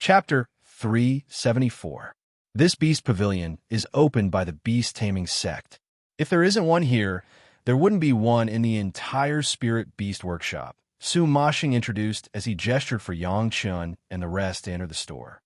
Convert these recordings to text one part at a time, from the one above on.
Chapter 374. This beast pavilion is opened by the beast-taming sect. If there isn't one here, there wouldn't be one in the entire spirit beast workshop, Su Mashing introduced as he gestured for Yang Chun and the rest to enter the store.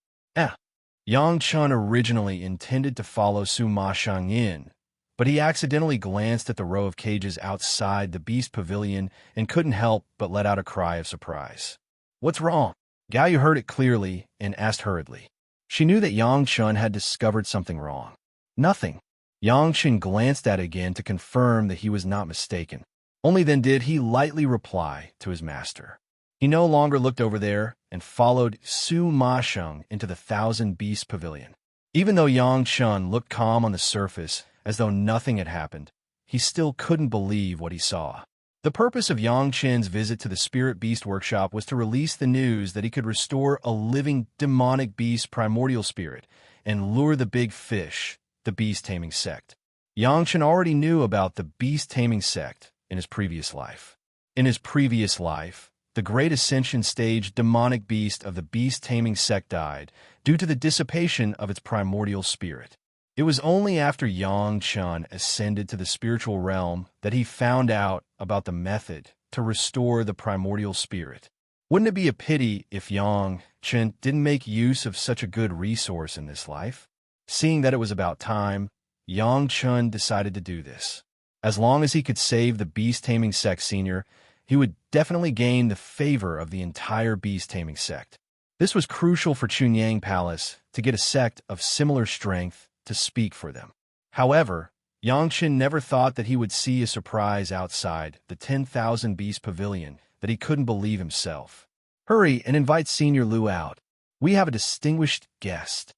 Yang Chun originally intended to follow Su Mashing in, but he accidentally glanced at the row of cages outside the beast pavilion and couldn't help but let out a cry of surprise. "What's wrong?" Gao Yu heard it clearly and asked hurriedly. She knew that Yang Chun had discovered something wrong. "Nothing." Yang Chun glanced at it again to confirm that he was not mistaken. Only then did he lightly reply to his master. He no longer looked over there and followed Su Mashing into the Thousand Beast Pavilion. Even though Yang Chun looked calm on the surface, as though nothing had happened, he still couldn't believe what he saw. The purpose of Yang Chun's visit to the Spirit Beast Workshop was to release the news that he could restore a living demonic beast primordial spirit and lure the big fish, the beast-taming sect. Yang Chun already knew about the beast-taming sect in his previous life. In his previous life, the Great Ascension Stage demonic beast of the beast-taming sect died due to the dissipation of its primordial spirit. It was only after Yang Chun ascended to the spiritual realm that he found out about the method to restore the primordial spirit. Wouldn't it be a pity if Yang Chun didn't make use of such a good resource in this life? Seeing that it was about time, Yang Chun decided to do this. As long as he could save the beast-taming sect senior, he would definitely gain the favor of the entire beast-taming sect. This was crucial for Chunyang Palace to get a sect of similar strength to speak for them. However, Yang Chun never thought that he would see a surprise outside the 10,000 Beast Pavilion that he couldn't believe himself. "Hurry and invite Senior Lu out. We have a distinguished guest."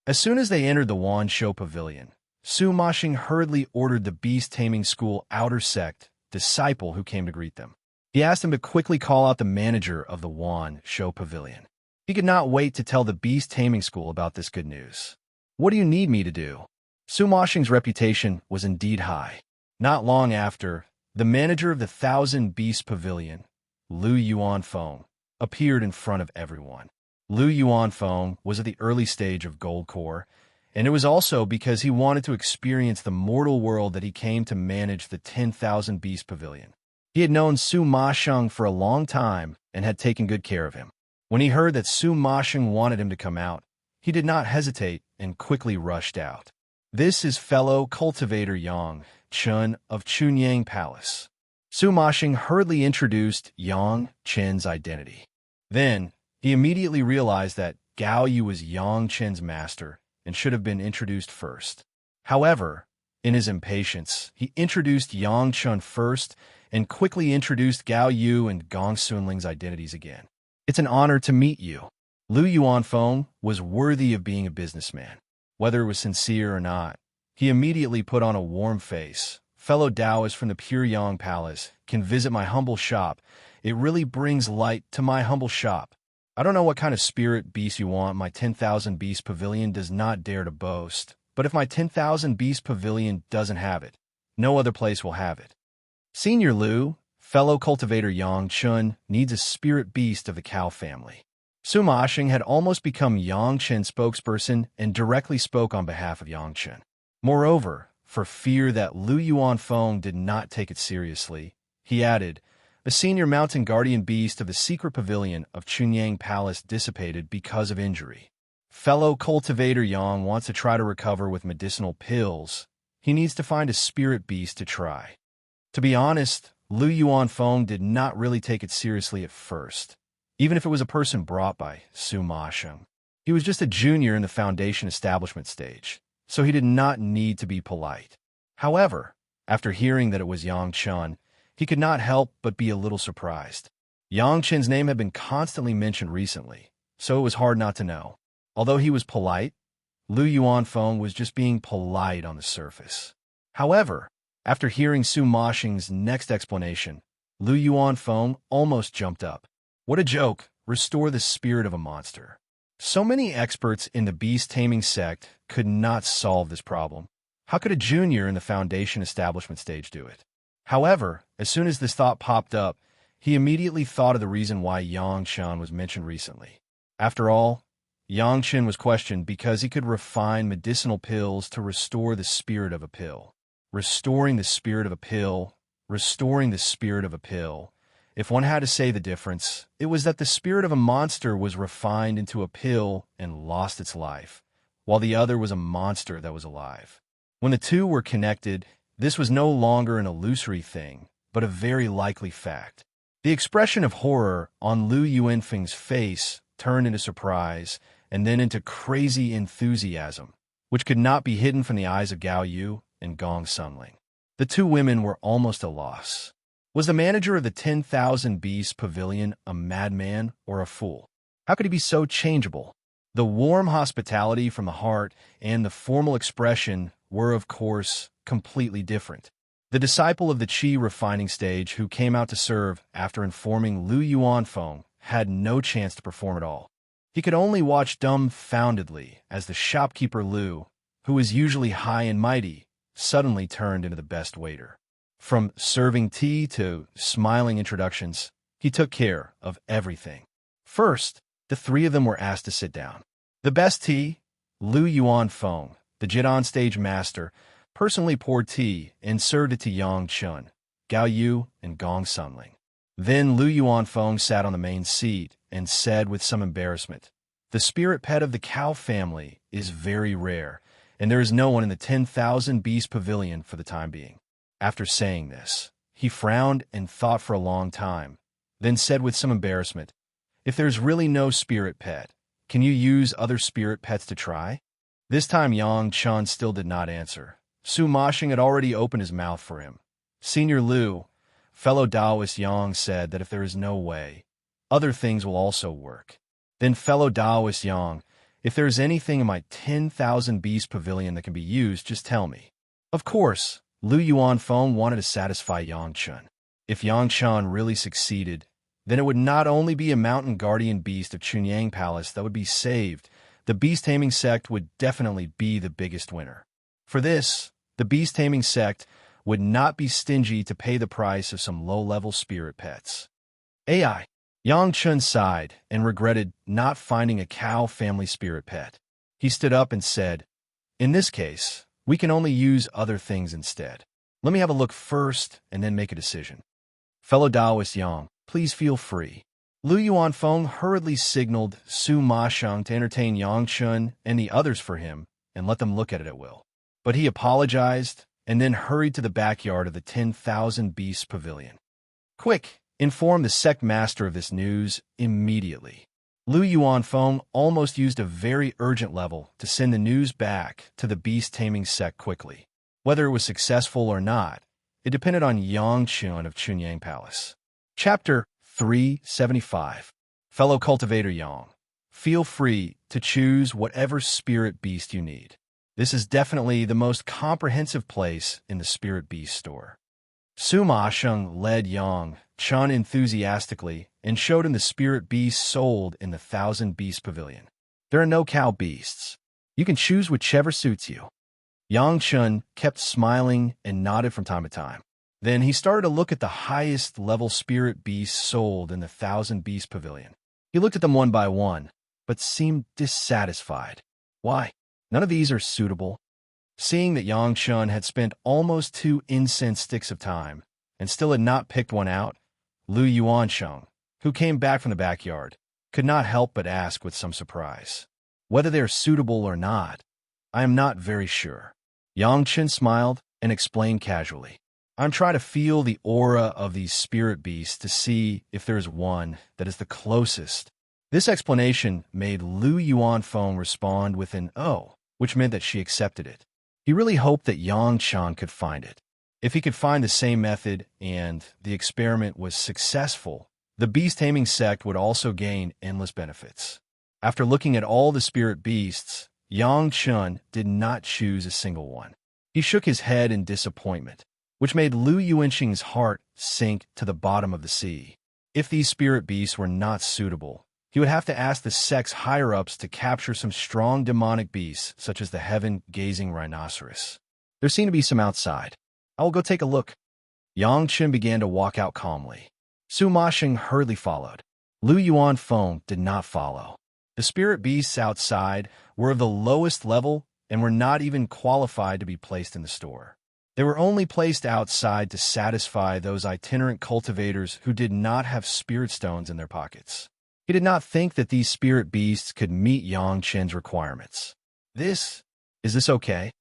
As soon as they entered the Wand Show Pavilion, Su Mashing hurriedly ordered the beast-taming school outer sect disciple who came to greet them. He asked him to quickly call out the manager of the Wand Show Pavilion. He could not wait to tell the beast-taming school about this good news. "What do you need me to do?" Su Mashing's reputation was indeed high. Not long after, the manager of the Thousand Beast Pavilion, Lu Yuanfeng, appeared in front of everyone. Lu Yuanfeng was at the early stage of Gold Core, and it was also because he wanted to experience the mortal world that he came to manage the 10,000 Beast Pavilion. He had known Su Mashing for a long time and had taken good care of him. When he heard that Su Mashing wanted him to come out, he did not hesitate and quickly rushed out. "This is fellow cultivator Yang Chun of Chunyang Palace." Su Mashing hurriedly introduced Yang Chun's identity. Then, he immediately realized that Gao Yu was Yang Chun's master and should have been introduced first. However, in his impatience, he introduced Yang Chun first and quickly introduced Gao Yu and Gong Sunling's identities again. "It's an honor to meet you." Lu Yuanfeng was worthy of being a businessman. Whether it was sincere or not, he immediately put on a warm face. "Fellow Taoists from the Pure Yang Palace can visit my humble shop. It really brings light to my humble shop. I don't know what kind of spirit beast you want. My 10,000 Beast Pavilion does not dare to boast. But if my 10,000 Beast Pavilion doesn't have it, no other place will have it. Senior Lu, fellow cultivator Yang Chun, needs a spirit beast of the cow family." Su Mashing had almost become Yang Chun's spokesperson and directly spoke on behalf of Yang Chun. Moreover, for fear that Lu Yuanfeng did not take it seriously, he added, "A senior mountain guardian beast of the secret pavilion of Chunyang Palace dissipated because of injury. Fellow cultivator Yang wants to try to recover with medicinal pills. He needs to find a spirit beast to try." To be honest, Lu Yuanfeng did not really take it seriously at first, even if it was a person brought by Su Mashing. He was just a junior in the foundation establishment stage, so he did not need to be polite. However, after hearing that it was Yang Chun, he could not help but be a little surprised. Yang Chun's name had been constantly mentioned recently, so it was hard not to know. Although he was polite, Lu Yuanfeng was just being polite on the surface. However, after hearing Su Mashing's next explanation, Lu Yuanfeng almost jumped up. "What a joke! Restore the spirit of a monster." So many experts in the beast-taming sect could not solve this problem. How could a junior in the foundation establishment stage do it? However, as soon as this thought popped up, he immediately thought of the reason why Yang Chun was mentioned recently. After all, Yang Chen was questioned because he could refine medicinal pills to restore the spirit of a pill. Restoring the spirit of a pill, restoring the spirit of a pill. If one had to say the difference, it was that the spirit of a monster was refined into a pill and lost its life, while the other was a monster that was alive. When the two were connected, this was no longer an illusory thing, but a very likely fact. The expression of horror on Lu Yuanfeng's face turned into surprise and then into crazy enthusiasm, which could not be hidden from the eyes of Gao Yu and Gong Sunling. The two women were almost a loss. Was the manager of the 10,000 Beasts Pavilion a madman or a fool? How could he be so changeable? The warm hospitality from the heart and the formal expression were, of course, completely different. The disciple of the Qi refining stage who came out to serve after informing Lu Yuanfeng had no chance to perform at all. He could only watch dumbfoundedly as the shopkeeper Lu, who was usually high and mighty, suddenly turned into the best waiter. From serving tea to smiling introductions, he took care of everything. First, the three of them were asked to sit down. The best tea, Lu Yuanfeng, the Jidan stage master, personally poured tea and served it to Yang Chen, Gao Yu, and Gong Sunling. Then Lu Yuanfeng sat on the main seat and said with some embarrassment, "The spirit pet of the cow family is very rare, and there is no one in the 10,000 Beast Pavilion for the time being." After saying this, he frowned and thought for a long time, then said with some embarrassment, "If there's really no spirit pet, can you use other spirit pets to try?" This time Yang Chen still did not answer. Su Mashing had already opened his mouth for him. "Senior Lu, fellow Taoist Yang said that if there is no way, other things will also work. Then fellow Taoist Yang, if there is anything in my 10,000 Beast Pavilion that can be used, just tell me." Of course, Lu Yuanfeng wanted to satisfy Yang Chen. If Yang Chen really succeeded, then it would not only be a mountain guardian beast of Chunyang Palace that would be saved, the beast-taming sect would definitely be the biggest winner. For this, the beast-taming sect would not be stingy to pay the price of some low-level spirit pets. AI. Yang Chen sighed and regretted not finding a cow family spirit pet. He stood up and said, "In this case, we can only use other things instead. Let me have a look first and then make a decision." Fellow Taoist Yang, please feel free. Lu Yuanfeng hurriedly signaled Su Mashang to entertain Yang Chen and the others for him and let them look at it at will. But he apologized and then hurried to the backyard of the 10,000 Beasts Pavilion. "Quick, inform the sect master of this news immediately." Lu Yuanfeng almost used a very urgent level to send the news back to the beast-taming sect quickly. Whether it was successful or not, it depended on Yang Chen of Chunyang Palace. Chapter 375. Fellow Cultivator Yang, feel free to choose whatever spirit beast you need. This is definitely the most comprehensive place in the spirit beast store. Su Masheng led Yang Chen enthusiastically and showed him the spirit beasts sold in the 1,000 Beast Pavilion. There are no cow beasts. You can choose whichever suits you. Yang Chen kept smiling and nodded from time to time. Then he started to look at the highest level spirit beasts sold in the 1,000 Beast Pavilion. He looked at them one by one, but seemed dissatisfied. Why? None of these are suitable. Seeing that Yang Chen had spent almost 2 incense sticks of time and still had not picked one out, Lu Yuansheng, who came back from the backyard, could not help but ask with some surprise, "Whether they are suitable or not, I am not very sure." Yang Chen smiled and explained casually, "I'm trying to feel the aura of these spirit beasts to see if there is one that is the closest." This explanation made Lu Yuanfeng respond with an "oh," which meant that she accepted it. He really hoped that Yang Chen could find it. If he could find the same method and the experiment was successful, the beast-taming sect would also gain endless benefits. After looking at all the spirit beasts, Yang Chen did not choose a single one. He shook his head in disappointment, which made Lu Yuanxing's heart sink to the bottom of the sea. If these spirit beasts were not suitable, he would have to ask the sect's higher-ups to capture some strong demonic beasts, such as the heaven-gazing rhinoceros. There seem to be some outside. I will go take a look. Yang Chen began to walk out calmly. Su Mashing hurriedly followed. Lu Yuanfeng did not follow. The spirit beasts outside were of the lowest level and were not even qualified to be placed in the store. They were only placed outside to satisfy those itinerant cultivators who did not have spirit stones in their pockets. He did not think that these spirit beasts could meet Yang Chen's requirements. Is this okay?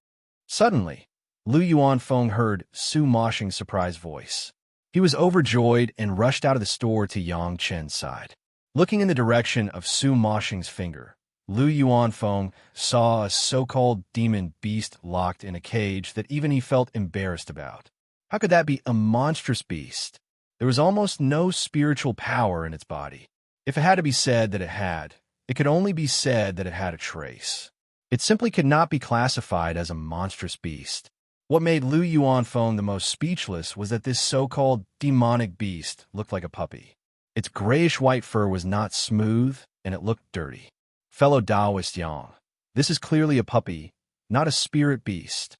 Suddenly, Lu Yuanfeng heard Su Moshing's surprised voice. He was overjoyed and rushed out of the store to Yang Chen's side. Looking in the direction of Su Moshing's finger, Lu Yuanfeng saw a so-called demon beast locked in a cage that even he felt embarrassed about. How could that be a monstrous beast? There was almost no spiritual power in its body. If it had to be said that it could only be said that it had a trace. It simply could not be classified as a monstrous beast. What made Lu Yuanfeng the most speechless was that this so-called demonic beast looked like a puppy. Its grayish-white fur was not smooth, and it looked dirty. Fellow Taoist Yang, this is clearly a puppy, not a spirit beast.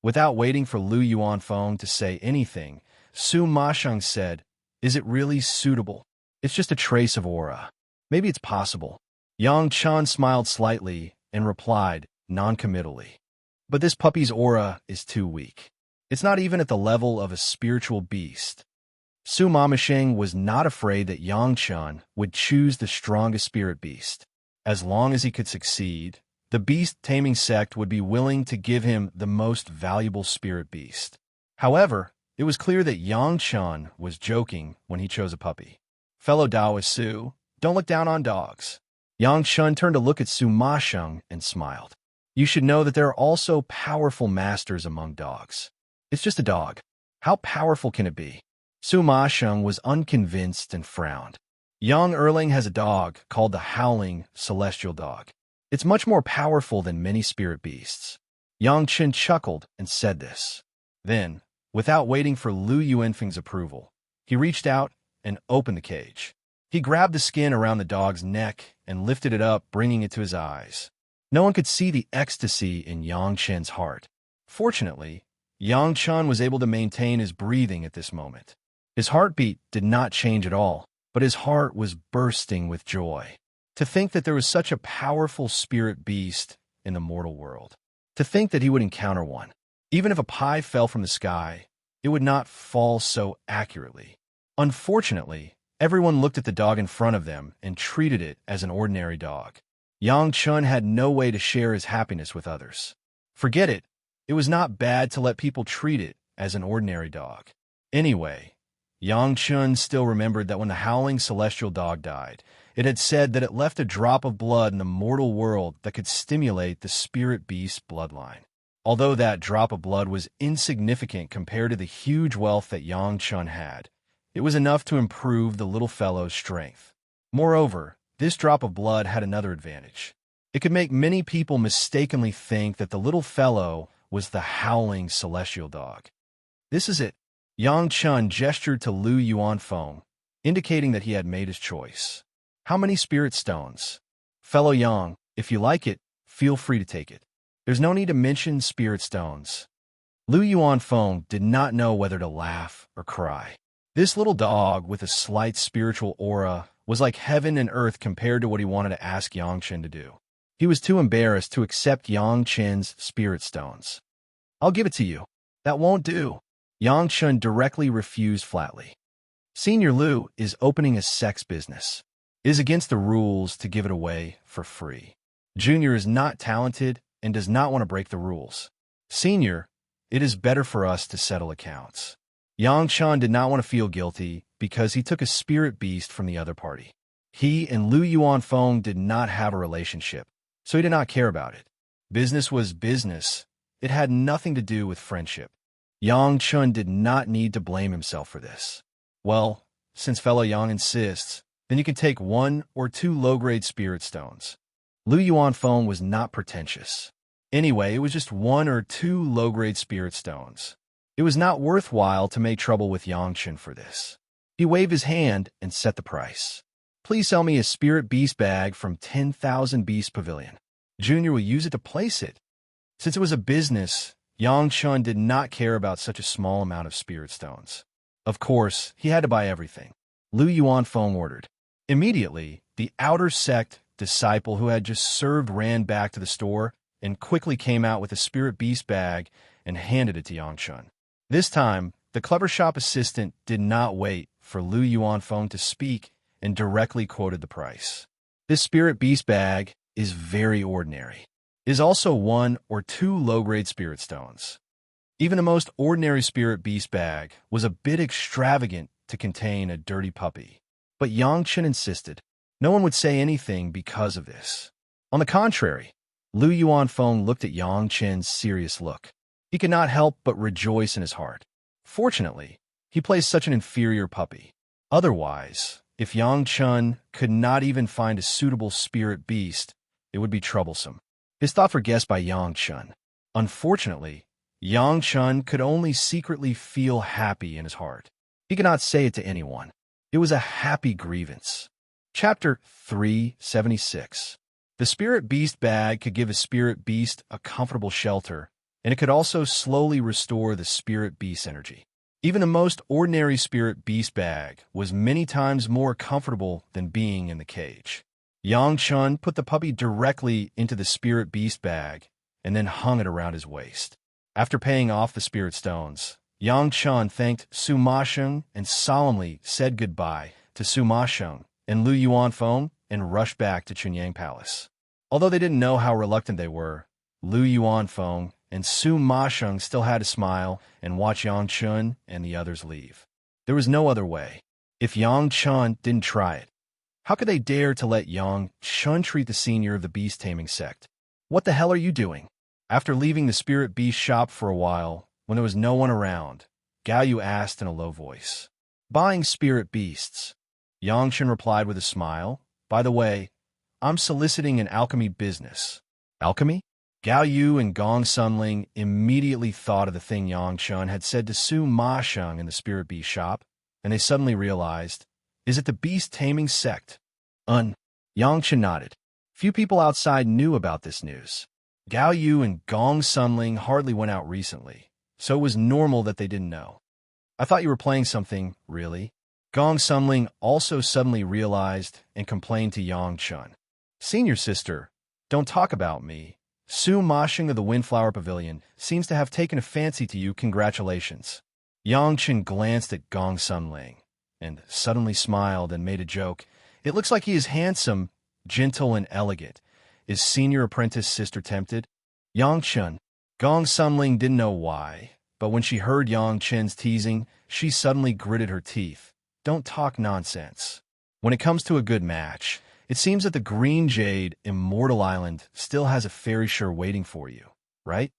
Without waiting for Lu Yuanfeng to say anything, Su Moshing said, "Is it really suitable? It's just a trace of aura. Maybe it's possible." Yang Chen smiled slightly and replied, non-committally, "But this puppy's aura is too weak. It's not even at the level of a spiritual beast." Su Moshing was not afraid that Yang Chen would choose the strongest spirit beast. As long as he could succeed, the beast-taming sect would be willing to give him the most valuable spirit beast. However, it was clear that Yang Chen was joking when he chose a puppy. "Fellow Taoist Su, don't look down on dogs." Yang Chen turned to look at Su Moshing and smiled. "You should know that there are also powerful masters among dogs. It's just a dog. How powerful can it be?" Su Moshing was unconvinced and frowned. "Young Erling has a dog called the Howling Celestial Dog. It's much more powerful than many spirit beasts." Yang Chen chuckled and said this. Then, without waiting for Lu Yuanfeng's approval, he reached out and opened the cage. He grabbed the skin around the dog's neck and lifted it up, bringing it to his eyes. No one could see the ecstasy in Yang Chen's heart. Fortunately, Yang Chen was able to maintain his breathing at this moment. His heartbeat did not change at all, but his heart was bursting with joy. To think that there was such a powerful spirit beast in the mortal world. To think that he would encounter one. Even if a pie fell from the sky, it would not fall so accurately. Unfortunately, everyone looked at the dog in front of them and treated it as an ordinary dog. Yang Chen had no way to share his happiness with others. Forget it. It was not bad to let people treat it as an ordinary dog. Anyway, Yang Chen still remembered that when the Howling Celestial Dog died, it had said that it left a drop of blood in the mortal world that could stimulate the spirit beast bloodline. Although that drop of blood was insignificant compared to the huge wealth that Yang Chen had, it was enough to improve the little fellow's strength. Moreover, this drop of blood had another advantage. It could make many people mistakenly think that the little fellow was the Howling Celestial Dog. "This is it." Yang Chen gestured to Lu Yuanfeng, indicating that he had made his choice. "How many spirit stones?" "Fellow Yang, if you like it, feel free to take it. There's no need to mention spirit stones." Lu Yuanfeng did not know whether to laugh or cry. This little dog with a slight spiritual aura was like heaven and earth compared to what he wanted to ask Yang Chen to do. He was too embarrassed to accept Yang Chen's spirit stones. "I'll give it to you." "That won't do." Yang Chen directly refused flatly. "Senior Lu is opening a sex business. It is against the rules to give it away for free. Junior is not talented and does not want to break the rules. Senior, it is better for us to settle accounts." Yang Chen did not want to feel guilty because he took a spirit beast from the other party. He and Lu Yuanfeng did not have a relationship, so he did not care about it. Business was business. It had nothing to do with friendship. Yang Chen did not need to blame himself for this. "Well, since fellow Yang insists, then you can take 1 or 2 low-grade spirit stones." Lu Yuanfeng was not pretentious. Anyway, it was just 1 or 2 low-grade spirit stones. It was not worthwhile to make trouble with Yang Chen for this. He waved his hand and set the price. "Please sell me a spirit beast bag from 10,000 Beast Pavilion. Junior will use it to place it." Since it was a business, Yang Chen did not care about such a small amount of spirit stones. Of course, he had to buy everything. Lu Yuanfeng ordered. Immediately, the outer sect disciple who had just served ran back to the store and quickly came out with a spirit beast bag and handed it to Yang Chun. This time, the clever shop assistant did not wait for Lu Yuanfeng to speak and directly quoted the price. This spirit beast bag is very ordinary. It is also 1 or 2 low-grade spirit stones. Even the most ordinary spirit beast bag was a bit extravagant to contain a dirty puppy. But Yang Chen insisted. No one would say anything because of this. On the contrary, Lu Yuanfeng looked at Yang Chen's serious look. He could not help but rejoice in his heart. Fortunately, he placed such an inferior puppy. Otherwise, if Yang Chen could not even find a suitable spirit beast, it would be troublesome. His thoughts were guessed by Yang Chen. Unfortunately, Yang Chen could only secretly feel happy in his heart. He could not say it to anyone. It was a happy grievance. Chapter 376. The spirit beast bag could give a spirit beast a comfortable shelter, and it could also slowly restore the spirit beast energy. Even the most ordinary spirit beast bag was many times more comfortable than being in the cage. Yang Chen put the puppy directly into the spirit beast bag and then hung it around his waist. After paying off the spirit stones, Yang Chen thanked Su Masheng and solemnly said goodbye to Su Masheng and Lu Yuanfeng and rushed back to Chunyang Palace. Although they didn't know how reluctant they were, Lu Yuanfeng and Su Masheng still had to smile and watch Yang Chen and the others leave. There was no other way. If Yang Chen didn't try it, how could they dare to let Yang Chen treat the senior of the beast-taming sect? What the hell are you doing? After leaving the spirit beast shop for a while, when there was no one around, Gao Yu asked in a low voice. Buying spirit beasts. Yang Chen replied with a smile. By the way, I'm soliciting an alchemy business. Alchemy? Gao Yu and Gong Sunling immediately thought of the thing Yang Chen had said to Su Masheng in the spirit beast shop, and they suddenly realized, is it the beast-taming sect? Yang Chen nodded. Few people outside knew about this news. Gao Yu and Gong Sunling hardly went out recently, so it was normal that they didn't know. I thought you were playing something, really? Gong Sunling also suddenly realized and complained to Yang Chen. Senior sister, don't talk about me. Su Masheng of the Windflower Pavilion seems to have taken a fancy to you. Congratulations. Yang Chen glanced at Gong Sunling and suddenly smiled and made a joke. It looks like he is handsome, gentle, and elegant. Is senior apprentice sister tempted? Yang Chen. Gong Sunling didn't know why, but when she heard Yang Chen's teasing, she suddenly gritted her teeth. Don't talk nonsense. When it comes to a good match, it seems that the Green Jade Immortal Island still has a fairy shore waiting for you, right?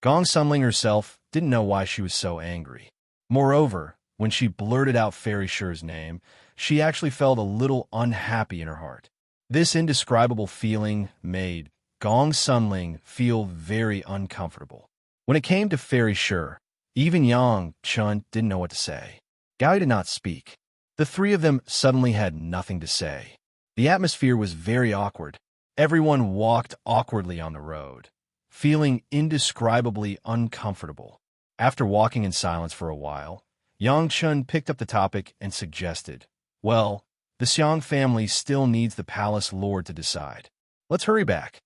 Gong Sunling herself didn't know why she was so angry. Moreover, when she blurted out Fairy Sure's name, she actually felt a little unhappy in her heart. This indescribable feeling made Gong Sunling feel very uncomfortable. When it came to Fairy Sure, even Yang Chen didn't know what to say. Gao did not speak. The three of them suddenly had nothing to say. The atmosphere was very awkward. Everyone walked awkwardly on the road, feeling indescribably uncomfortable. After walking in silence for a while, Yang Chen picked up the topic and suggested, well, the Xiang family still needs the palace lord to decide. Let's hurry back.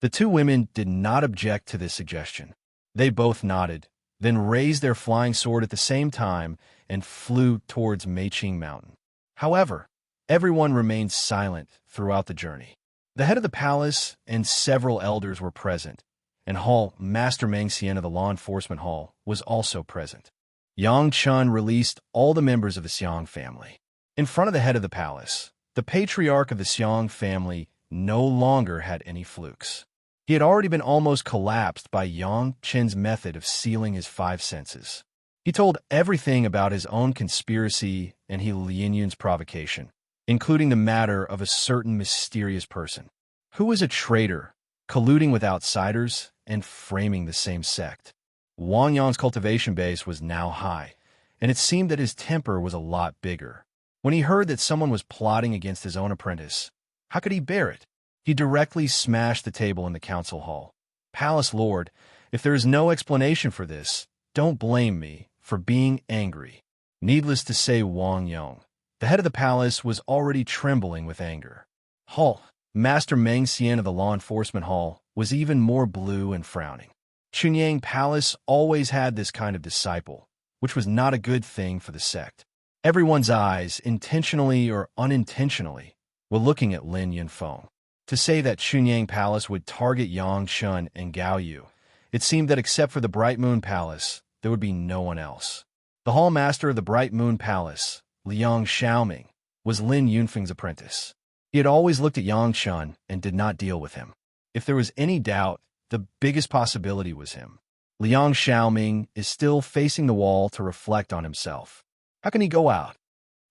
The two women did not object to this suggestion. They both nodded, then raised their flying sword at the same time and flew towards Meiqing Mountain. However, everyone remained silent throughout the journey. The head of the palace and several elders were present, and Hall Master Meng Xian of the Law Enforcement Hall was also present. Yang Chen released all the members of the Xiang family. In front of the head of the palace, the patriarch of the Xiang family no longer had any flukes. He had already been almost collapsed by Yang Chen's method of sealing his five senses. He told everything about his own conspiracy and He Lianyun's provocation, including the matter of a certain mysterious person, who was a traitor, colluding with outsiders, and framing the same sect. Wang Yang's cultivation base was now high, and it seemed that his temper was a lot bigger. When he heard that someone was plotting against his own apprentice, how could he bear it? He directly smashed the table in the council hall. Palace Lord, if there is no explanation for this, don't blame me for being angry. Needless to say, Wang Yang, the head of the palace, was already trembling with anger. Hall, Master Meng Xian of the Law Enforcement Hall, was even more blue and frowning. Chunyang Palace always had this kind of disciple, which was not a good thing for the sect. Everyone's eyes, intentionally or unintentionally, were looking at Lin Yunfeng. To say that Chunyang Palace would target Yang Chun and Gao Yu, it seemed that except for the Bright Moon Palace, there would be no one else. The hall master of the Bright Moon Palace, Liang Xiaoming, was Lin Yunfeng's apprentice. He had always looked at Yang Chun and did not deal with him. If there was any doubt, the biggest possibility was him. Liang Xiaoming is still facing the wall to reflect on himself. How can he go out?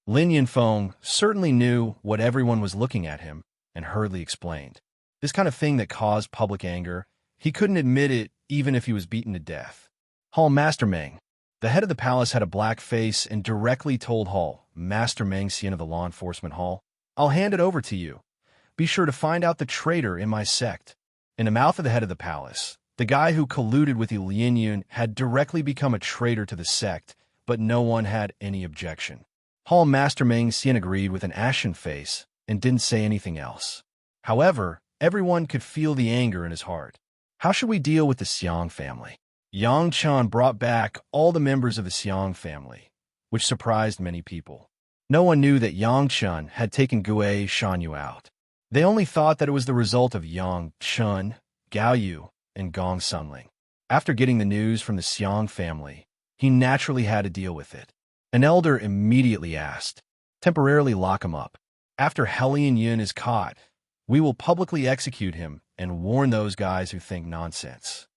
Lin Yunfeng certainly knew what everyone was looking at him and hurriedly explained. This kind of thing that caused public anger, he couldn't admit it even if he was beaten to death. Hall Master Meng, the head of the palace, had a black face and directly told Hall Master Meng Xian of the Law Enforcement Hall, "I'll hand it over to you. Be sure to find out the traitor in my sect." In the mouth of the head of the palace, the guy who colluded with Lin Yun had directly become a traitor to the sect, but no one had any objection. Hall Master Meng Xian agreed with an ashen face and didn't say anything else. However, everyone could feel the anger in his heart. How should we deal with the Xiang family? Yang Chun brought back all the members of the Xiang family, which surprised many people. No one knew that Yang Chun had taken Gue Shanyu out. They only thought that it was the result of Yang Chun, Gao Yu, and Gong Sunling. After getting the news from the Xiang family, he naturally had to deal with it. An elder immediately asked, "Temporarily lock him up. After Helian Yun is caught, we will publicly execute him and warn those guys who think nonsense."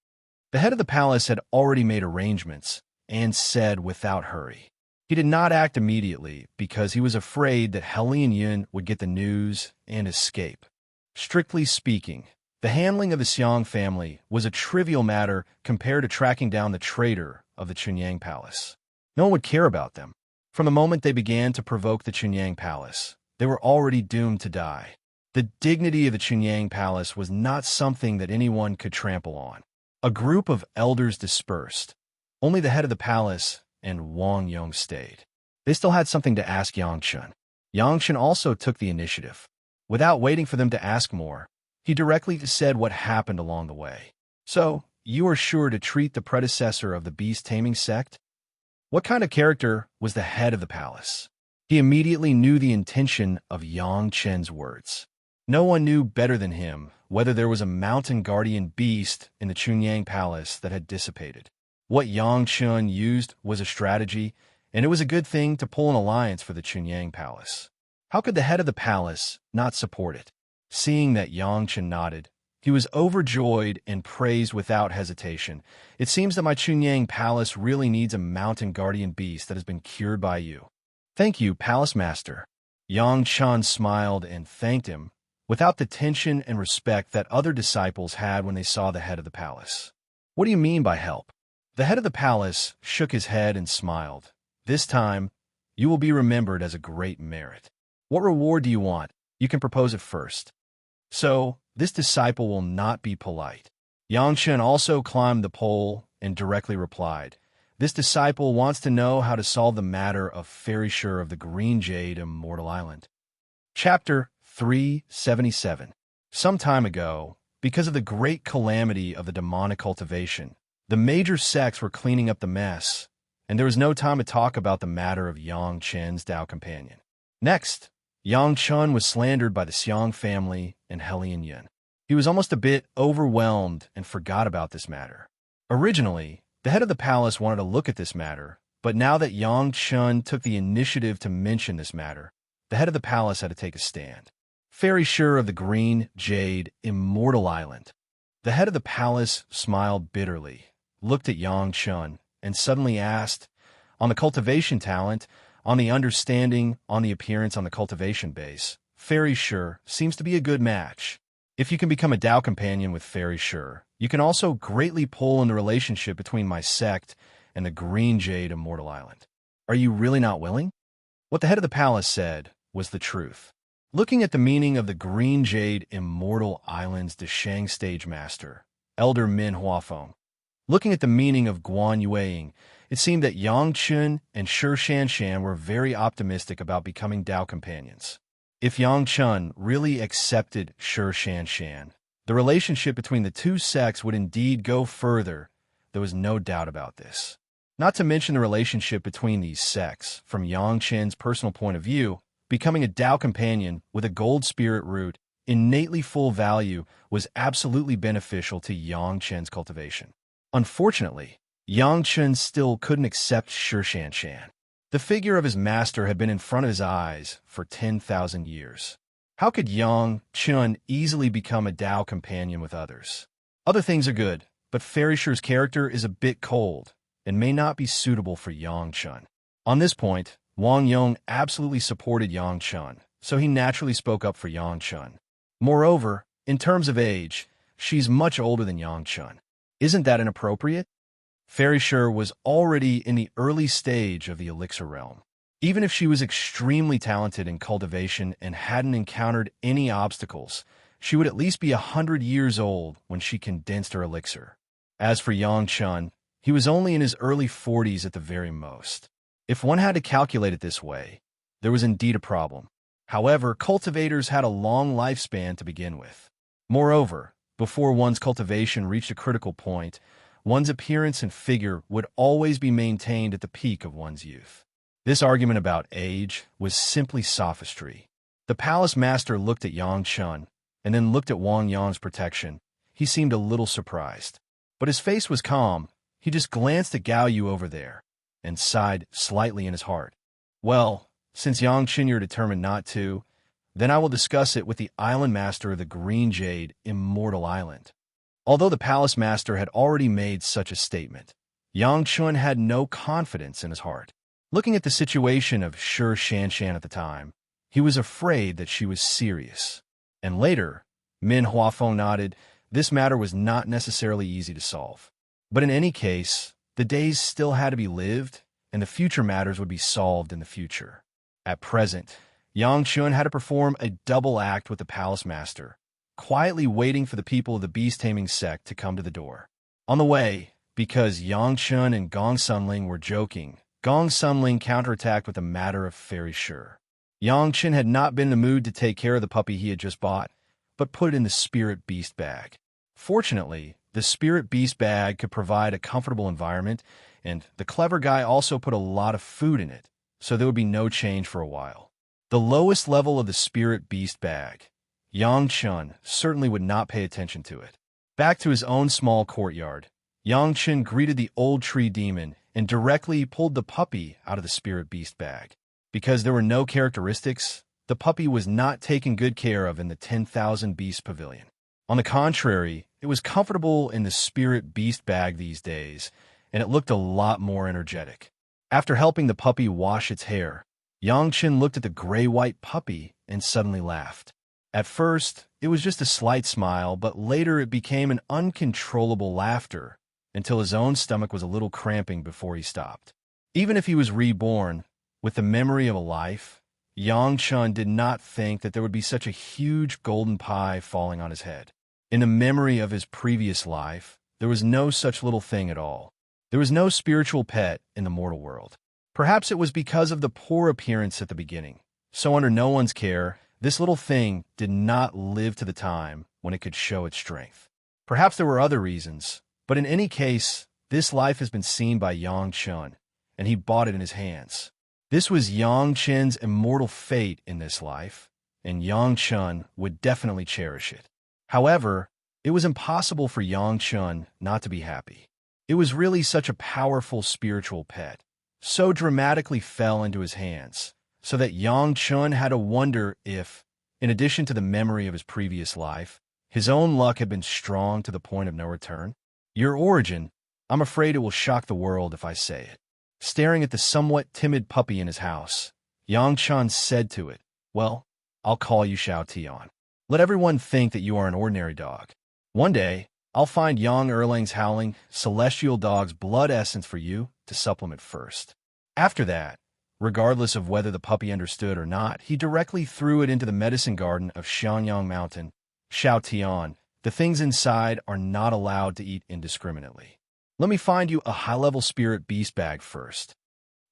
The head of the palace had already made arrangements and said without hurry. He did not act immediately because he was afraid that Helian Yun would get the news and escape. Strictly speaking, the handling of the Xiang family was a trivial matter compared to tracking down the traitor of the Chunyang Palace. No one would care about them. From the moment they began to provoke the Chunyang Palace, they were already doomed to die. The dignity of the Chunyang Palace was not something that anyone could trample on. A group of elders dispersed. Only the head of the palace and Wang Yong stayed. They still had something to ask Yang Chun. Yang Chun also took the initiative. Without waiting for them to ask more, he directly said what happened along the way. "So, you are sure to treat the predecessor of the beast-taming sect?" What kind of character was the head of the palace? He immediately knew the intention of Yang Chen's words. No one knew better than him whether there was a mountain guardian beast in the Chunyang Palace that had dissipated. What Yang Chun used was a strategy, and it was a good thing to pull an alliance for the Chunyang Palace. How could the head of the palace not support it? Seeing that Yang Chun nodded, he was overjoyed and praised without hesitation. "It seems that my Chunyang Palace really needs a mountain guardian beast that has been cured by you." "Thank you, Palace Master." Yang Chun smiled and thanked him, without the tension and respect that other disciples had when they saw the head of the palace. "What do you mean by help?" The head of the palace shook his head and smiled. "This time, you will be remembered as a great merit. What reward do you want? You can propose it first." So, this disciple will not be polite. Yang Chun also climbed the pole and directly replied, "This disciple wants to know how to solve the matter of Fairy Shur of the Green Jade, Immortal Island." Chapter 377. Some time ago, because of the great calamity of the demonic cultivation, the major sects were cleaning up the mess, and there was no time to talk about the matter of Yang Chen's Tao companion. Next, Yang Chun was slandered by the Xiang family and Helian Yun. He was almost a bit overwhelmed and forgot about this matter. Originally, the head of the palace wanted to look at this matter, but now that Yang Chun took the initiative to mention this matter, the head of the palace had to take a stand. Fairy Shur of the Green Jade, Immortal Island. The head of the palace smiled bitterly, looked at Yang Chun, and suddenly asked, "On the cultivation talent, on the understanding, on the appearance, on the cultivation base, Fairy Shur seems to be a good match. If you can become a Tao companion with Fairy Shur, you can also greatly pull in the relationship between my sect and the Green Jade Immortal Island. Are you really not willing?" What the head of the palace said was the truth. Looking at the meaning of the Green Jade Immortal Island's Deshang Stage Master, Elder Min Huafeng, looking at the meaning of Guan Yueying, it seemed that Yang Chun and Shi Shanshan were very optimistic about becoming Tao companions. If Yang Chun really accepted Shi Shan Shan, the relationship between the two sects would indeed go further. There was no doubt about this. Not to mention the relationship between these sects, from Yang Chen's personal point of view, becoming a Tao companion with a gold spirit root, innately full value, was absolutely beneficial to Yang Chen's cultivation. Unfortunately, Yang Chen still couldn't accept Shi Shan Shan. The figure of his master had been in front of his eyes for 10,000 years. How could Yang Chen easily become a Tao companion with others? Other things are good, but Fairy Shi's character is a bit cold and may not be suitable for Yang Chen. On this point, Wang Yong absolutely supported Yang Chen, so he naturally spoke up for Yang Chen. Moreover, in terms of age, she's much older than Yang Chen. Isn't that inappropriate? Fairy Shi was already in the early stage of the elixir realm. Even if she was extremely talented in cultivation and hadn't encountered any obstacles, she would at least be 100 years old when she condensed her elixir. As for Yang Chen, he was only in his early 40s at the very most. If one had to calculate it this way, there was indeed a problem. However, cultivators had a long lifespan to begin with. Moreover, before one's cultivation reached a critical point, one's appearance and figure would always be maintained at the peak of one's youth. This argument about age was simply sophistry. The palace master looked at Yang Chen and then looked at Wang Yang's protection. He seemed a little surprised. But his face was calm. He just glanced at Gao Yu over there and sighed slightly in his heart. Well, since Yang Chen you're determined not to, then I will discuss it with the island master of the Green Jade, Immortal Island. Although the palace master had already made such a statement, Yang Chen had no confidence in his heart. Looking at the situation of Shi Shan Shan at the time, he was afraid that she was serious. And later, Min Huafeng nodded, this matter was not necessarily easy to solve. But in any case, the days still had to be lived, and the future matters would be solved in the future. At present, Yang Chen had to perform a double act with the palace master, quietly waiting for the people of the beast-taming sect to come to the door. On the way, because Yang Chen and Gong Sunling were joking, Gong Sunling counterattacked with a matter of Fairy Shi. Yang Chen had not been in the mood to take care of the puppy he had just bought, but put it in the spirit beast bag. Fortunately, the spirit beast bag could provide a comfortable environment, and the clever guy also put a lot of food in it, so there would be no change for a while. The lowest level of the spirit beast bag, Yang Chen certainly would not pay attention to it. Back to his own small courtyard, Yang Chen greeted the old tree demon and directly pulled the puppy out of the spirit beast bag. Because there were no characteristics, the puppy was not taken good care of in the 10,000 Beast Pavilion. On the contrary, it was comfortable in the spirit beast bag these days, and it looked a lot more energetic. After helping the puppy wash its hair, Yang Chen looked at the gray-white puppy and suddenly laughed. At first, it was just a slight smile, but later it became an uncontrollable laughter, until his own stomach was a little cramping before he stopped. Even if he was reborn, with the memory of a life, Yang Chen did not think that there would be such a huge golden pie falling on his head. In the memory of his previous life, there was no such little thing at all. There was no spiritual pet in the mortal world. Perhaps it was because of the poor appearance at the beginning. So under no one's care, this little thing did not live to the time when it could show its strength. Perhaps there were other reasons, but in any case, this life has been seen by Yang Chen, and he bought it in his hands. This was Yang Chen's immortal fate in this life, and Yang Chen would definitely cherish it. However, it was impossible for Yang Chen not to be happy. It was really such a powerful spiritual pet, so dramatically fell into his hands, so that Yang Chen had to wonder if, in addition to the memory of his previous life, his own luck had been strong to the point of no return. Your origin, I'm afraid it will shock the world if I say it. Staring at the somewhat timid puppy in his house, Yang Chen said to it, well, I'll call you Xiao Tian. Let everyone think that you are an ordinary dog. One day, I'll find Yang Erlang's howling, celestial dog's blood essence for you to supplement first. After that, regardless of whether the puppy understood or not, he directly threw it into the medicine garden of Xianyang Mountain. Xiao Tian, the things inside are not allowed to eat indiscriminately. Let me find you a high-level spirit beast bag first.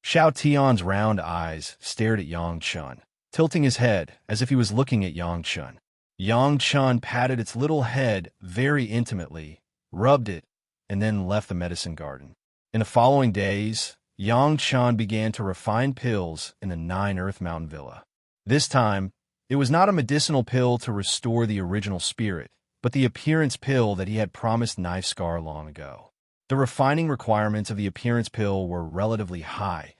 Xiao Tian's round eyes stared at Yang Chen. tilting his head as if he was looking at Yang Chun. Yang Chun patted its little head very intimately, rubbed it, and then left the medicine garden. In the following days, Yang Chun began to refine pills in the 9 Earth Mountain Villa. This time, it was not a medicinal pill to restore the original spirit, but the appearance pill that he had promised Knife Scar long ago. The refining requirements of the appearance pill were relatively high,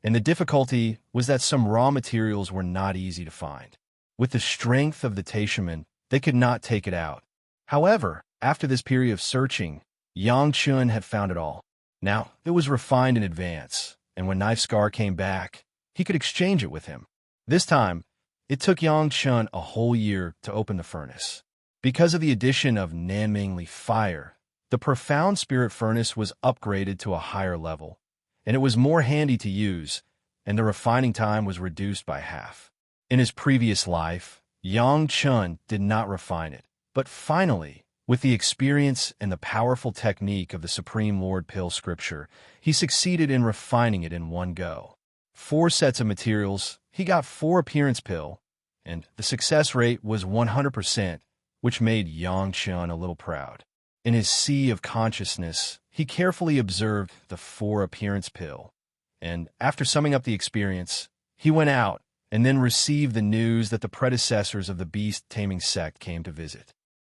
and the difficulty was that some raw materials were not easy to find. With the strength of the Taishaman, they could not take it out. However, after this period of searching, Yang Chun had found it all. Now, it was refined in advance, and when Knife Scar came back, he could exchange it with him. This time, it took Yang Chun a whole year to open the furnace. Because of the addition of Nanmingli fire, the profound spirit furnace was upgraded to a higher level, and it was more handy to use, and the refining time was reduced by half. In his previous life, Yang Chun did not refine it, but finally, with the experience and the powerful technique of the Supreme Lord Pill Scripture, he succeeded in refining it in one go. 4 sets of materials, he got 4 appearance pill, and the success rate was 100%, which made Yang Chun a little proud. In his sea of consciousness, he carefully observed the 4 appearance pill, and after summing up the experience, he went out and then received the news that the predecessors of the beast-taming sect came to visit.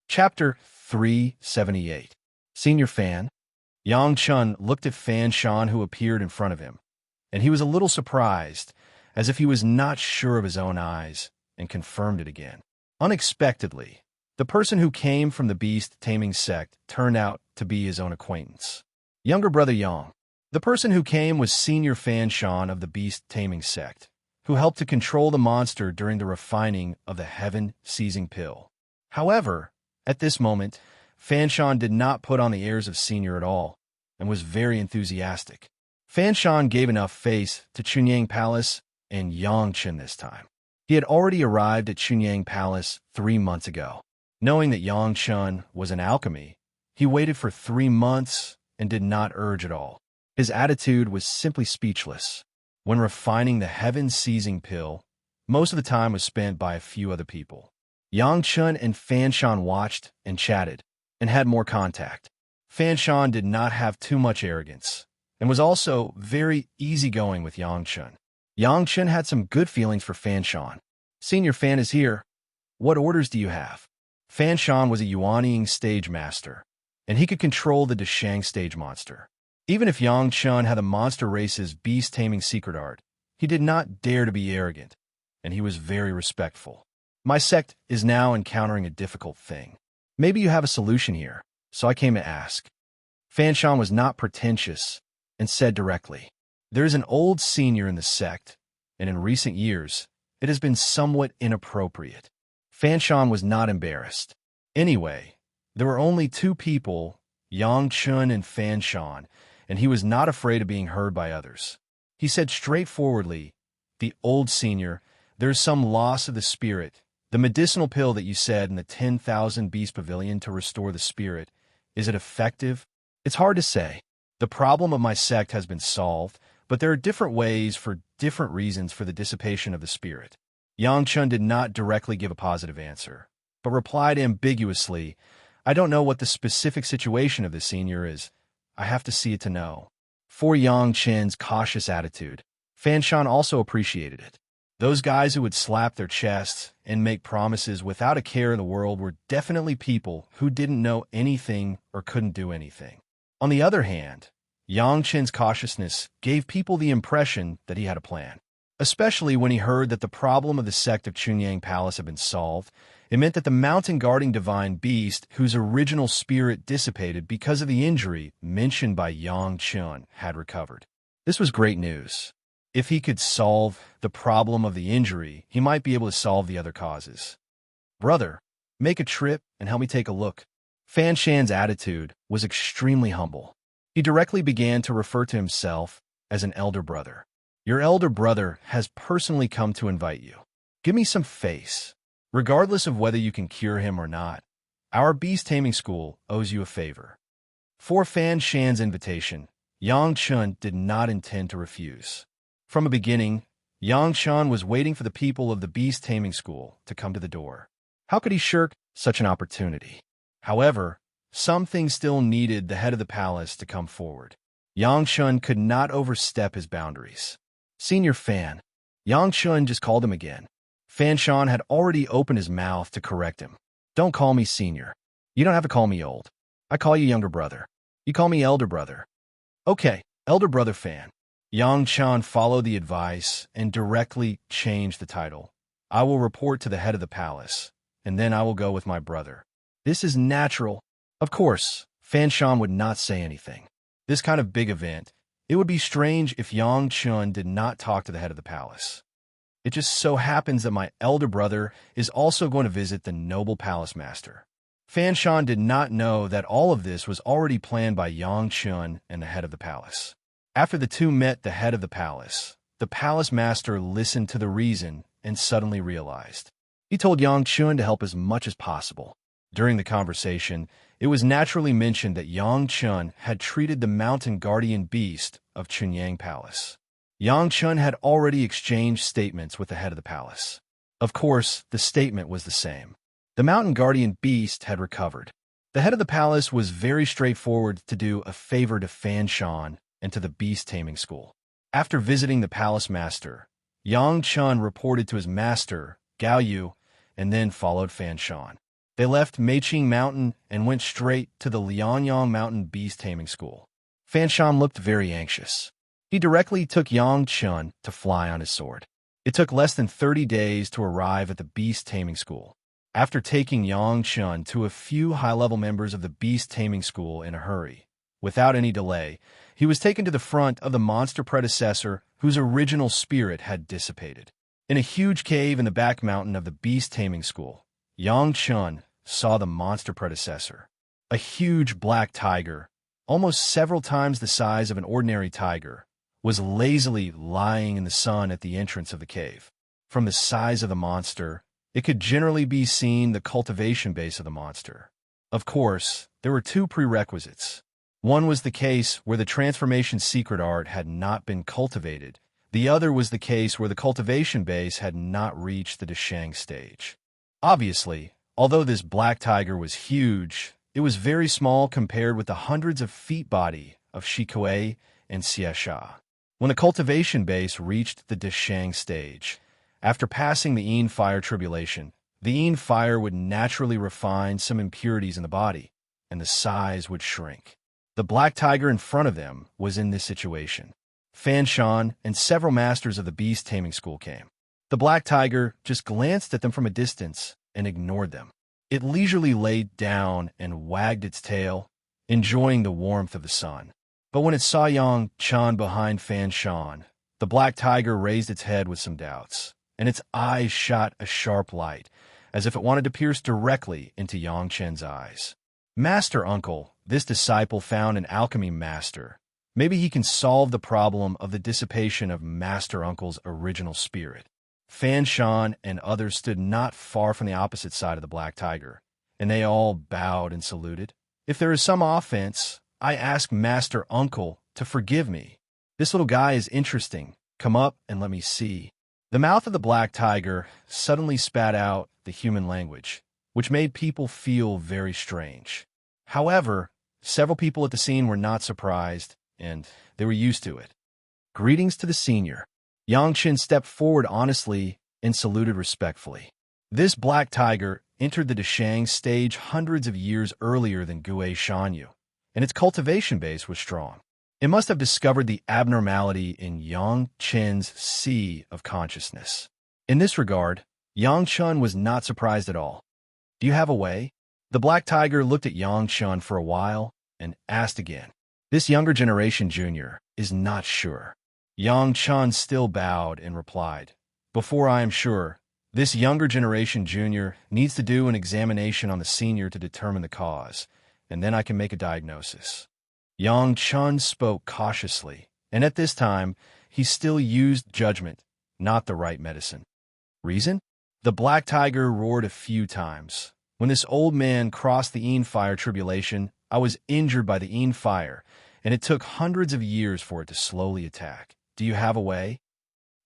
Chapter 378. Senior Fan. Yang Chun looked at Fan Shan, who appeared in front of him, and he was a little surprised, as if he was not sure of his own eyes, and confirmed it again. Unexpectedly, the person who came from the beast-taming sect turned out to be his own acquaintance. Younger brother Yang. The person who came was Senior Fan Shan of the beast-taming sect, who helped to control the monster during the refining of the heaven-seizing pill. However, at this moment, Fan Shan did not put on the airs of senior at all, and was very enthusiastic. Fan Shan gave enough face to Chunyang Palace and Yang Chun this time. He had already arrived at Chunyang Palace 3 months ago. Knowing that Yang Chun was an alchemy, he waited for 3 months and did not urge at all. His attitude was simply speechless. When refining the heaven-seizing pill, most of the time was spent by a few other people. Yang Chun and Fan Shan watched and chatted, and had more contact. Fan Shan did not have too much arrogance, and was also very easygoing with Yang Chun. Yang Chun had some good feelings for Fan Shan. Senior Fan is here. What orders do you have? Fan Shan was a Yuanying stage master, and he could control the Deshang stage monster. Even if Yang Chun had the monster race's beast-taming secret art, he did not dare to be arrogant, and he was very respectful. My sect is now encountering a difficult thing. Maybe you have a solution here, so I came to ask. Fan Shan was not pretentious and said directly, there is an old senior in the sect, and in recent years, it has been somewhat inappropriate. Fan Shan was not embarrassed. Anyway, there were only 2 people, Yang Chun and Fan Shan, and he was not afraid of being heard by others. He said straightforwardly, the old senior, there is some loss of the spirit. The medicinal pill that you said in the 10,000 Beast Pavilion to restore the spirit, is it effective? It's hard to say. The problem of my sect has been solved, but there are different ways for different reasons for the dissipation of the spirit. Yang Chun did not directly give a positive answer, but replied ambiguously, I don't know what the specific situation of the senior is. I have to see it to know. For Yang Chun's cautious attitude, Fan Shan also appreciated it. Those guys who would slap their chests and make promises without a care in the world were definitely people who didn't know anything or couldn't do anything. On the other hand, Yang Chun's cautiousness gave people the impression that he had a plan. Especially when he heard that the problem of the sect of Chunyang Palace had been solved, it meant that the mountain guarding divine beast, whose original spirit dissipated because of the injury mentioned by Yang Chun, had recovered. This was great news. If he could solve the problem of the injury, he might be able to solve the other causes. Brother, make a trip and help me take a look. Fan Shan's attitude was extremely humble. He directly began to refer to himself as an elder brother. Your elder brother has personally come to invite you. Give me some face. Regardless of whether you can cure him or not, our beast-taming school owes you a favor. For Fan Shan's invitation, Yang Chun did not intend to refuse. From the beginning, Yang Chun was waiting for the people of the beast taming school to come to the door. How could he shirk such an opportunity? However, some things still needed the head of the palace to come forward. Yang Chun could not overstep his boundaries. Senior Fan. Yang Chun just called him again. Fan Shan had already opened his mouth to correct him. Don't call me senior. You don't have to call me old. I call you younger brother. You call me elder brother. Okay, elder brother Fan. Yang Chun followed the advice and directly changed the title. I will report to the head of the palace, and then I will go with my brother. This is natural. Of course, Fan Shan would not say anything. This kind of big event, it would be strange if Yang Chun did not talk to the head of the palace. It just so happens that my elder brother is also going to visit the noble palace master. Fan Shan did not know that all of this was already planned by Yang Chun and the head of the palace. After the two met the head of the palace master listened to the reason and suddenly realized. He told Yang Chun to help as much as possible. During the conversation, it was naturally mentioned that Yang Chun had treated the mountain guardian beast of Chunyang Palace. Yang Chun had already exchanged statements with the head of the palace. Of course, the statement was the same. The mountain guardian beast had recovered. The head of the palace was very straightforward to do a favor to Fan Shan and to the beast taming school. After visiting the palace master, Yang Chun reported to his master, Gao Yu, and then followed Fan Shan. They left Meiqing Mountain and went straight to the Lianyang Mountain Beast Taming School. Fan Shan looked very anxious. He directly took Yang Chun to fly on his sword. It took less than 30 days to arrive at the Beast Taming School. After taking Yang Chun to a few high-level members of the Beast Taming School in a hurry, without any delay, he was taken to the front of the monster predecessor whose original spirit had dissipated. In a huge cave in the back mountain of the Beast Taming School, Yang Chun saw the monster predecessor. A huge black tiger, almost several times the size of an ordinary tiger, was lazily lying in the sun at the entrance of the cave. From the size of the monster, it could generally be seen the cultivation base of the monster. Of course, there were two prerequisites. One was the case where the transformation secret art had not been cultivated. The other was the case where the cultivation base had not reached the Deshang stage. Obviously, although this black tiger was huge, it was very small compared with the hundreds of feet body of Shikuei and Xiesha. When the cultivation base reached the Deshang stage, after passing the Yin fire tribulation, the Yin fire would naturally refine some impurities in the body, and the size would shrink. The black tiger in front of them was in this situation. Fan Shan and several masters of the beast taming school came. The black tiger just glanced at them from a distance and ignored them. It leisurely laid down and wagged its tail, enjoying the warmth of the sun. But when it saw Yang Chun behind Fan Shan, the black tiger raised its head with some doubts, and its eyes shot a sharp light, as if it wanted to pierce directly into Yang Chen's eyes. Master Uncle, this disciple found an alchemy master. Maybe he can solve the problem of the dissipation of Master Uncle's original spirit. Fan Shan and others stood not far from the opposite side of the black tiger, and they all bowed and saluted. If there is some offense, I ask Master Uncle to forgive me. This little guy is interesting. Come up and let me see. The mouth of the black tiger suddenly spat out the human language, which made people feel very strange. However, several people at the scene were not surprised, and they were used to it. Greetings to the senior. Yang Chen stepped forward honestly and saluted respectfully. This black tiger entered the Deshang stage hundreds of years earlier than Gue Shanyu, and its cultivation base was strong. It must have discovered the abnormality in Yang Chen's sea of consciousness. In this regard, Yang Chun was not surprised at all. Do you have a way? The black tiger looked at Yang Chun for a while and asked again. This younger generation junior is not sure. Yang Chun still bowed and replied, Before I am sure, this younger generation junior needs to do an examination on the senior to determine the cause, and then I can make a diagnosis. Yang Chun spoke cautiously, and at this time, he still used judgment, not the right medicine. Reason? The black tiger roared a few times. When this old man crossed the Yin fire tribulation, I was injured by the Yin fire, and it took hundreds of years for it to slowly attack. Do you have a way?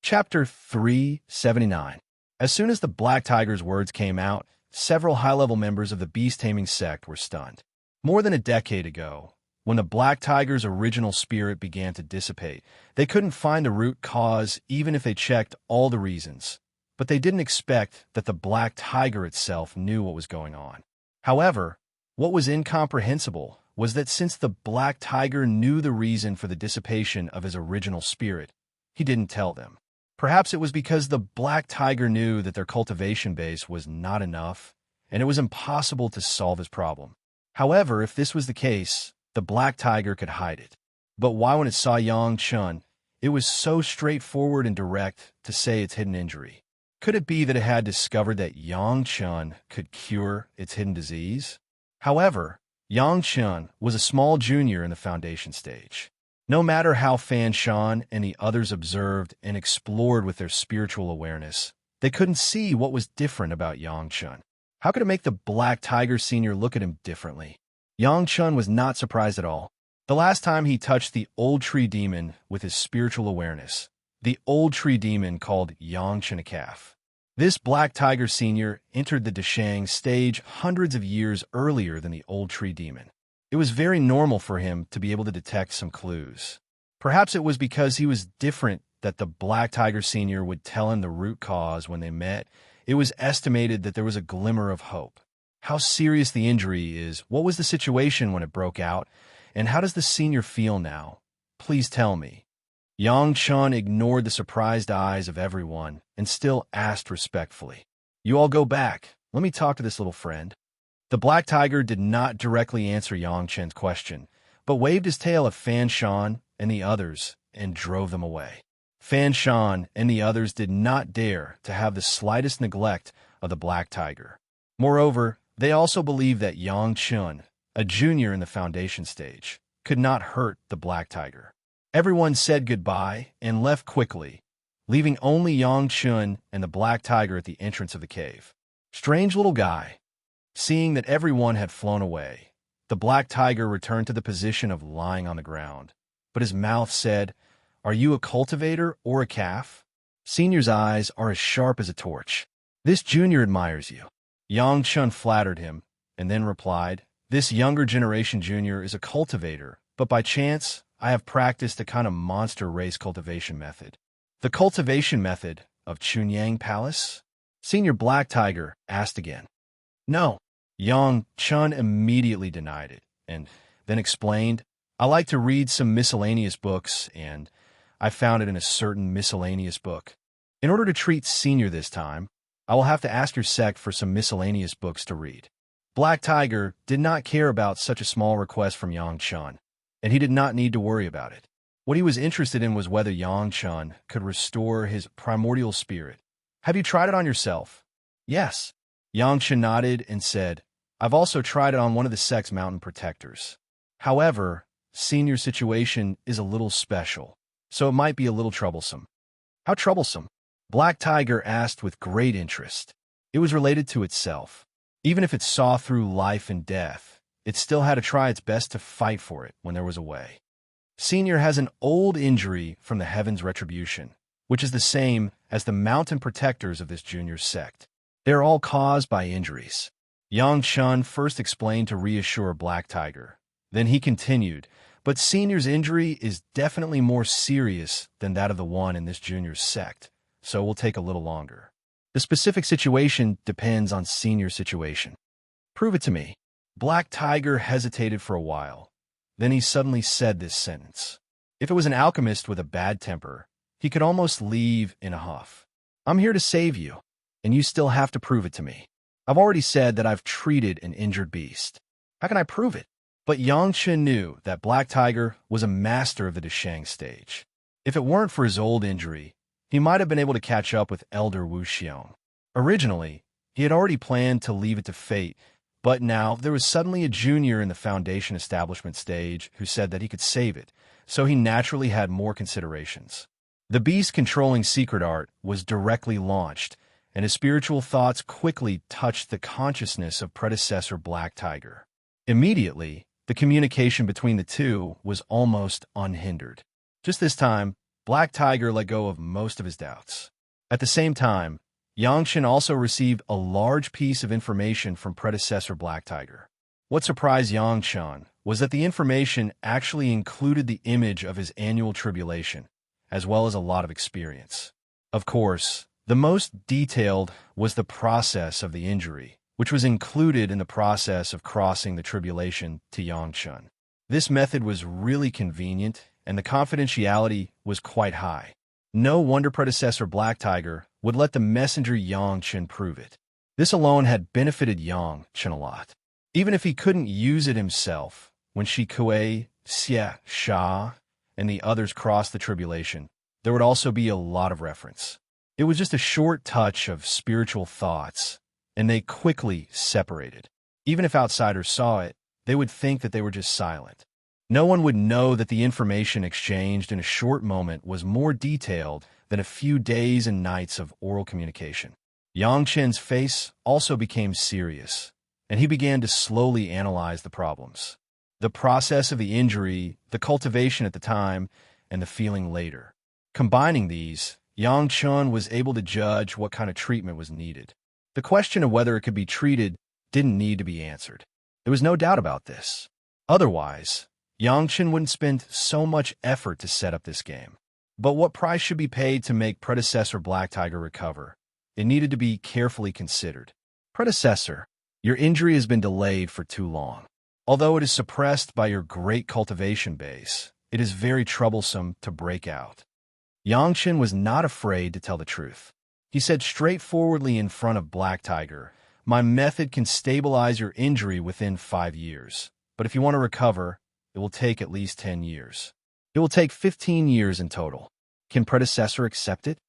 Chapter 379. As soon as the Black Tiger's words came out, several high-level members of the beast-taming sect were stunned. More than a decade ago, when the Black Tiger's original spirit began to dissipate, they couldn't find the root cause even if they checked all the reasons. But they didn't expect that the Black Tiger itself knew what was going on. However, what was incomprehensible was that since the Black Tiger knew the reason for the dissipation of his original spirit, he didn't tell them. Perhaps it was because the Black Tiger knew that their cultivation base was not enough, and it was impossible to solve his problem. However, if this was the case, the Black Tiger could hide it. But why, when it saw Yang Chun, it was so straightforward and direct to say its hidden injury? Could it be that it had discovered that Yang Chun could cure its hidden disease? However, Yang Chun was a small junior in the foundation stage. No matter how Fan Shan and the others observed and explored with their spiritual awareness, they couldn't see what was different about Yang Chun. How could it make the Black Tiger Senior look at him differently? Yang Chun was not surprised at all. The last time he touched the old tree demon with his spiritual awareness, the old tree demon called Yang Chun a calf. This Black Tiger Senior entered the Deshang stage hundreds of years earlier than the old tree demon. It was very normal for him to be able to detect some clues. Perhaps it was because he was different that the Black Tiger Senior would tell him the root cause when they met. It was estimated that there was a glimmer of hope. How serious the injury is, what was the situation when it broke out, and how does the senior feel now? Please tell me. Yang Chun ignored the surprised eyes of everyone and still asked respectfully, "You all go back. Let me talk to this little friend." The Black Tiger did not directly answer Yang Chen's question, but waved his tail at Fan Shan and the others and drove them away. Fan Shan and the others did not dare to have the slightest neglect of the Black Tiger. Moreover, they also believed that Yang Chun, a junior in the foundation stage, could not hurt the Black Tiger. Everyone said goodbye and left quickly, leaving only Yang Chun and the Black Tiger at the entrance of the cave. Strange little guy. Seeing that everyone had flown away, the Black Tiger returned to the position of lying on the ground. But his mouth said, "Are you a cultivator or a calf?" Senior's eyes are as sharp as a torch. "This junior admires you." Yang Chun flattered him, and then replied, "This younger generation junior is a cultivator, but by chance, I have practiced a kind of monster race cultivation method." "The cultivation method of Chunyang Palace?" Senior Black Tiger asked again. "No." Yang Chun immediately denied it, and then explained, "I like to read some miscellaneous books, and I found it in a certain miscellaneous book. In order to treat Senior this time, I will have to ask your sect for some miscellaneous books to read." Black Tiger did not care about such a small request from Yang Chun, and he did not need to worry about it. What he was interested in was whether Yang Chun could restore his primordial spirit. "Have you tried it on yourself?" "Yes." Yang Chun nodded and said, "I've also tried it on one of the sect's mountain protectors. However, Senior's situation is a little special, so it might be a little troublesome." "How troublesome?" Black Tiger asked with great interest. It was related to itself. Even if it saw through life and death, it still had to try its best to fight for it when there was a way. Senior has an old injury from the Heaven's Retribution, which is the same as the mountain protectors of this junior sect. They are all caused by injuries. Yang Chun first explained to reassure Black Tiger. Then he continued, "But Senior's injury is definitely more serious than that of the one in this junior's sect, so it will take a little longer. The specific situation depends on Senior's situation." "Prove it to me." Black Tiger hesitated for a while. Then he suddenly said this sentence. If it was an alchemist with a bad temper, he could almost leave in a huff. "I'm here to save you, and you still have to prove it to me. I've already said that I've treated an injured beast. How can I prove it?" But Yang Chun knew that Black Tiger was a master of the Deshang stage. If it weren't for his old injury, he might have been able to catch up with Elder Wu Xiong. Originally, he had already planned to leave it to fate, but now there was suddenly a junior in the foundation establishment stage who said that he could save it, so he naturally had more considerations. The beast controlling secret art was directly launched, and his spiritual thoughts quickly touched the consciousness of predecessor Black Tiger. Immediately, the communication between the two was almost unhindered. Just this time, Black Tiger let go of most of his doubts. At the same time, Yangchen also received a large piece of information from predecessor Black Tiger. What surprised Yangchen was that the information actually included the image of his annual tribulation, as well as a lot of experience. Of course, the most detailed was the process of the injury, which was included in the process of crossing the tribulation to Yangchen. This method was really convenient, and the confidentiality was quite high. No wonder predecessor Black Tiger would let the messenger Yangchen prove it. This alone had benefited Yangchen a lot. Even if he couldn't use it himself, when Shi Kuei, Xie Sha, and the others crossed the tribulation, there would also be a lot of reference. It was just a short touch of spiritual thoughts, and they quickly separated. Even if outsiders saw it, they would think that they were just silent. No one would know that the information exchanged in a short moment was more detailed than a few days and nights of oral communication. Yangchen's face also became serious, and he began to slowly analyze the problems. The process of the injury, the cultivation at the time, and the feeling later. Combining these, Yangchen was able to judge what kind of treatment was needed. The question of whether it could be treated didn't need to be answered. There was no doubt about this. Otherwise, Yangchen wouldn't spend so much effort to set up this game. But what price should be paid to make predecessor Black Tiger recover? It needed to be carefully considered. Predecessor, your injury has been delayed for too long. Although it is suppressed by your great cultivation base, it is very troublesome to break out. Yangchen was not afraid to tell the truth. He said straightforwardly in front of Black Tiger, "My method can stabilize your injury within 5 years. But if you want to recover, it will take at least 10 years. It will take 15 years in total. Can predecessor accept it?"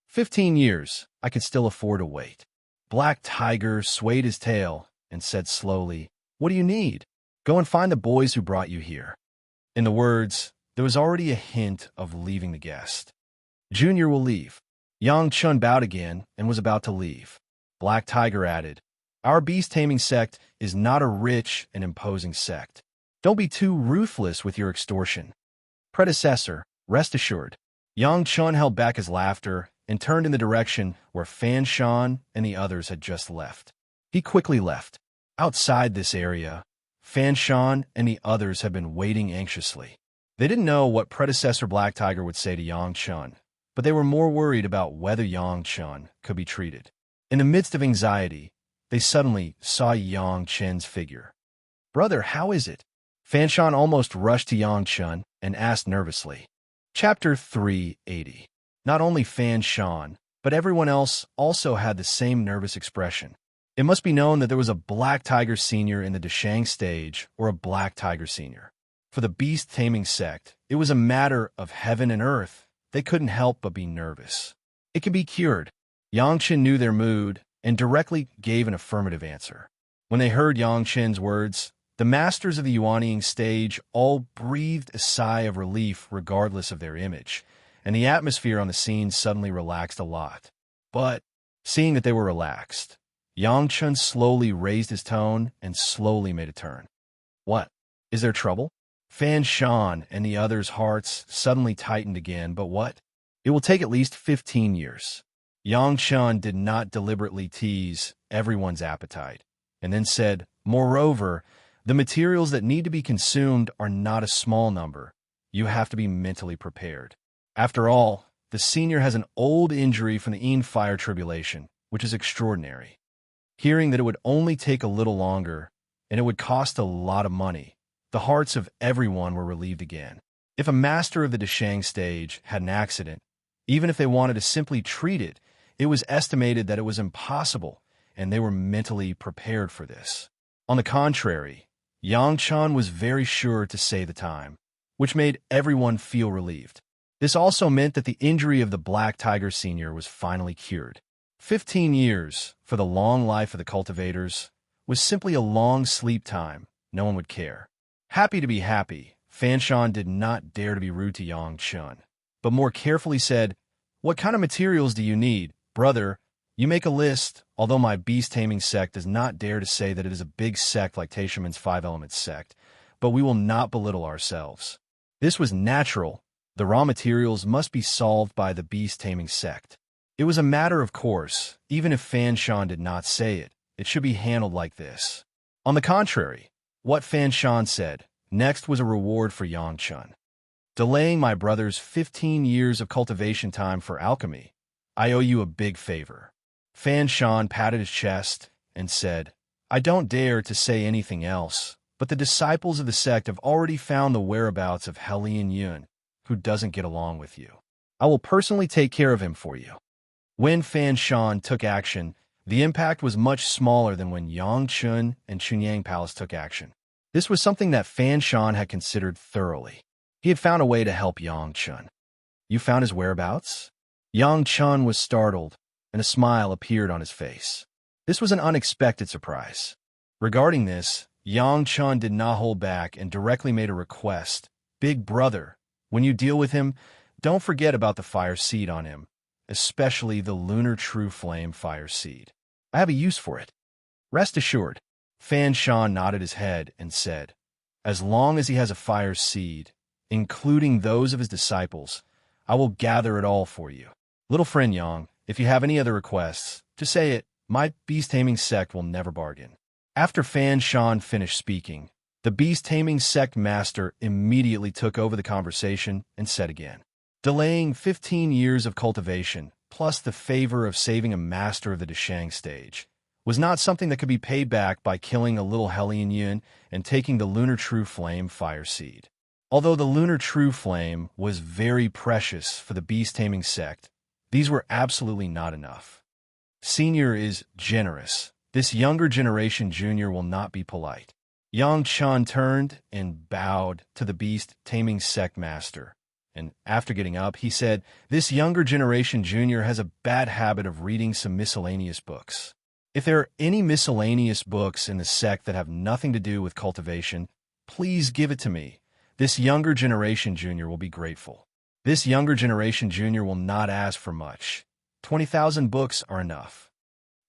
15 years, I can still afford to wait. Black Tiger swayed his tail and said slowly, "What do you need? Go and find the boys who brought you here." In the words, there was already a hint of leaving the guest. Junior will leave. Yangchen bowed again and was about to leave. Black Tiger added, "Our beast-taming sect is not a rich and imposing sect. Don't be too ruthless with your extortion. Predecessor, rest assured." Yangchen held back his laughter and turned in the direction where Fan Shan and the others had just left. He quickly left. Outside this area, Fan Shan and the others had been waiting anxiously. They didn't know what predecessor Black Tiger would say to Yangchen, but they were more worried about whether Yangchen could be treated. In the midst of anxiety, they suddenly saw Yangchen's figure. "Brother, how is it?" Fan Shan almost rushed to Yangchen and asked nervously. Chapter 380. Not only Fan Shan, but everyone else also had the same nervous expression. It must be known that there was a Black Tiger Senior in the Deshang stage or a Black Tiger Senior. For the beast-taming sect, it was a matter of heaven and earth. They couldn't help but be nervous. It can be cured. Yangchen knew their mood and directly gave an affirmative answer. When they heard Yangchen's words, the masters of the Yuanying stage all breathed a sigh of relief regardless of their image, and the atmosphere on the scene suddenly relaxed a lot. But, seeing that they were relaxed, Yangchen slowly raised his tone and slowly made a turn. "What? Is there trouble?" Fan Shan and the others' hearts suddenly tightened again, but what? "It will take at least 15 years. Yangchen did not deliberately tease everyone's appetite, and then said, "Moreover, the materials that need to be consumed are not a small number. You have to be mentally prepared. After all, the senior has an old injury from the Yin Fire Tribulation, which is extraordinary." Hearing that it would only take a little longer, and it would cost a lot of money, the hearts of everyone were relieved again. If a master of the Deshang stage had an accident, even if they wanted to simply treat it, it was estimated that it was impossible, and they were mentally prepared for this. On the contrary, Yangchen was very sure to say the time, which made everyone feel relieved. This also meant that the injury of the Black Tiger Senior was finally cured. 15 years, for the long life of the cultivators, was simply a long sleep time. No one would care. Happy to be happy, Fan Shan did not dare to be rude to Yangchen, but more carefully said, "What kind of materials do you need? Brother, you make a list, although my beast-taming sect does not dare to say that it is a big sect like Taishiman's 5 Elements sect, but we will not belittle ourselves." This was natural, The raw materials must be solved by the beast-taming sect. It was a matter of course, even if Fan Shan did not say it. It should be handled like this. On the contrary, what Fan Shan said next was a reward for Yang Chun. Delaying my brother's 15 years of cultivation time for alchemy, I owe you a big favor. Fan Shan patted his chest and said, I don't dare to say anything else, but the disciples of the sect have already found the whereabouts of Helian Yun, who doesn't get along with you. I will personally take care of him for you. When Fan Shan took action, the impact was much smaller than when Yang Chun and Chunyang Palace took action. This was something that Fan Shan had considered thoroughly. He had found a way to help Yang Chun. You found his whereabouts? Yang Chun was startled, and a smile appeared on his face. This was an unexpected surprise. Regarding this, Yang Chun did not hold back and directly made a request. Big brother, when you deal with him, don't forget about the fire seed on him, especially the lunar true flame fire seed. I have a use for it. Rest assured. Fan Shan nodded his head and said, as long as he has a fire seed, including those of his disciples, I will gather it all for you. Little friend Yang, if you have any other requests, just say it. My beast-taming sect will never bargain. After Fan Shan finished speaking, the beast-taming sect master immediately took over the conversation and said again, delaying 15 years of cultivation, plus the favor of saving a master of the Deshang stage, was not something that could be paid back by killing a little Helian Yun and taking the lunar true flame fire seed. Although the lunar true flame was very precious for the beast-taming sect, these were absolutely not enough. Senior is generous. This younger generation junior will not be polite. Yang Chun turned and bowed to the beast-taming sect master, and after getting up, he said, this younger generation junior has a bad habit of reading some miscellaneous books. If there are any miscellaneous books in the sect that have nothing to do with cultivation, please give it to me. This younger generation junior will be grateful. This younger generation junior will not ask for much. 20,000 books are enough.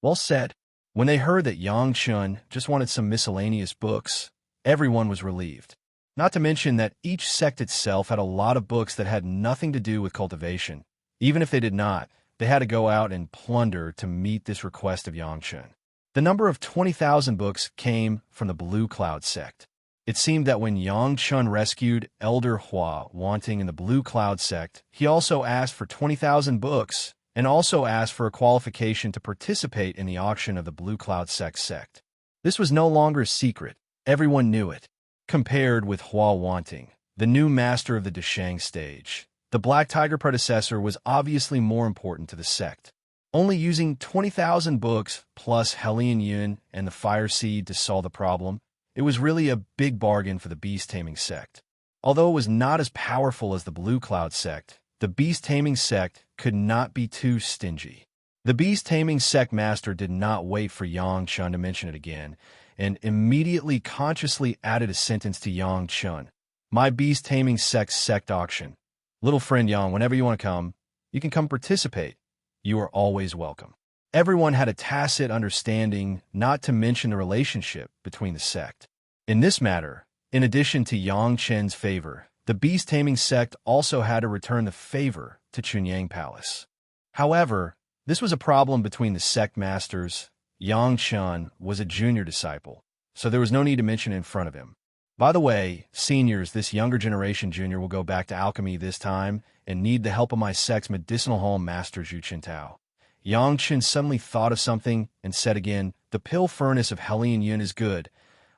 Well said. When they heard that Yang Chun just wanted some miscellaneous books, everyone was relieved. Not to mention that each sect itself had a lot of books that had nothing to do with cultivation. Even if they did not, they had to go out and plunder to meet this request of Yang Chun. The number of 20,000 books came from the Blue Cloud sect. It seemed that when Yang Chun rescued Elder Hua wanting in the Blue Cloud sect, he also asked for 20,000 books and also asked for a qualification to participate in the auction of the Blue Cloud sect. This was no longer a secret. Everyone knew it. Compared with Hua Wanting, the new master of the Deshang stage, the Black Tiger predecessor was obviously more important to the sect. Only using 20,000 books plus Helian Yun and the Fire Seed to solve the problem, it was really a big bargain for the beast-taming sect. Although it was not as powerful as the Blue Cloud sect, the beast-taming sect could not be too stingy. The beast-taming sect master did not wait for Yang Chun to mention it again, and immediately consciously added a sentence to Yang Chun. My beast-taming sect auction. Little friend Yang, whenever you want to come, you can come participate. You are always welcome. Everyone had a tacit understanding not to mention the relationship between the sect. In this matter, in addition to Yang Chen's favor, the beast-taming sect also had to return the favor to Chunyang Palace. However, this was a problem between the sect masters. Yang Chun was a junior disciple, so there was no need to mention it in front of him. By the way, seniors, this younger generation junior will go back to alchemy this time and need the help of my sect's medicinal home master Zhu Qintao. Yang Chun suddenly thought of something and said again, the pill furnace of Helian Yun is good.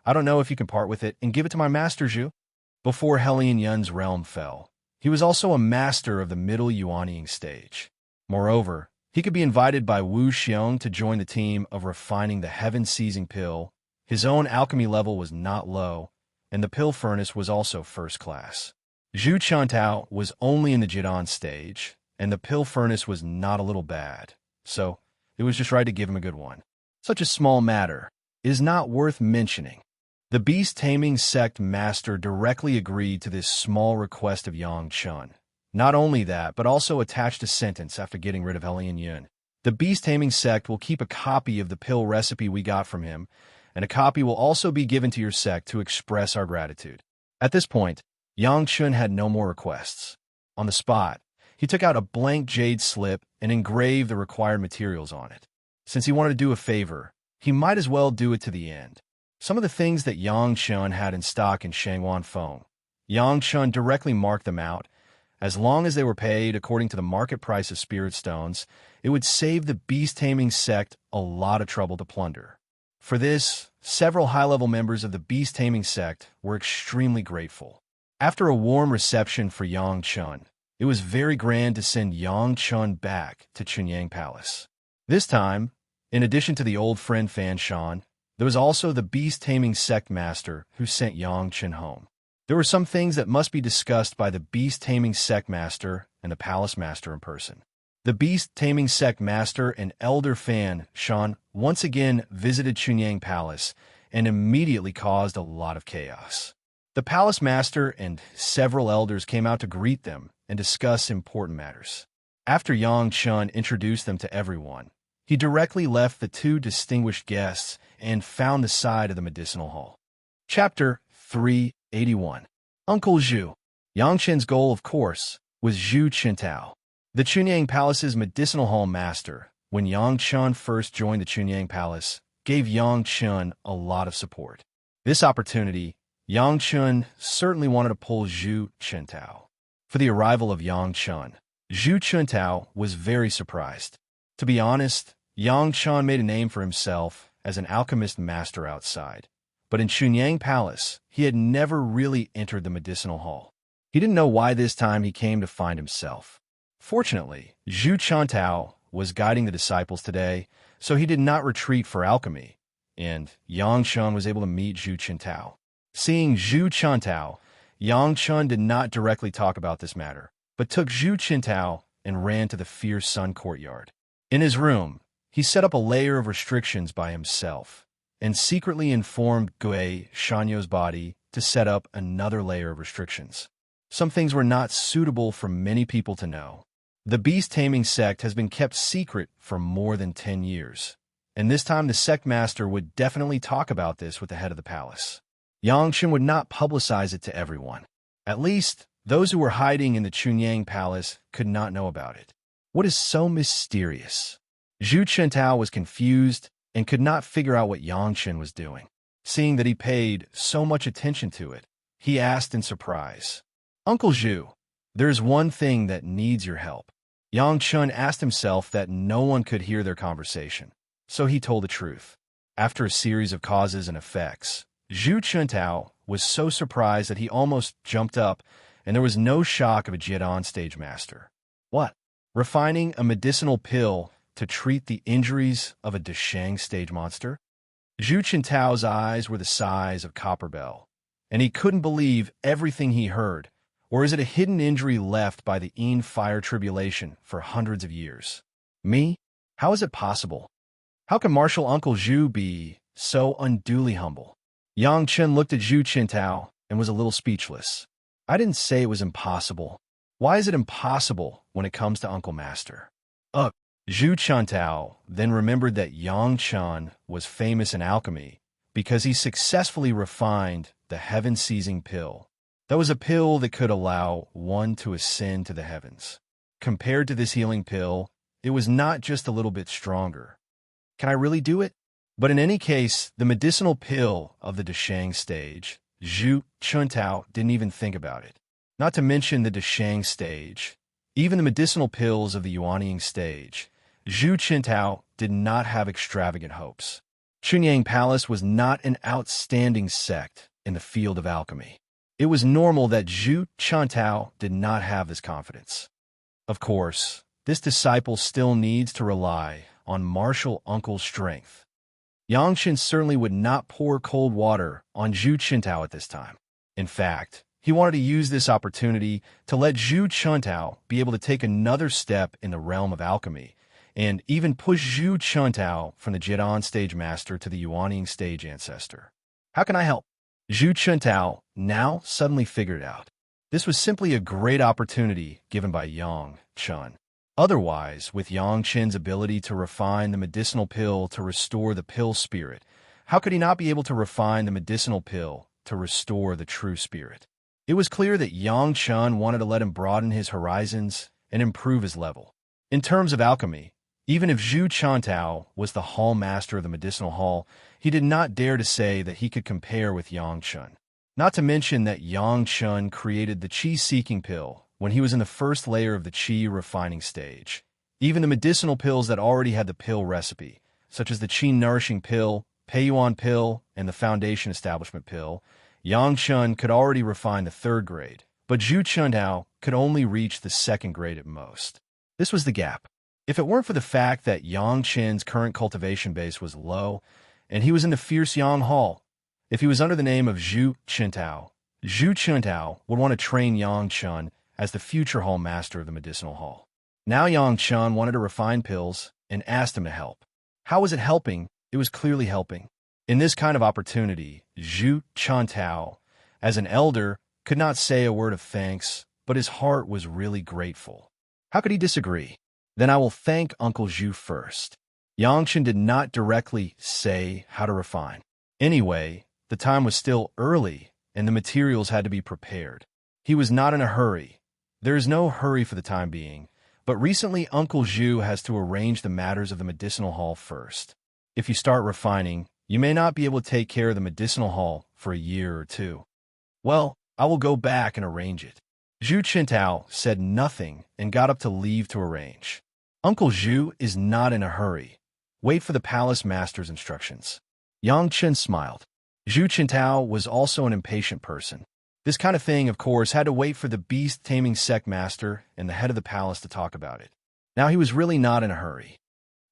I don't know if you can part with it and give it to my master Zhu. Before Helian Yun's realm fell, he was also a master of the middle Yuanying stage. Moreover, he could be invited by Wu Xiong to join the team of refining the heaven-seizing pill. His own alchemy level was not low, and the pill furnace was also first class. Zhu Qintao was only in the Jidan stage, and the pill furnace was not a little bad, so it was just right to give him a good one. Such a small matter is not worth mentioning. The beast-taming sect master directly agreed to this small request of Yang Chun. Not only that, but also attached a sentence after getting rid of Helian Yun. The beast-taming sect will keep a copy of the pill recipe we got from him, and a copy will also be given to your sect to express our gratitude. At this point, Yang Chun had no more requests. On the spot, he took out a blank jade slip and engraved the required materials on it. Since he wanted to do a favor, he might as well do it to the end. Some of the things that Yang Chun had in stock in Shangwan Feng, Yang Chun directly marked them out. As long as they were paid according to the market price of spirit stones, it would save the beast-taming sect a lot of trouble to plunder. For this, several high-level members of the beast-taming sect were extremely grateful. After a warm reception for Yang Chun, it was very grand to send Yang Chun back to Chunyang Palace. This time, in addition to the old friend Fan Shan, there was also the beast-taming sect master who sent Yang Chun home. There were some things that must be discussed by the beast-taming sect master and the palace master in person. The beast-taming sect master and elder Fan Shan once again visited Chunyang Palace and immediately caused a lot of chaos. The palace master and several elders came out to greet them and discuss important matters. After Yang Chun introduced them to everyone, he directly left the two distinguished guests and found the side of the medicinal hall. Chapter 381. Uncle Zhu. Yang Chun's goal, of course, was Zhu Qintao, the Chunyang Palace's medicinal hall master. When Yang Chun first joined the Chunyang Palace, gave Yang Chun a lot of support. This opportunity, Yang Chun certainly wanted to pull Zhu Qintao. For the arrival of Yang Chun, Zhu Qintao was very surprised. To be honest, Yang Chun made a name for himself as an alchemist master outside. But in Chunyang Palace, he had never really entered the medicinal hall. He didn't know why this time he came to find himself. Fortunately, Zhu Qintao was guiding the disciples today, so he did not retreat for alchemy, and Yang Chun was able to meet Zhu Qintao. Seeing Zhu Qintao, Yang Chun did not directly talk about this matter, but took Zhu Qintao and ran to the fierce sun courtyard. In his room, he set up a layer of restrictions by himself, and secretly informed Gui Shanyo's body to set up another layer of restrictions. Some things were not suitable for many people to know. The beast-taming sect has been kept secret for more than 10 years, and this time the sect master would definitely talk about this with the head of the palace. Yang Chun would not publicize it to everyone. At least, those who were hiding in the Chunyang Palace could not know about it. What is so mysterious? Zhu Qintao was confused and could not figure out what Yang Chun was doing. Seeing that he paid so much attention to it, he asked in surprise, "Uncle Zhu, there is one thing that needs your help." Yang Chun asked himself that no one could hear their conversation, so he told the truth. After a series of causes and effects, Zhu Qintao was so surprised that he almost jumped up, and there was no shock of a Jian stage master. What? Refining a medicinal pill to treat the injuries of a Deshang stage monster? Zhu Qintao's eyes were the size of copper bell, and he couldn't believe everything he heard. Or is it a hidden injury left by the Yin fire tribulation for hundreds of years? Me? How is it possible? How can martial Uncle Zhu be so unduly humble? Yang Chun looked at Zhu Qintao and was a little speechless. I didn't say it was impossible. Why is it impossible when it comes to Uncle Master? Zhu Qintao then remembered that Yang Chun was famous in alchemy because he successfully refined the heaven-seizing pill. That was a pill that could allow one to ascend to the heavens. Compared to this healing pill, it was not just a little bit stronger. Can I really do it? But in any case, the medicinal pill of the Deshang stage, Zhu Qintao didn't even think about it. Not to mention the Deshang stage, even the medicinal pills of the Yuanying stage, Zhu Qintao did not have extravagant hopes. Chunyang Palace was not an outstanding sect in the field of alchemy. It was normal that Zhu Qintao did not have this confidence. Of course, this disciple still needs to rely on martial uncle's strength. Yang Chun certainly would not pour cold water on Zhu Qintao at this time. In fact, he wanted to use this opportunity to let Zhu Qintao be able to take another step in the realm of alchemy, and even push Zhu Qintao from the Jian stage master to the Yuanying stage ancestor. How can I help? Zhu Qintao now suddenly figured out. This was simply a great opportunity given by Yang Chun. Otherwise, with Yang Chun's ability to refine the medicinal pill to restore the pill spirit, how could he not be able to refine the medicinal pill to restore the true spirit? It was clear that Yang Chun wanted to let him broaden his horizons and improve his level. In terms of alchemy, even if Zhu Chuntao was the hall master of the medicinal hall, he did not dare to say that he could compare with Yang Chun. Not to mention that Yang Chun created the qi-seeking pill when he was in the first layer of the qi refining stage. Even the medicinal pills that already had the pill recipe, such as the qi nourishing pill, Peiyuan pill, and the foundation establishment pill, Yang Chun could already refine the third grade, but Zhu Chuntao could only reach the second grade at most. This was the gap. If it weren't for the fact that Yang Chen's current cultivation base was low, and he was in the fierce Yang Hall, if he was under the name of Zhu Chuntao would want to train Yang Chun as the future hall master of the medicinal hall. Now Yang Chun wanted to refine pills and asked him to help. How was it helping? It was clearly helping. In this kind of opportunity, Zhu Chuntao, as an elder, could not say a word of thanks, but his heart was really grateful. How could he disagree? Then I will thank Uncle Zhu first. Yang Chun did not directly say how to refine. Anyway, the time was still early, and the materials had to be prepared. He was not in a hurry. There is no hurry for the time being, but recently Uncle Zhu has to arrange the matters of the medicinal hall first. If you start refining, you may not be able to take care of the medicinal hall for a year or two. Well, I will go back and arrange it. Zhu Chuntao said nothing and got up to leave to arrange. Uncle Zhu is not in a hurry. Wait for the palace master's instructions. Yang Chun smiled. Zhu Chuntao was also an impatient person. This kind of thing, of course, had to wait for the beast-taming sect master and the head of the palace to talk about it. Now he was really not in a hurry.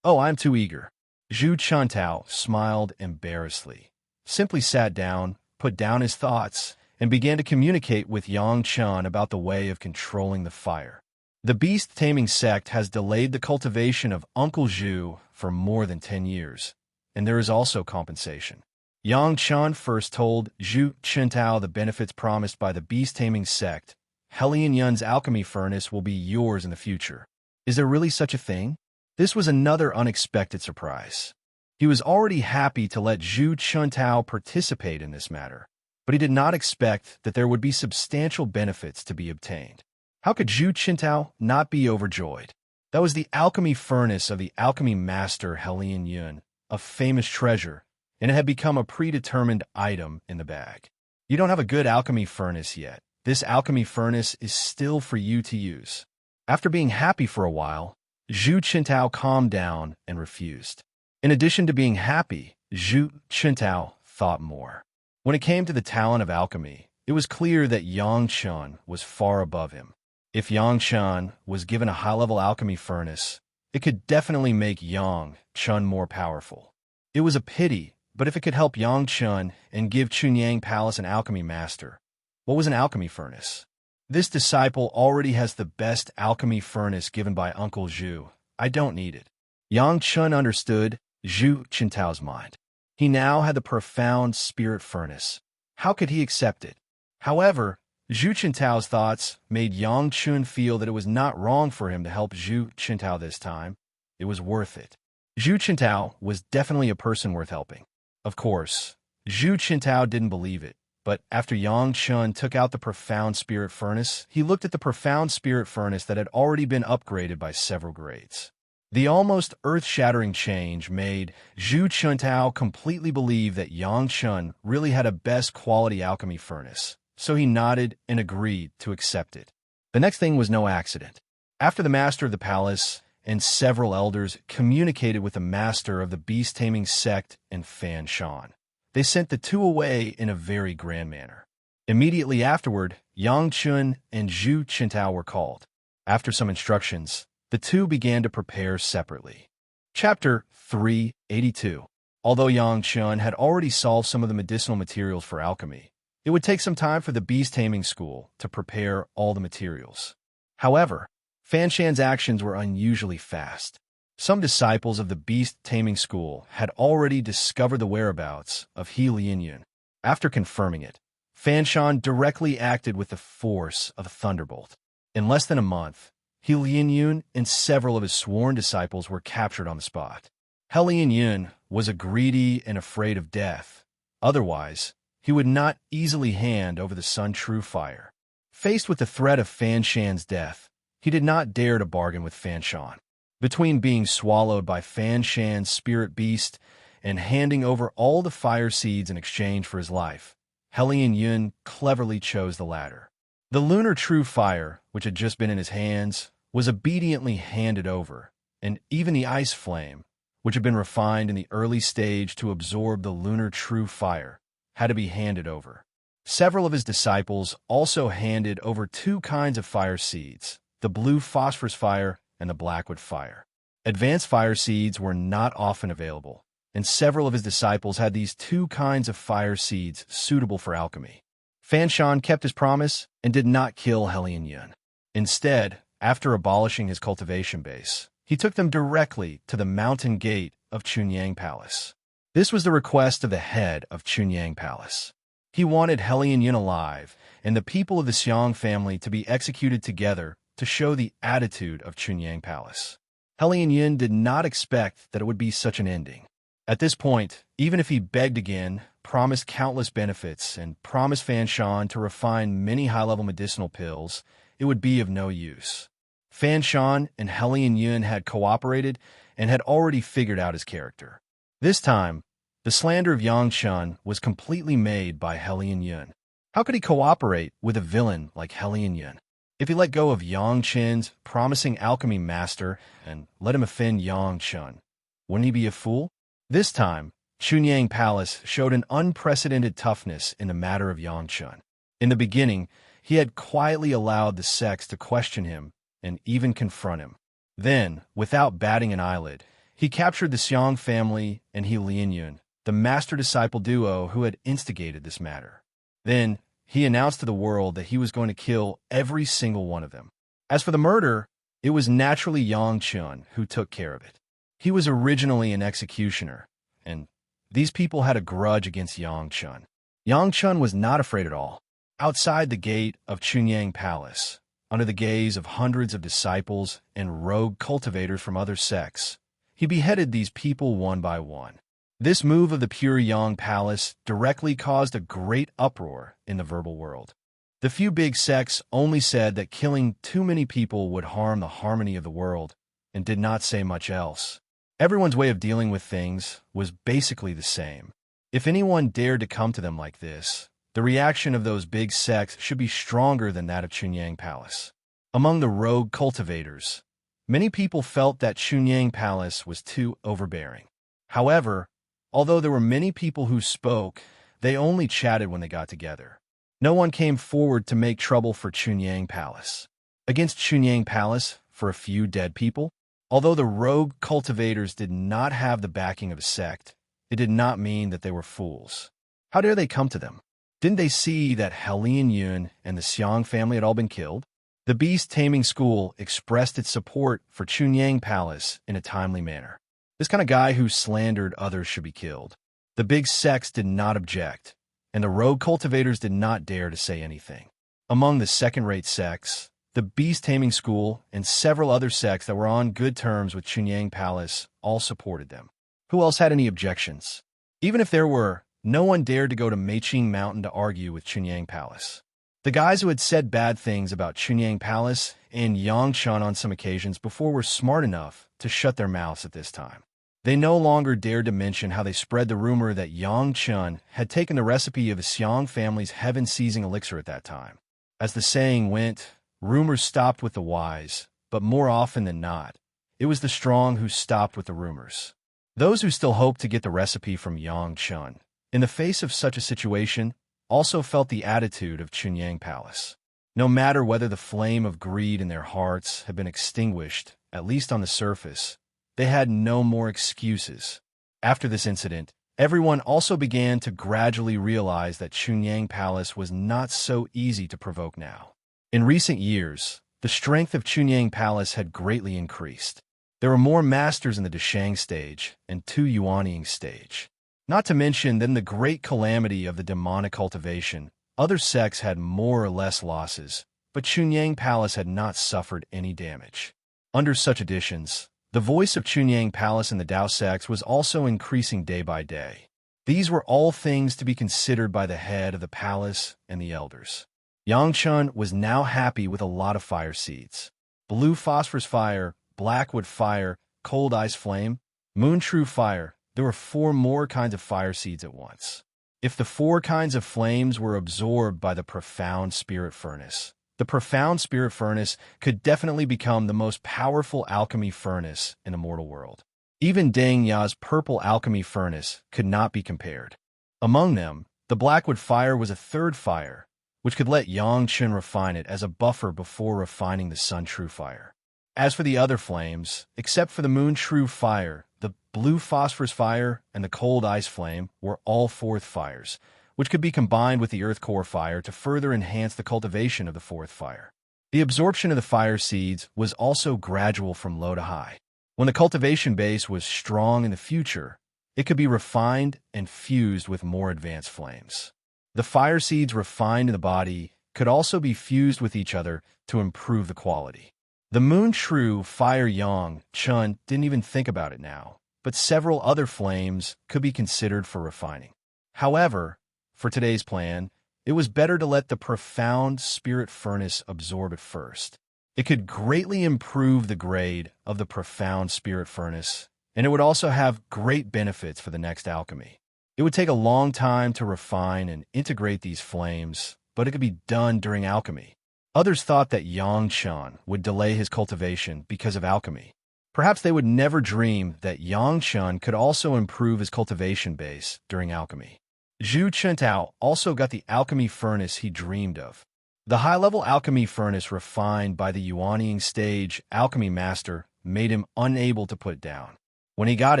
Oh, I'm too eager. Zhu Chuntao smiled embarrassedly, simply sat down, put down his thoughts, and began to communicate with Yang Chun about the way of controlling the fire. The beast-taming sect has delayed the cultivation of Uncle Zhu for more than 10 years, and there is also compensation. Yang Chun first told Zhu Chuntao the benefits promised by the beast-taming sect. Helian Yun's alchemy furnace will be yours in the future. Is there really such a thing? This was another unexpected surprise. He was already happy to let Zhu Chuntao participate in this matter, but he did not expect that there would be substantial benefits to be obtained. How could Zhu Chuntao not be overjoyed? That was the alchemy furnace of the alchemy master Helian Yun, a famous treasure, and it had become a predetermined item in the bag. You don't have a good alchemy furnace yet. This alchemy furnace is still for you to use. After being happy for a while, Zhu Chuntao calmed down and refused. In addition to being happy, Zhu Chuntao thought more. When it came to the talent of alchemy, it was clear that Yang Chun was far above him. If Yang Chun was given a high-level alchemy furnace, it could definitely make Yang Chun more powerful. It was a pity, but if it could help Yang Chun and give Chunyang Palace an alchemy master. What was an alchemy furnace? This disciple already has the best alchemy furnace given by Uncle Zhu. I don't need it. Yang Chun understood Zhu Chuntao's mind. He now had the profound spirit furnace. How could he accept it? However, Zhu Chuntao's thoughts made Yang Chun feel that it was not wrong for him to help Zhu Chuntao this time. It was worth it. Zhu Chuntao was definitely a person worth helping. Of course, Zhu Chuntao didn't believe it, but after Yang Chun took out the profound spirit furnace, he looked at the profound spirit furnace that had already been upgraded by several grades. The almost earth-shattering change made Zhu Chuntao completely believe that Yang Chun really had a best quality alchemy furnace, so he nodded and agreed to accept it. The next thing was no accident. After the master of the palace and several elders communicated with the master of the beast-taming sect and Fan Shan, they sent the two away in a very grand manner. Immediately afterward, Yang Chun and Zhu Chuntao were called. After some instructions, the two began to prepare separately. Chapter 382. Although Yang Chun had already solved some of the medicinal materials for alchemy, it would take some time for the beast-taming school to prepare all the materials. However, Fan Shan's actions were unusually fast. Some disciples of the beast-taming school had already discovered the whereabouts of He Lianyun. After confirming it, Fan Shan directly acted with the force of a thunderbolt. In less than a month, He Lianyun and several of his sworn disciples were captured on the spot. He Lianyun was a greedy and afraid of death. Otherwise, he would not easily hand over the Sun True Fire. Faced with the threat of Fan Shan's death, he did not dare to bargain with Fan Shan. Between being swallowed by Fan Shan's spirit beast and handing over all the fire seeds in exchange for his life, Hellion Yun cleverly chose the latter. The lunar true fire, which had just been in his hands, was obediently handed over, and even the ice flame, which had been refined in the early stage to absorb the lunar true fire, had to be handed over. Several of his disciples also handed over two kinds of fire seeds, the blue phosphorus fire and the blackwood fire. Advanced fire seeds were not often available, and several of his disciples had these two kinds of fire seeds suitable for alchemy. Fan Shan kept his promise and did not kill Hellion Yun. Instead, after abolishing his cultivation base, he took them directly to the mountain gate of Chunyang Palace. This was the request of the head of Chunyang Palace. He wanted Hellion Yun alive and the people of the Xiang family to be executed together to show the attitude of Chunyang Palace. Hellion Yun did not expect that it would be such an ending. At this point, even if he begged again, promised countless benefits, and promised Fan Shan to refine many high-level medicinal pills, it would be of no use. Fan Shan and Hellion Yun had cooperated and had already figured out his character. This time, the slander of Yang Chun was completely made by Hellion Yun. How could he cooperate with a villain like Hellion Yun? If he let go of Yang Chen's promising alchemy master and let him offend Yang Chun, wouldn't he be a fool? This time, Chunyang Palace showed an unprecedented toughness in the matter of Yang Chun. In the beginning, he had quietly allowed the sects to question him and even confront him. Then, without batting an eyelid, he captured the Xiang family and Hellion Yun, the master-disciple duo who had instigated this matter. Then, he announced to the world that he was going to kill every single one of them. As for the murder, it was naturally Yang Chun who took care of it. He was originally an executioner, and these people had a grudge against Yang Chun. Yang Chun was not afraid at all. Outside the gate of Chunyang Palace, under the gaze of hundreds of disciples and rogue cultivators from other sects, he beheaded these people one by one. This move of the pure Yang Palace directly caused a great uproar in the verbal world. The few big sects only said that killing too many people would harm the harmony of the world, and did not say much else. Everyone's way of dealing with things was basically the same. If anyone dared to come to them like this, the reaction of those big sects should be stronger than that of Chunyang Palace. Among the rogue cultivators, many people felt that Chunyang Palace was too overbearing. However, although there were many people who spoke, they only chatted when they got together. No one came forward to make trouble for Chunyang Palace. Against Chunyang Palace, for a few dead people, although the rogue cultivators did not have the backing of a sect, it did not mean that they were fools. How dare they come to them? Didn't they see that Hellion Yun and the Xiang family had all been killed? The beast-taming school expressed its support for Chunyang Palace in a timely manner. This kind of guy who slandered others should be killed. The big sects did not object, and the rogue cultivators did not dare to say anything. Among the second-rate sects, the beast-taming school and several other sects that were on good terms with Chunyang Palace all supported them. Who else had any objections? Even if there were, no one dared to go to Meiqing Mountain to argue with Chunyang Palace. The guys who had said bad things about Chunyang Palace and Yang Chun on some occasions before were smart enough to shut their mouths at this time. They no longer dared to mention how they spread the rumor that Yang Chun had taken the recipe of the Xiang family's heaven-seizing elixir at that time. As the saying went, rumors stopped with the wise, but more often than not, it was the strong who stopped with the rumors. Those who still hoped to get the recipe from Yang Chun, in the face of such a situation, also felt the attitude of Chunyang Palace. No matter whether the flame of greed in their hearts had been extinguished, at least on the surface, they had no more excuses. After this incident, everyone also began to gradually realize that Chunyang Palace was not so easy to provoke now. In recent years, the strength of Chunyang Palace had greatly increased. There were more masters in the Deshang stage and 2 Yuanying stage. Not to mention then the great calamity of the demonic cultivation, other sects had more or less losses, but Chunyang Palace had not suffered any damage. Under such additions, the voice of Chunyang Palace in the Dao sects was also increasing day by day. These were all things to be considered by the head of the palace and the elders. Yang Chun was now happy with a lot of fire seeds. Blue phosphorus fire, blackwood fire, cold ice flame, moon true fire. There were 4 more kinds of fire seeds at once. If the 4 kinds of flames were absorbed by the profound spirit furnace, the profound spirit furnace could definitely become the most powerful alchemy furnace in the mortal world. Even Deng Ya's purple alchemy furnace could not be compared. Among them, the blackwood fire was a 3rd fire, which could let Yang Chun refine it as a buffer before refining the sun true fire. As for the other flames, except for the moon true fire, the blue phosphorus fire and the cold ice flame were all 4th fires, which could be combined with the earth core fire to further enhance the cultivation of the 4th fire. The absorption of the fire seeds was also gradual from low to high. When the cultivation base was strong in the future, it could be refined and fused with more advanced flames. The fire seeds refined in the body could also be fused with each other to improve the quality. The moon true fire Yang Chun didn't even think about it now, but several other flames could be considered for refining. However, for today's plan, it was better to let the profound spirit furnace absorb it first. It could greatly improve the grade of the profound spirit furnace, and it would also have great benefits for the next alchemy. It would take a long time to refine and integrate these flames, but it could be done during alchemy. Others thought that Yang Chun would delay his cultivation because of alchemy. Perhaps they would never dream that Yang Chun could also improve his cultivation base during alchemy. Zhu Chentao also got the alchemy furnace he dreamed of. The high-level alchemy furnace refined by the Yuanying stage alchemy master made him unable to put down. When he got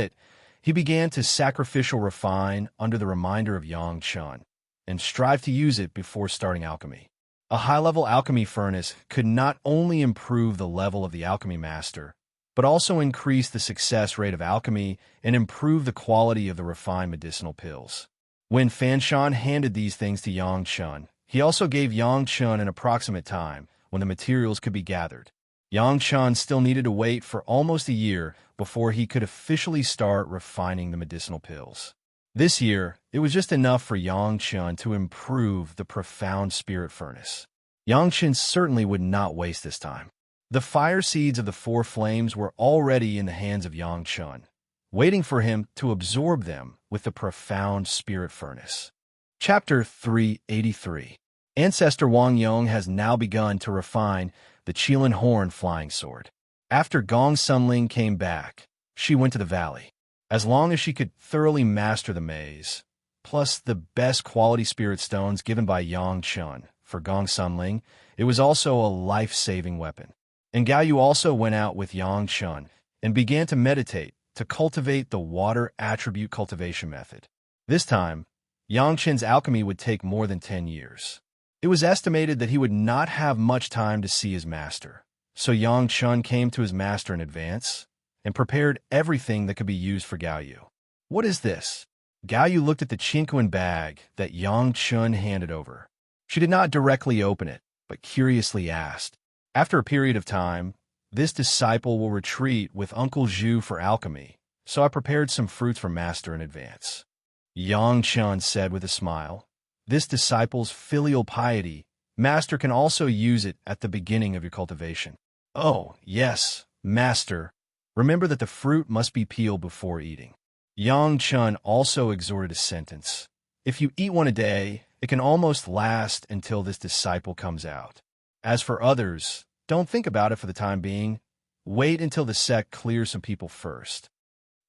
it, he began to sacrificial refine under the reminder of Yang Chun and strive to use it before starting alchemy. A high-level alchemy furnace could not only improve the level of the alchemy master, but also increase the success rate of alchemy and improve the quality of the refined medicinal pills. When Fanshan handed these things to Yang Chun, he also gave Yang Chun an approximate time when the materials could be gathered. Yang Chun still needed to wait for almost a year before he could officially start refining the medicinal pills. This year, it was just enough for Yang Chun to improve the profound spirit furnace. Yang Chun certainly would not waste this time. The fire seeds of the 4 flames were already in the hands of Yang Chun, waiting for him to absorb them with the profound spirit furnace. Chapter 383. Ancestor Wang Yong has now begun to refine the Qilin Horn flying sword. After Gong Sunling came back, she went to the valley. As long as she could thoroughly master the maze, plus the best quality spirit stones given by Yang Chun for Gong Sunling, it was also a life-saving weapon. And Gao Yu also went out with Yang Chun and began to meditate to cultivate the water attribute cultivation method. This time, Yang Chun's alchemy would take more than 10 years. It was estimated that he would not have much time to see his master, so Yang Chun came to his master in advance and prepared everything that could be used for Gao Yu. What is this? Gao Yu looked at the chinquin bag that Yang Chun handed over. She did not directly open it, but curiously asked. After a period of time, this disciple will retreat with Uncle Zhu for alchemy, so I prepared some fruits for master in advance. Yang Chun said with a smile, this disciple's filial piety, master can also use it at the beginning of your cultivation. Oh, yes, master. Remember that the fruit must be peeled before eating. Yang Chun also exhorted a sentence. If you eat one a day, it can almost last until this disciple comes out. As for others, don't think about it for the time being. Wait until the sect clears some people first.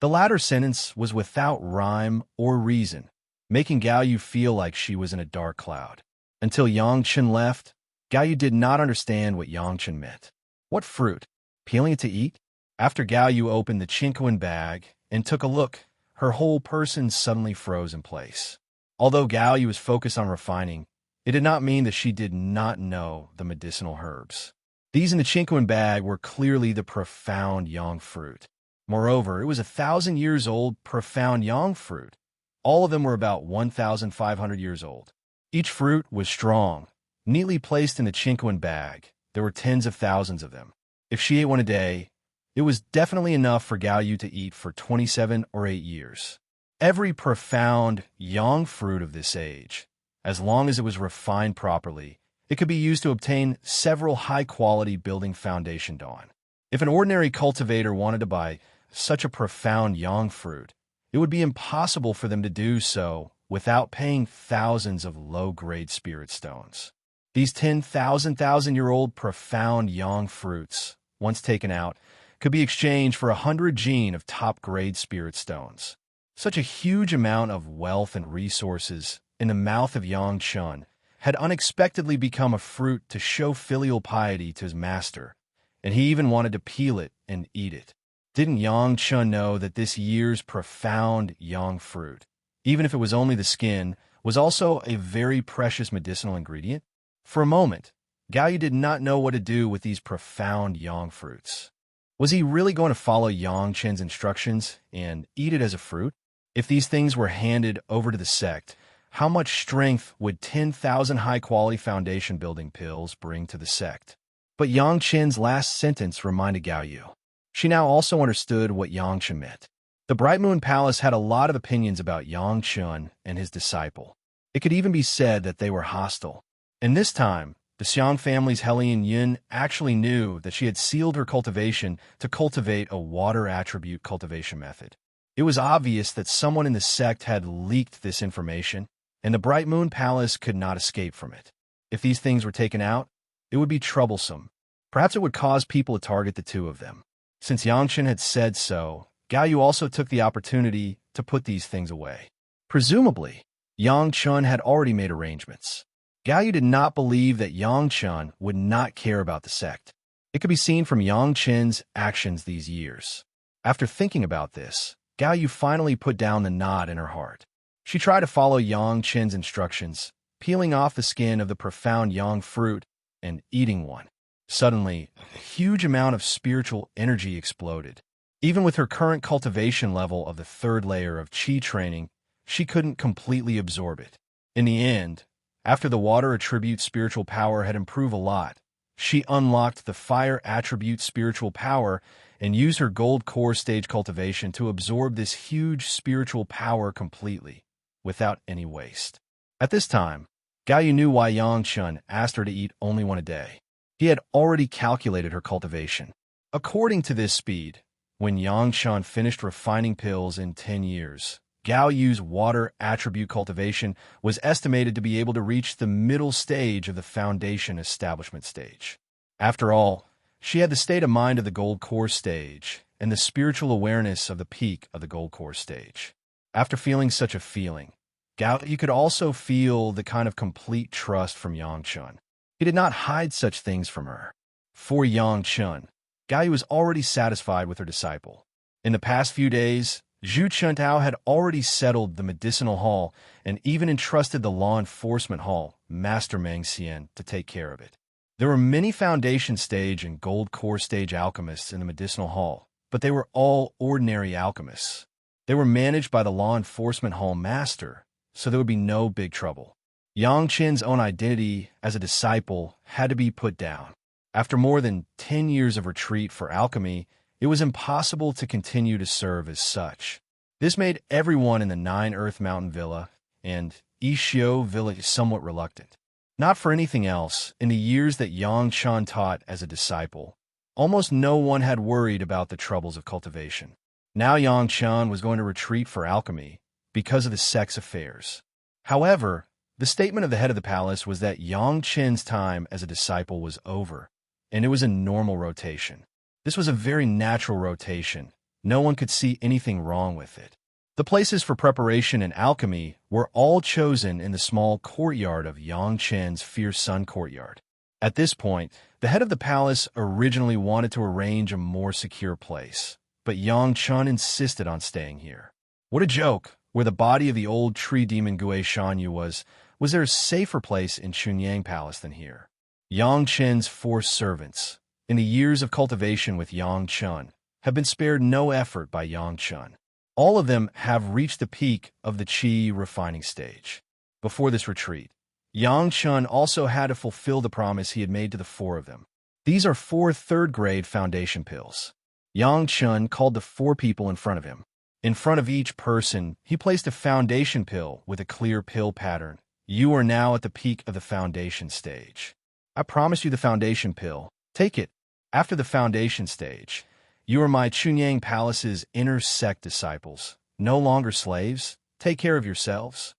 The latter sentence was without rhyme or reason, making Gao Yu feel like she was in a dark cloud. Until Yang Chun left, Gao Yu did not understand what Yang Chun meant. What fruit? Peeling it to eat? After Gao Yu opened the chinquin bag and took a look, her whole person suddenly froze in place. Although Gao Yu was focused on refining, it did not mean that she did not know the medicinal herbs. These in the chinquin bag were clearly the profound yang fruit. Moreover, it was 1,000 years old profound yang fruit. All of them were about 1,500 years old. Each fruit was strong, neatly placed in the chinquin bag. There were tens of thousands of them. If she ate one a day, it was definitely enough for Gao Yu to eat for 27 or 8 years. Every profound yang fruit of this age, as long as it was refined properly, it could be used to obtain several high-quality building foundation dawn. If an ordinary cultivator wanted to buy such a profound yang fruit, it would be impossible for them to do so without paying thousands of low-grade spirit stones. These 10,000-year-old profound yang fruits, once taken out, could be exchanged for 100 gene of top-grade spirit stones. Such a huge amount of wealth and resources in the mouth of Yang Chun had unexpectedly become a fruit to show filial piety to his master, and he even wanted to peel it and eat it. Didn't Yang Chun know that this year's profound yang fruit, even if it was only the skin, was also a very precious medicinal ingredient? For a moment, Gao Yu did not know what to do with these profound yang fruits. Was he really going to follow Yang Chen's instructions and eat it as a fruit? If these things were handed over to the sect, how much strength would 10,000 high-quality foundation-building pills bring to the sect? But Yang Chen's last sentence reminded Gao Yu. She now also understood what Yang Chen meant. The Bright Moon Palace had a lot of opinions about Yang Chun and his disciple. It could even be said that they were hostile. And this time, the Xiang family's Hellion Yin actually knew that she had sealed her cultivation to cultivate a water attribute cultivation method. It was obvious that someone in the sect had leaked this information, and the Bright Moon Palace could not escape from it. If these things were taken out, it would be troublesome. Perhaps it would cause people to target the two of them. Since Yang Chen had said so, Gao Yu also took the opportunity to put these things away. Presumably, Yang Chun had already made arrangements. Gao Yu did not believe that Yang Chun would not care about the sect. It could be seen from Yang Chen's actions these years. After thinking about this, Gao Yu finally put down the knot in her heart. She tried to follow Yang Chen's instructions, peeling off the skin of the profound yang fruit and eating one. Suddenly, a huge amount of spiritual energy exploded. Even with her current cultivation level of the third layer of Qi training, she couldn't completely absorb it. In the end, after the water attribute spiritual power had improved a lot, she unlocked the fire attribute spiritual power and used her gold core stage cultivation to absorb this huge spiritual power completely, without any waste. At this time, Gao Yu knew why Yang Chun asked her to eat only one a day. He had already calculated her cultivation. According to this speed, when Yang Chun finished refining pills in 10 years, Gao Yu's water attribute cultivation was estimated to be able to reach the middle stage of the foundation establishment stage. After all, she had the state of mind of the gold core stage and the spiritual awareness of the peak of the gold core stage. After feeling such a feeling, Gao Yu could also feel the kind of complete trust from Yang Chun. He did not hide such things from her. For Yang Chun, Gao Yu was already satisfied with her disciple. In the past few days, Zhu Chuntao had already settled the medicinal hall and even entrusted the law enforcement hall, Master Meng Xian, to take care of it. There were many foundation stage and gold core stage alchemists in the medicinal hall, but they were all ordinary alchemists. They were managed by the law enforcement hall master, so there would be no big trouble. Yang Chen's own identity as a disciple had to be put down. After more than 10 years of retreat for alchemy, it was impossible to continue to serve as such. This made everyone in the Nine Earth Mountain Villa and Yixiu Village somewhat reluctant. Not for anything else, in the years that Yang Chun taught as a disciple, almost no one had worried about the troubles of cultivation. Now Yang Chun was going to retreat for alchemy because of the sect's affairs. However, the statement of the head of the palace was that Yang Chen's time as a disciple was over, and it was a normal rotation. This was a very natural rotation. No one could see anything wrong with it. The places for preparation and alchemy were all chosen in the small courtyard of Yang Chen's Fierce Sun Courtyard. At this point, the head of the palace originally wanted to arrange a more secure place, but Yang Chun insisted on staying here. What a joke! Where the body of the old tree demon Gue Shanyu was there a safer place in Chunyang Palace than here? Yang Chen's 4 servants, in the years of cultivation with Yang Chun, have been spared no effort by Yang Chun. All of them have reached the peak of the Qi refining stage. Before this retreat, Yang Chun also had to fulfill the promise he had made to the 4 of them. These are 4 third-grade foundation pills. Yang Chun called the 4 people in front of him. In front of each person, he placed a foundation pill with a clear pill pattern. You are now at the peak of the foundation stage. I promise you the foundation pill. Take it. After the foundation stage, you are my Chunyang Palace's inner sect disciples. No longer slaves. Take care of yourselves.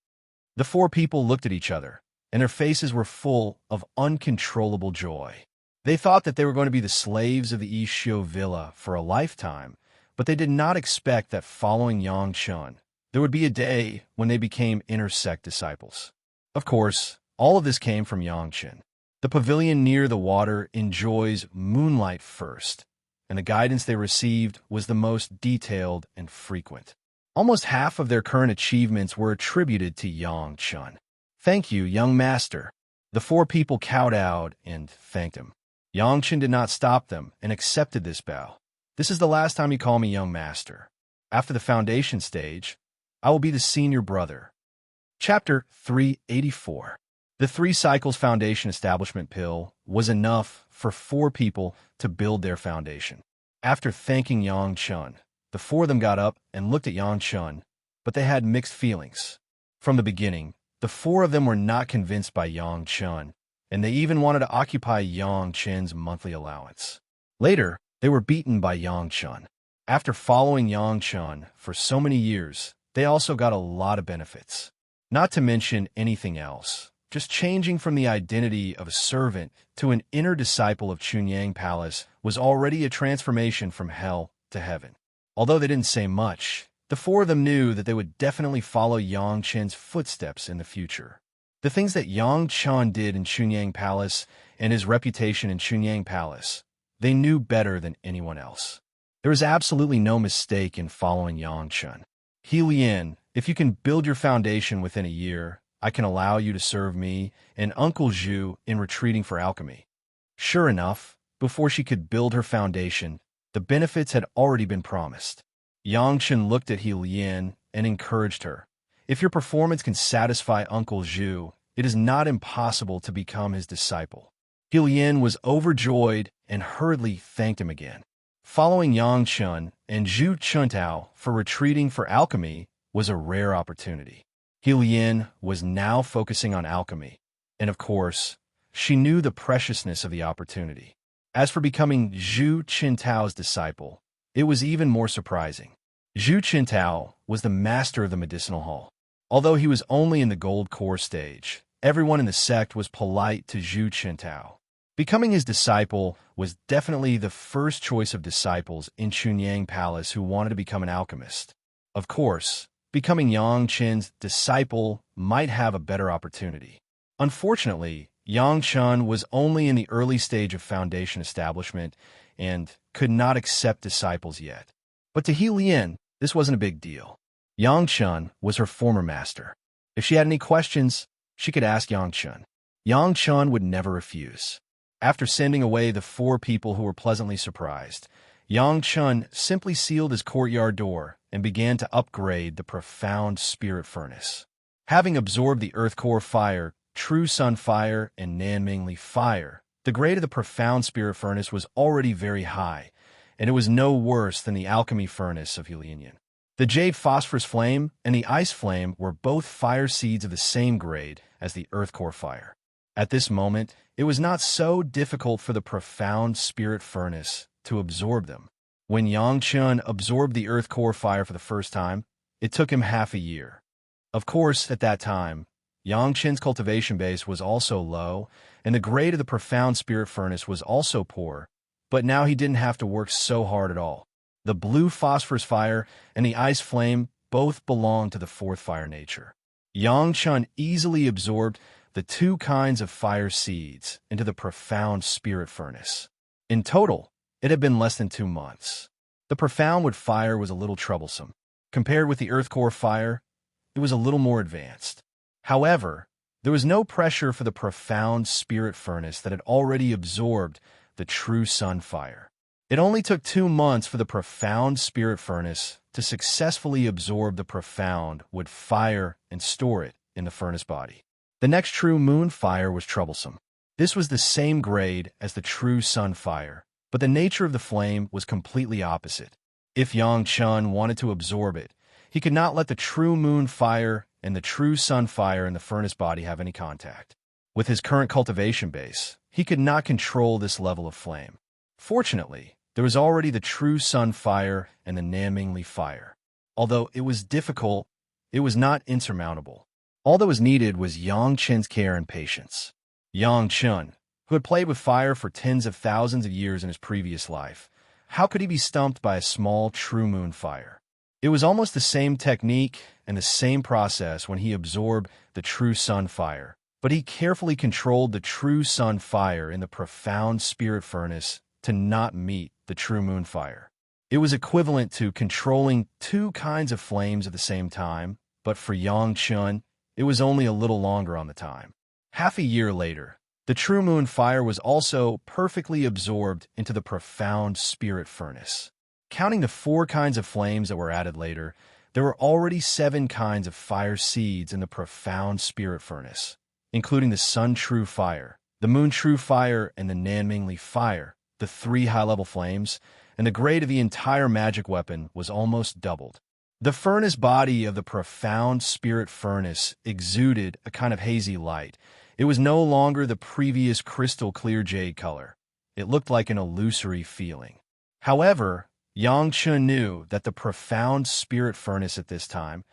The four people looked at each other, and their faces were full of uncontrollable joy. They thought that they were going to be the slaves of the East Shio Villa for a lifetime, but they did not expect that following Yang Chun, there would be a day when they became inner sect disciples. Of course, all of this came from Yang Chun. The pavilion near the water enjoys moonlight first, and the guidance they received was the most detailed and frequent. Almost half of their current achievements were attributed to Yang Chun. Thank you, young master. The four people kowtowed and thanked him. Yang Chun did not stop them and accepted this bow. This is the last time you call me young master. After the foundation stage, I will be the senior brother. Chapter 384. The 3 cycles foundation establishment pill was enough for 4 people to build their foundation. After thanking Yang Chun, the 4 of them got up and looked at Yang Chun, but they had mixed feelings. From the beginning, the 4 of them were not convinced by Yang Chun, and they even wanted to occupy Yang Chun's monthly allowance. Later, they were beaten by Yang Chun. After following Yang Chun for so many years, they also got a lot of benefits. Not to mention anything else. Just changing from the identity of a servant to an inner disciple of Chunyang Palace was already a transformation from hell to heaven. Although they didn't say much, the 4 of them knew that they would definitely follow Yang Chun's footsteps in the future. The things that Yang Chun did in Chunyang Palace and his reputation in Chunyang Palace, they knew better than anyone else. There was absolutely no mistake in following Yang Chun. He Lian, if you can build your foundation within a year, I can allow you to serve me and Uncle Zhu in retreating for alchemy. Sure enough, before she could build her foundation, the benefits had already been promised. Yang Chun looked at He Lian and encouraged her. If your performance can satisfy Uncle Zhu, it is not impossible to become his disciple. He Lian was overjoyed and hurriedly thanked him again. Following Yang Chun and Zhu Chuntao for retreating for alchemy was a rare opportunity. He Lian was now focusing on alchemy, and of course, she knew the preciousness of the opportunity. As for becoming Zhu Qintao's disciple, it was even more surprising. Zhu Qintao was the master of the medicinal hall. Although he was only in the gold core stage, everyone in the sect was polite to Zhu Qintao. Becoming his disciple was definitely the first choice of disciples in Chunyang Palace who wanted to become an alchemist. Of course, becoming Yang Chun's disciple might have a better opportunity. Unfortunately, Yang Chun was only in the early stage of foundation establishment and could not accept disciples yet. But to He Lian, this wasn't a big deal. Yang Chun was her former master. If she had any questions, she could ask Yang Chun. Yang Chun would never refuse. After sending away the 4 people who were pleasantly surprised, Yang Chun simply sealed his courtyard door and began to upgrade the profound spirit furnace. Having absorbed the earth core fire, true sun fire, and Nanmingli fire, the grade of the profound spirit furnace was already very high, and it was no worse than the alchemy furnace of Helenian. The jade phosphorus flame and the ice flame were both fire seeds of the same grade as the earth core fire. At this moment, it was not so difficult for the profound spirit furnace to absorb them. When Yang Chun absorbed the earth core fire for the first time, it took him half a year. Of course, at that time, Yang Chun's cultivation base was also low, and the grade of the profound spirit furnace was also poor, but now he didn't have to work so hard at all. The blue phosphorus fire and the ice flame both belonged to the 4th fire nature. Yang Chun easily absorbed the 2 kinds of fire seeds into the profound spirit furnace. In total, it had been less than 2 months. The profound wood fire was a little troublesome. Compared with the earth core fire, it was a little more advanced. However, there was no pressure for the profound spirit furnace that had already absorbed the true sun fire. It only took 2 months for the profound spirit furnace to successfully absorb the profound wood fire and store it in the furnace body. The next true moon fire was troublesome. This was the same grade as the true sun fire, but the nature of the flame was completely opposite. If Yang Chun wanted to absorb it, He could not let the true moon fire and the true sun fire in the furnace body have any contact. With his current cultivation base, he could not control this level of flame. Fortunately, there was already the true sun fire and the Nanmingli fire. Although it was difficult, it was not insurmountable. All that was needed was Yang Chen's care and patience. Yang Chen, who had played with fire for tens of thousands of years in his previous life, how could he be stumped by a small true moon fire? It was almost the same technique and the same process when he absorbed the true sun fire, but he carefully controlled the true sun fire in the profound spirit furnace to not meet the true moon fire. It was equivalent to controlling two kinds of flames at the same time, but for Yang Chen, it was only a little longer on the time. Half a year later, the true moon fire was also perfectly absorbed into the profound spirit furnace. Counting the 4 kinds of flames that were added later, there were already 7 kinds of fire seeds in the profound spirit furnace, including the sun true fire, the moon true fire, and the Nanmingli fire, the 3 high-level flames, and the grade of the entire magic weapon was almost doubled. The furnace body of the profound spirit furnace exuded a kind of hazy light. It was no longer the previous crystal-clear jade color. It looked like an illusory feeling. However, Yang Chen knew that the profound spirit furnace at this time,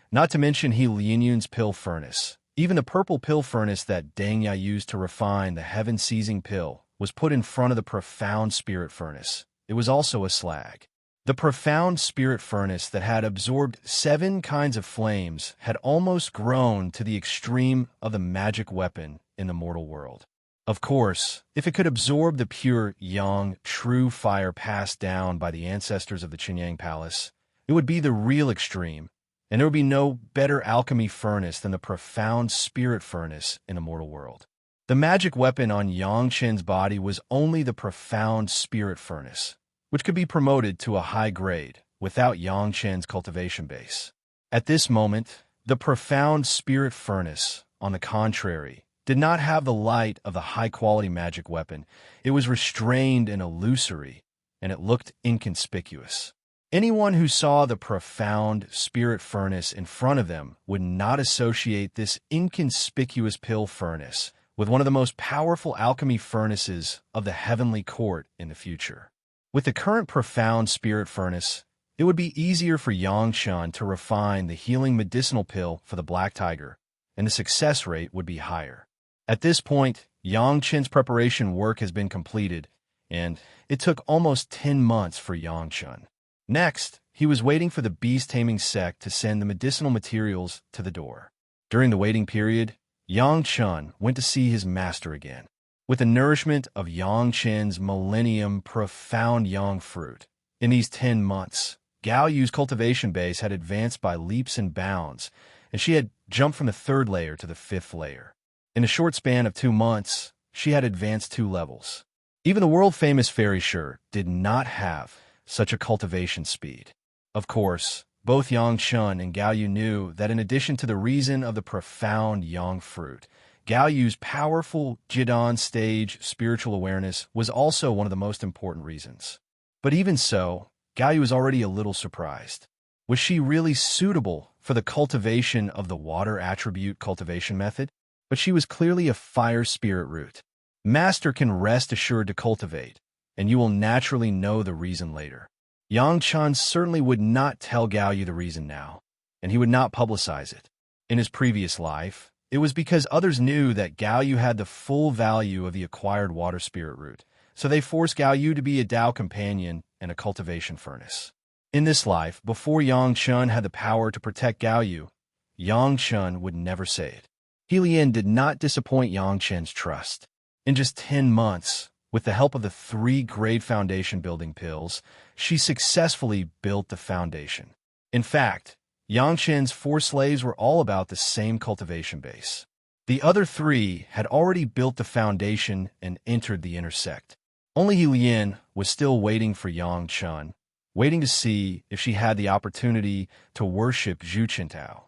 not to mention He Lianyun's pill furnace, even the purple pill furnace that Deng Ya used to refine the heaven-seizing pill, was put in front of the profound spirit furnace. It was also a slag. The profound spirit furnace that had absorbed 7 kinds of flames had almost grown to the extreme of the magic weapon in the mortal world. Of course, if it could absorb the pure yang, true fire passed down by the ancestors of the Qinyang Palace, it would be the real extreme, and there would be no better alchemy furnace than the profound spirit furnace in the mortal world. The magic weapon on Yang Chen's body was only the profound spirit furnace, which could be promoted to a high grade without Yang Chen's cultivation base. At this moment, the profound spirit furnace, on the contrary, did not have the light of the high-quality magic weapon. It was restrained and illusory, and it looked inconspicuous. Anyone who saw the profound spirit furnace in front of them would not associate this inconspicuous pill furnace with one of the most powerful alchemy furnaces of the heavenly court in the future. With the current profound spirit furnace, it would be easier for Yang Chen to refine the healing medicinal pill for the Black Tiger, and the success rate would be higher. At this point, Yang Chen's preparation work has been completed, and it took almost 10 months for Yang Chen. Next, he was waiting for the beast-taming sect to send the medicinal materials to the door. During the waiting period, Yang Chen went to see his master again. With the nourishment of Yang Chen's millennium profound yang fruit, in these 10 months, Gao Yu's cultivation base had advanced by leaps and bounds, and she had jumped from the 3rd layer to the 5th layer. In a short span of 2 months, she had advanced 2 levels. Even the world-famous Fairy Shirt did not have such a cultivation speed. Of course, both Yang Chen and Gao Yu knew that in addition to the reason of the profound yang fruit, Gao Yu's powerful Jidan stage spiritual awareness was also one of the most important reasons. But even so, Gao Yu was already a little surprised. Was she really suitable for the cultivation of the water attribute cultivation method? But she was clearly a fire spirit root. Master can rest assured to cultivate, and you will naturally know the reason later. Yang Chen certainly would not tell Gao Yu the reason now, and he would not publicize it. In his previous life, it was because others knew that Gao Yu had the full value of the acquired water spirit root, so they forced Gao Yu to be a Tao companion and a cultivation furnace. In this life, before Yang Chen had the power to protect Gao Yu, Yang Chen would never say it. He Lian did not disappoint Yang Chen's trust. In just 10 months, with the help of the 3 grade foundation building pills, she successfully built the foundation. In fact, Yang Chen's 4 slaves were all about the same cultivation base. The other 3 had already built the foundation and entered the inner sect. Only He Lian was still waiting for Yang Chen, waiting to see if she had the opportunity to worship Zhu Qintao.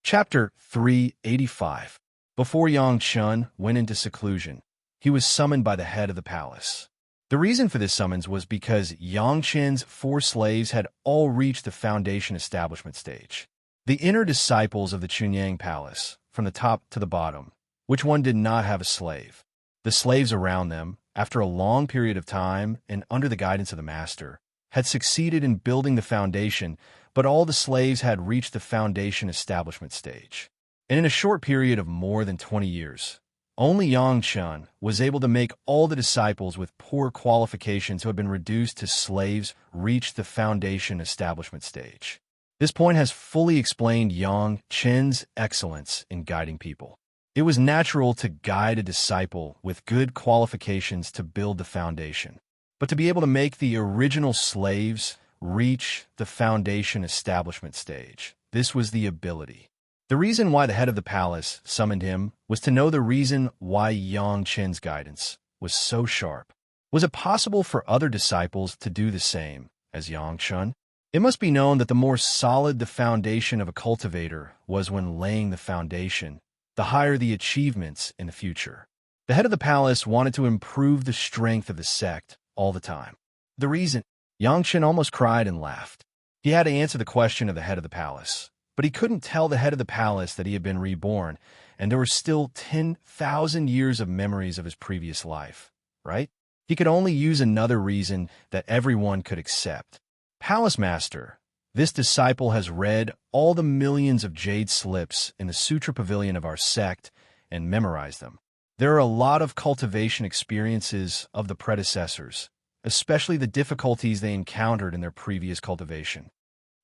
Chapter 385. Before Yang Chen went into seclusion, he was summoned by the head of the palace. The reason for this summons was because Yang Chen's 4 slaves had all reached the foundation establishment stage. The inner disciples of the Chunyang Palace, from the top to the bottom, which one did not have a slave? The slaves around them, after a long period of time and under the guidance of the master, had succeeded in building the foundation, but all the slaves had reached the foundation establishment stage. And in a short period of more than 20 years, only Yang Chun was able to make all the disciples with poor qualifications who had been reduced to slaves reach the foundation establishment stage. This point has fully explained Yang Chen's excellence in guiding people. It was natural to guide a disciple with good qualifications to build the foundation. But to be able to make the original slaves reach the foundation establishment stage, this was the ability. The reason why the head of the palace summoned him was to know the reason why Yang Chen's guidance was so sharp. Was it possible for other disciples to do the same as Yang Chen? It must be known that the more solid the foundation of a cultivator was when laying the foundation, the higher the achievements in the future. The head of the palace wanted to improve the strength of the sect all the time. The reason? Yang Chen almost cried and laughed. He had to answer the question of the head of the palace, but he couldn't tell the head of the palace that he had been reborn, and there were still 10,000 years of memories of his previous life, right? He could only use another reason that everyone could accept. Palace Master, this disciple has read all the millions of jade slips in the Sutra Pavilion of our sect and memorized them. There are a lot of cultivation experiences of the predecessors, especially the difficulties they encountered in their previous cultivation.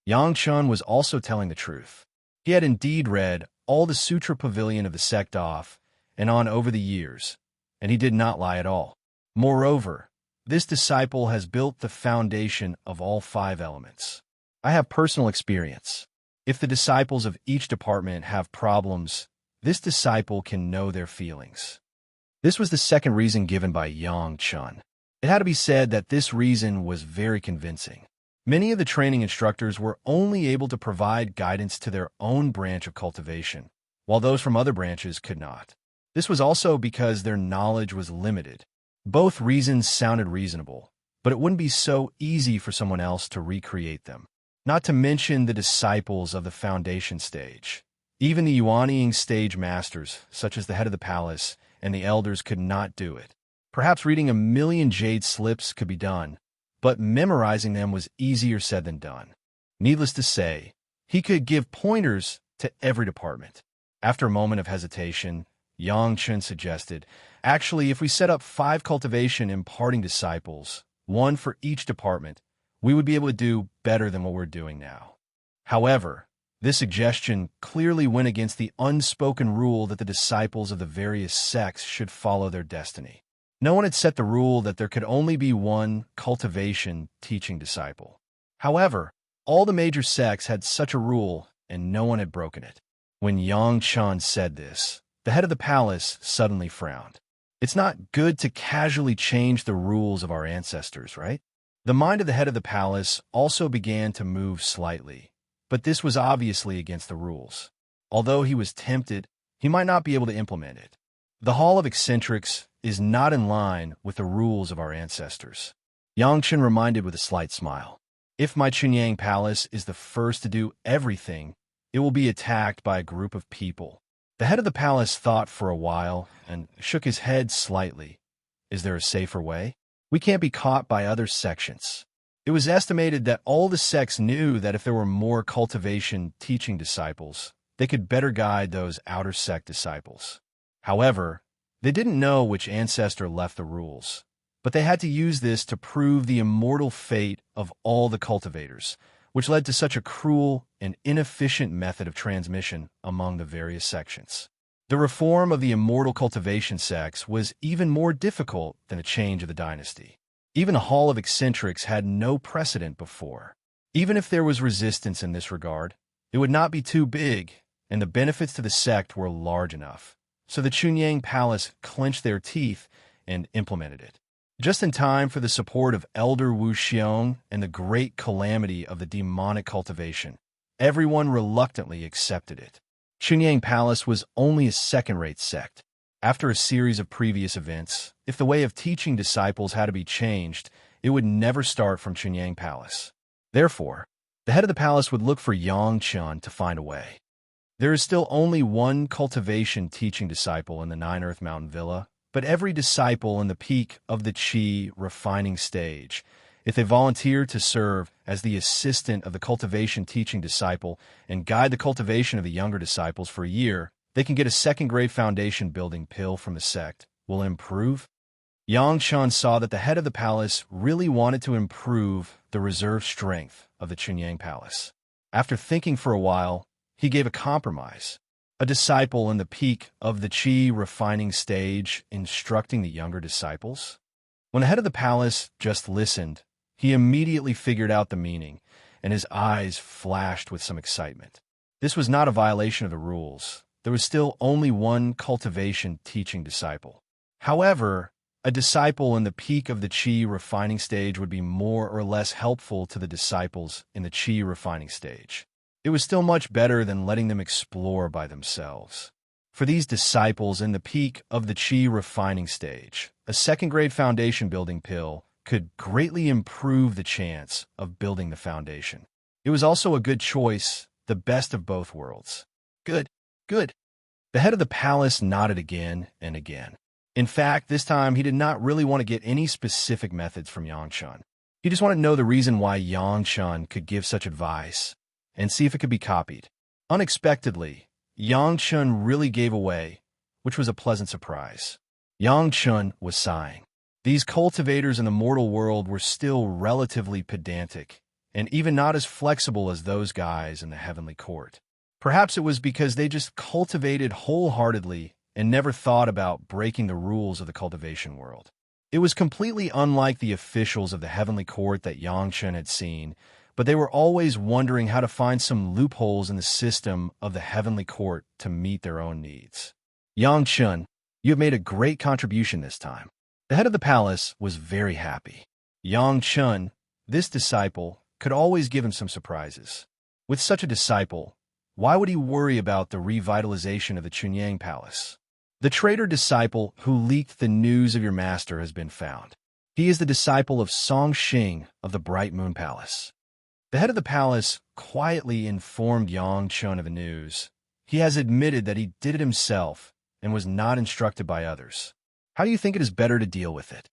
Yang Chun was also telling the truth. He had indeed read all the Sutra Pavilion of the sect off and on over the years, and he did not lie at all. Moreover, this disciple has built the foundation of all 5 elements. I have personal experience. If the disciples of each department have problems, this disciple can know their feelings. This was the second reason given by Yang Chun. It had to be said that this reason was very convincing. Many of the training instructors were only able to provide guidance to their own branch of cultivation, while those from other branches could not. This was also because their knowledge was limited. Both reasons sounded reasonable, but it wouldn't be so easy for someone else to recreate them. Not to mention the disciples of the foundation stage. Even the Yuanying stage masters, such as the head of the palace and the elders, could not do it. Perhaps reading 1,000,000 jade slips could be done, but memorizing them was easier said than done. Needless to say, he could give pointers to every department. After a moment of hesitation, Yang Chun suggested, actually, if we set up 5 cultivation imparting disciples, 1 for each department, we would be able to do better than what we're doing now. However, this suggestion clearly went against the unspoken rule that the disciples of the various sects should follow their destiny. No one had set the rule that there could only be 1 cultivation teaching disciple. However, all the major sects had such a rule, and no one had broken it. When Yang Chun said this, the head of the palace suddenly frowned. It's not good to casually change the rules of our ancestors, right? The mind of the head of the palace also began to move slightly, but this was obviously against the rules. Although he was tempted, he might not be able to implement it. The Hall of Eccentrics is not in line with the rules of our ancestors. Yang Chen reminded with a slight smile. If my Chunyang Palace is the first to do everything, it will be attacked by a group of people. The head of the palace thought for a while and shook his head slightly. Is there a safer way? We can't be caught by other sections. It was estimated that all the sects knew that if there were more cultivation teaching disciples, they could better guide those outer sect disciples. However, they didn't know which ancestor left the rules, but they had to use this to prove the immortal fate of all the cultivators, which led to such a cruel and inefficient method of transmission among the various sections. The reform of the immortal cultivation sects was even more difficult than a change of the dynasty. Even the Hall of Eccentrics had no precedent before. Even if there was resistance in this regard, it would not be too big, and the benefits to the sect were large enough. So the Chunyang Palace clenched their teeth and implemented it. Just in time for the support of Elder Wu Xiong and the great calamity of the demonic cultivation, everyone reluctantly accepted it. Chunyang Palace was only a second-rate sect. After a series of previous events, if the way of teaching disciples had to be changed, it would never start from Chunyang Palace. Therefore, The head of the palace would look for Yang Chun to find a way. There is still only one cultivation teaching disciple in the Nine Earth Mountain Villa, but every disciple in the peak of the Qi refining stage, if they volunteer to serve as the assistant of the cultivation teaching disciple and guide the cultivation of the younger disciples for a year, they can get a second-grade foundation building pill from the sect. Will it improve? Yang Chun saw that the head of the palace really wanted to improve the reserve strength of the Chunyang Palace. After thinking for a while, he gave a compromise. A disciple in the peak of the Qi refining stage instructing the younger disciples. When the head of the palace just listened, he immediately figured out the meaning, and his eyes flashed with some excitement. This was not a violation of the rules. There was still only one cultivation teaching disciple. However, a disciple in the peak of the Qi refining stage would be more or less helpful to the disciples in the Qi refining stage. It was still much better than letting them explore by themselves. For these disciples in the peak of the Qi refining stage, a second-grade foundation building pill could greatly improve the chance of building the foundation. It was also a good choice, the best of both worlds. Good, good. The head of the palace nodded again and again. In fact, this time he did not really want to get any specific methods from Yang Chun. He just wanted to know the reason why Yang Chun could give such advice and see if it could be copied. Unexpectedly, Yang Chun really gave away, which was a pleasant surprise. Yang Chun was sighing. These cultivators in the mortal world were still relatively pedantic, and even not as flexible as those guys in the heavenly court. Perhaps it was because they just cultivated wholeheartedly and never thought about breaking the rules of the cultivation world. It was completely unlike the officials of the heavenly court that Yang Chun had seen, but they were always wondering how to find some loopholes in the system of the heavenly court to meet their own needs. Yang Chun, you have made a great contribution this time. The head of the palace was very happy. Yang Chun, this disciple, could always give him some surprises. With such a disciple, why would he worry about the revitalization of the Chunyang Palace? The traitor disciple who leaked the news of your master has been found. He is the disciple of Song Xing of the Bright Moon Palace. The head of the palace quietly informed Yang Chun of the news. He has admitted that he did it himself and was not instructed by others. How do you think it is better to deal with it?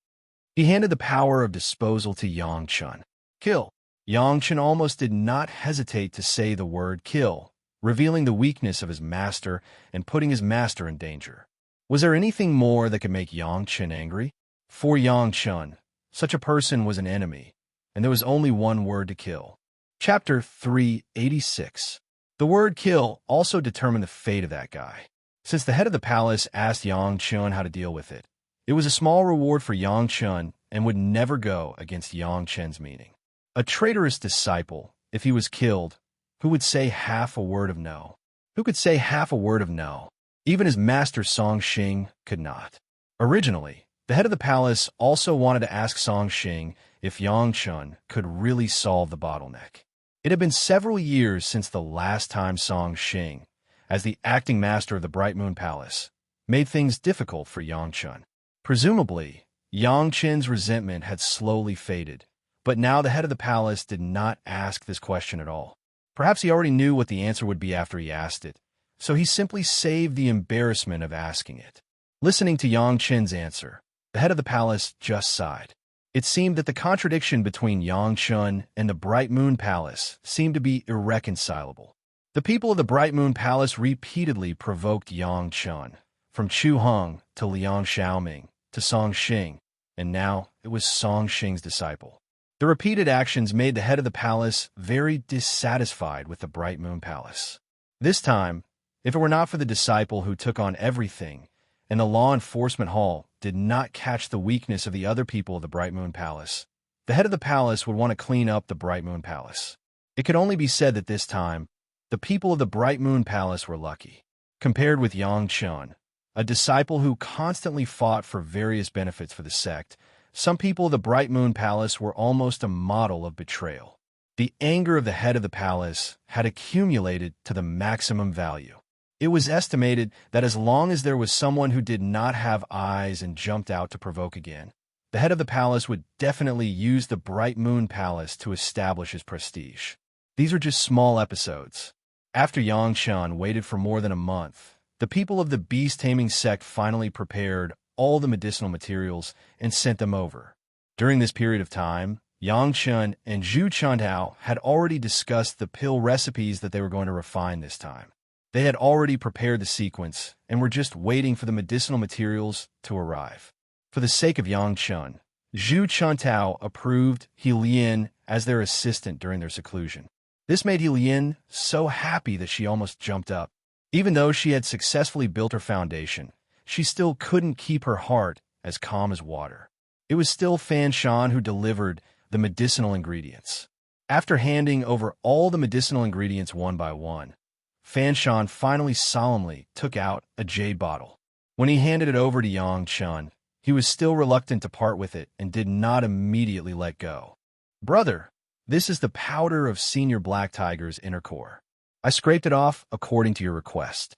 He handed the power of disposal to Yang Chun. Kill. Yang Chun almost did not hesitate to say the word kill, revealing the weakness of his master and putting his master in danger. Was there anything more that could make Yang Chun angry? For Yang Chun, such a person was an enemy, and there was only one word to kill. Chapter 386. The word kill also determined the fate of that guy. Since the head of the palace asked Yang Chun how to deal with it, it was a small reward for Yang Chun and would never go against Yang Chun's meaning. A traitorous disciple, if he was killed, who would say half a word of no? Who could say half a word of no? Even his master Song Xing could not. Originally, the head of the palace also wanted to ask Song Xing if Yang Chun could really solve the bottleneck. It had been several years since the last time Song Xing, as the acting master of the Bright Moon Palace, made things difficult for Yang Chun. Presumably, Yang Chun's resentment had slowly faded, but now the head of the palace did not ask this question at all. Perhaps he already knew what the answer would be after he asked it, so he simply saved the embarrassment of asking it. Listening to Yang Chun's answer, the head of the palace just sighed. It seemed that the contradiction between Yang Chun and the Bright Moon Palace seemed to be irreconcilable. The people of the Bright Moon Palace repeatedly provoked Yang Chun, from Chu Heng to Liang Xiaoming to Song Xing, and now it was Song Xing's disciple. The repeated actions made the head of the palace very dissatisfied with the Bright Moon Palace. This time, if it were not for the disciple who took on everything, and the law enforcement hall did not catch the weakness of the other people of the Bright Moon Palace, the head of the palace would want to clean up the Bright Moon Palace. It could only be said that this time, the people of the Bright Moon Palace were lucky. Compared with Yang Chun, a disciple who constantly fought for various benefits for the sect, some people of the Bright Moon Palace were almost a model of betrayal. The anger of the head of the palace had accumulated to the maximum value. It was estimated that as long as there was someone who did not have eyes and jumped out to provoke again, the head of the palace would definitely use the Bright Moon Palace to establish his prestige. These are just small episodes. After Yangshan waited for more than a month, the people of the beast-taming sect finally prepared all the medicinal materials and sent them over. During this period of time, Yangshan and Zhu Chuntao had already discussed the pill recipes that they were going to refine this time. They had already prepared the sequence and were just waiting for the medicinal materials to arrive. For the sake of Yangshan, Zhu Chuntao approved He Lian as their assistant during their seclusion. This made He Lian so happy that she almost jumped up. Even though she had successfully built her foundation, she still couldn't keep her heart as calm as water. It was still Fan Shan who delivered the medicinal ingredients. After handing over all the medicinal ingredients one by one, Fan Shan finally solemnly took out a jade bottle. When he handed it over to Yang Chun, he was still reluctant to part with it and did not immediately let go. "Brother, this is the powder of Senior Black Tiger's inner core. I scraped it off according to your request."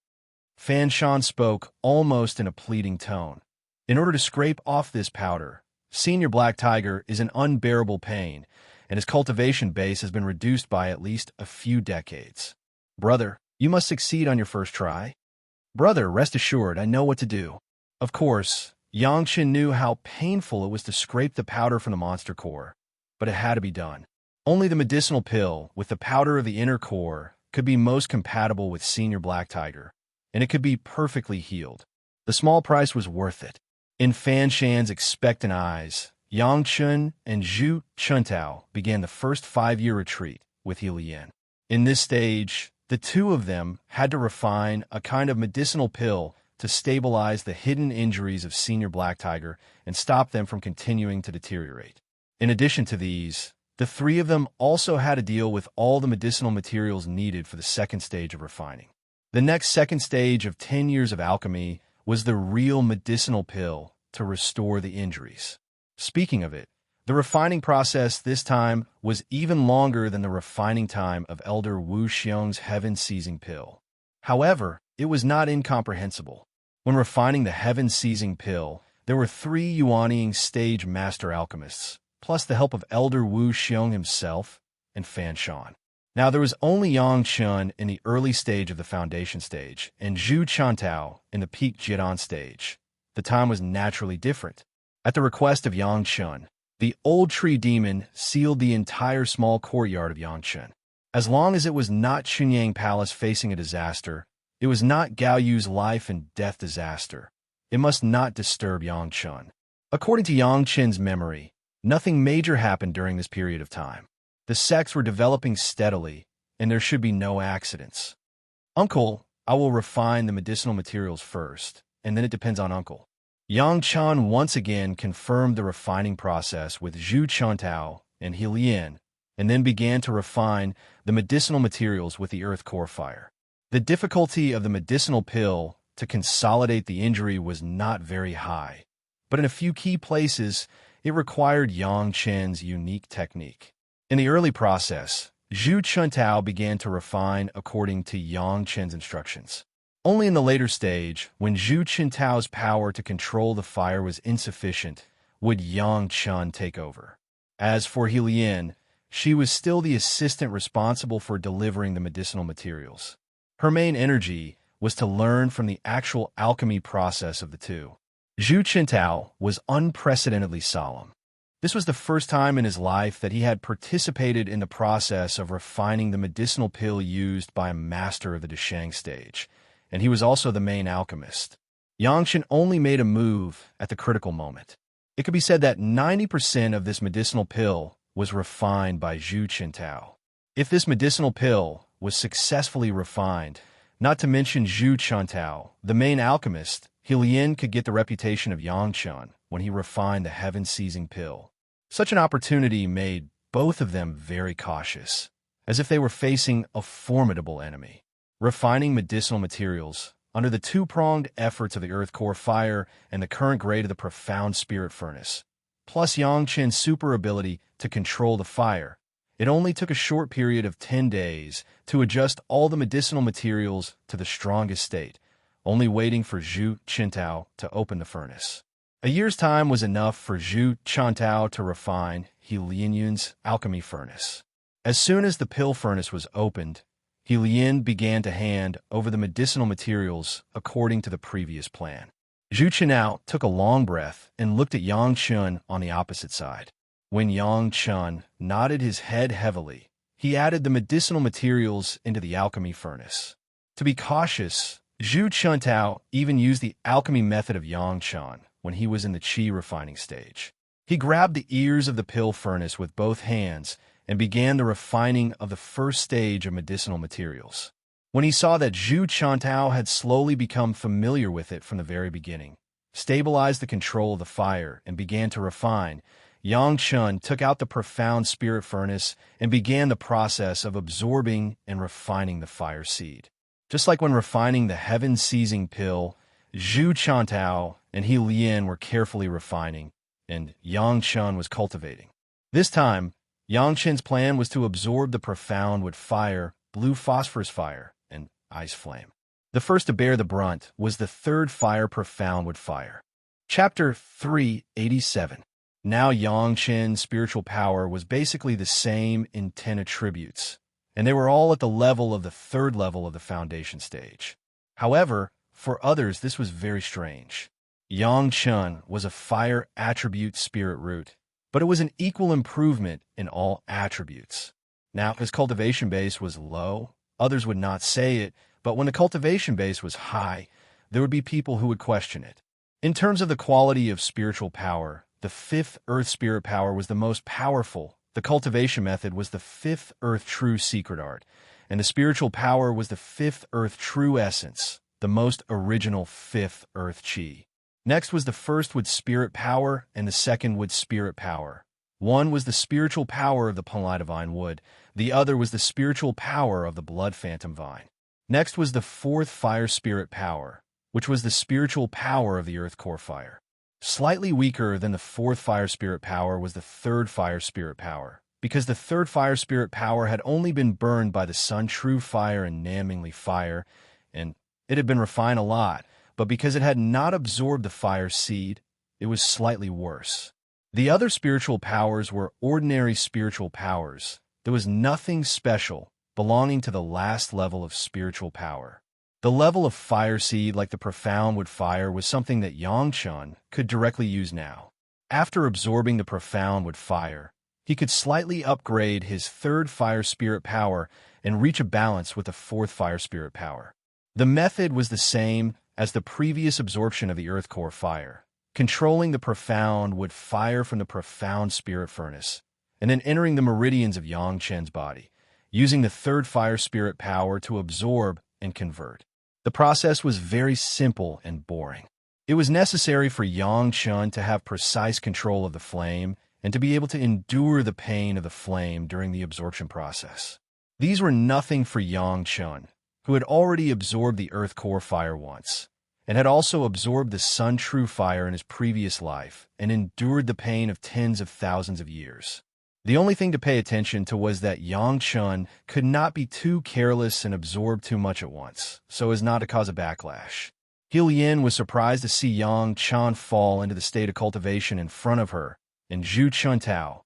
Fan Shan spoke almost in a pleading tone. In order to scrape off this powder, Senior Black Tiger is in unbearable pain, and his cultivation base has been reduced by at least a few decades. "Brother, you must succeed on your first try." "Brother, rest assured, I know what to do." Of course, Yangshan knew how painful it was to scrape the powder from the monster core, but it had to be done. Only the medicinal pill with the powder of the inner core could be most compatible with Senior Black Tiger, and it could be perfectly healed. The small price was worth it. In Fan Shan's expectant eyes, Yangchun and Zhu Chuntao began the first 5-year retreat with He Lian. In this stage, the two of them had to refine a kind of medicinal pill to stabilize the hidden injuries of Senior Black Tiger and stop them from continuing to deteriorate. In addition to these, the three of them also had to deal with all the medicinal materials needed for the second stage of refining. The next second stage of 10 years of alchemy was the real medicinal pill to restore the injuries. Speaking of it, the refining process this time was even longer than the refining time of Elder Wu Xiong's heaven-seizing pill. However, it was not incomprehensible. When refining the heaven-seizing pill, there were 3 Yuanying stage master alchemists, plus the help of Elder Wu Xiong himself and Fan Shan. Now, there was only Yang Chun in the early stage of the foundation stage, and Zhu Chuntao in the peak Jidan stage. The time was naturally different. At the request of Yang Chun, the old tree demon sealed the entire small courtyard of Yang Chun. As long as it was not Chunyang Palace facing a disaster, it was not Gao Yu's life and death disaster. It must not disturb Yang Chun. According to Yang Chun's memory, nothing major happened during this period of time. The sects were developing steadily, and there should be no accidents. "Uncle, I will refine the medicinal materials first, and then it depends on Uncle." Yang Chan once again confirmed the refining process with Zhu Chuntao and He Lian, and then began to refine the medicinal materials with the earth core fire. The difficulty of the medicinal pill to consolidate the injury was not very high, but in a few key places, it required Yang Chen's unique technique. In the early process, Zhu Chuntao began to refine according to Yang Chen's instructions. Only in the later stage, when Zhu Chuntao's power to control the fire was insufficient, would Yang Chen take over. As for He Lian, she was still the assistant responsible for delivering the medicinal materials. Her main energy was to learn from the actual alchemy process of the two. Zhu Chuntao was unprecedentedly solemn. This was the first time in his life that he had participated in the process of refining the medicinal pill used by a master of the Deshang stage, and he was also the main alchemist. Yangshan only made a move at the critical moment. It could be said that 90% of this medicinal pill was refined by Zhu Chuntao. If this medicinal pill was successfully refined, not to mention Zhu Chuntao, the main alchemist, He Lian could get the reputation of Yangchun when he refined the heaven-seizing pill. Such an opportunity made both of them very cautious, as if they were facing a formidable enemy. Refining medicinal materials under the two-pronged efforts of the earth core fire and the current grade of the profound spirit furnace, plus Yangchen's super ability to control the fire, it only took a short period of 10 days to adjust all the medicinal materials to the strongest state, only waiting for Zhu Chuntao to open the furnace. A year's time was enough for Zhu Chuntao to refine He Lianyun's alchemy furnace. As soon as the pill furnace was opened, He Lien began to hand over the medicinal materials according to the previous plan. Zhu Chenao took a long breath and looked at Yang Chun on the opposite side. When Yang Chun nodded his head heavily, he added the medicinal materials into the alchemy furnace. To be cautious, Zhu Chuntao even used the alchemy method of Yang Chun when he was in the qi refining stage. He grabbed the ears of the pill furnace with both hands and began the refining of the first stage of medicinal materials. When he saw that Zhu Chuntao had slowly become familiar with it from the very beginning, stabilized the control of the fire, and began to refine, Yang Chun took out the profound spirit furnace and began the process of absorbing and refining the fire seed. Just like when refining the heaven-seizing pill, Zhu Chuntao and He Lien were carefully refining, and Yang Chun was cultivating. This time, Yang Chun's plan was to absorb the profound with fire, blue phosphorus fire, and ice flame. The first to bear the brunt was the third fire, profound with fire. Chapter 387. Now Yang Chun's spiritual power was basically the same in 10 attributes, and they were all at the level of the third level of the foundation stage. However, for others this was very strange. Yang Chun was a fire attribute spirit root, but it was an equal improvement in all attributes. Now, his cultivation base was low. Others would not say it, but when the cultivation base was high, there would be people who would question it. In terms of the quality of spiritual power, the fifth earth spirit power was the most powerful. The cultivation method was the fifth earth true secret art, and the spiritual power was the fifth earth true essence, the most original fifth earth chi. Next was the first wood spirit power and the second wood spirit power. One was the spiritual power of the Palai Divine Wood, the other was the spiritual power of the Blood Phantom Vine. Next was the fourth fire spirit power, which was the spiritual power of the Earth Core Fire. Slightly weaker than the fourth fire spirit power was the third fire spirit power, because the third fire spirit power had only been burned by the Sun True Fire and Namingly Fire, and it had been refined a lot, but because it had not absorbed the fire seed, it was slightly worse. The other spiritual powers were ordinary spiritual powers. There was nothing special belonging to the last level of spiritual power. The level of fire seed, like the profound wood fire, was something that Yang Chun could directly use now. After absorbing the profound wood fire, he could slightly upgrade his third fire spirit power and reach a balance with the fourth fire spirit power. The method was the same as the previous absorption of the Earth Core Fire, controlling the profound wood fire from the profound spirit furnace, and then entering the meridians of Yang Chen's body, using the third fire spirit power to absorb and convert. The process was very simple and boring. It was necessary for Yang Chun to have precise control of the flame and to be able to endure the pain of the flame during the absorption process. These were nothing for Yang Chun, who had already absorbed the Earth Core Fire once, and had also absorbed the Sun True Fire in his previous life and endured the pain of tens of thousands of years. The only thing to pay attention to was that Yang Chun could not be too careless and absorb too much at once, so as not to cause a backlash. He Lien was surprised to see Yang Chun fall into the state of cultivation in front of her, and Zhu Chuntao,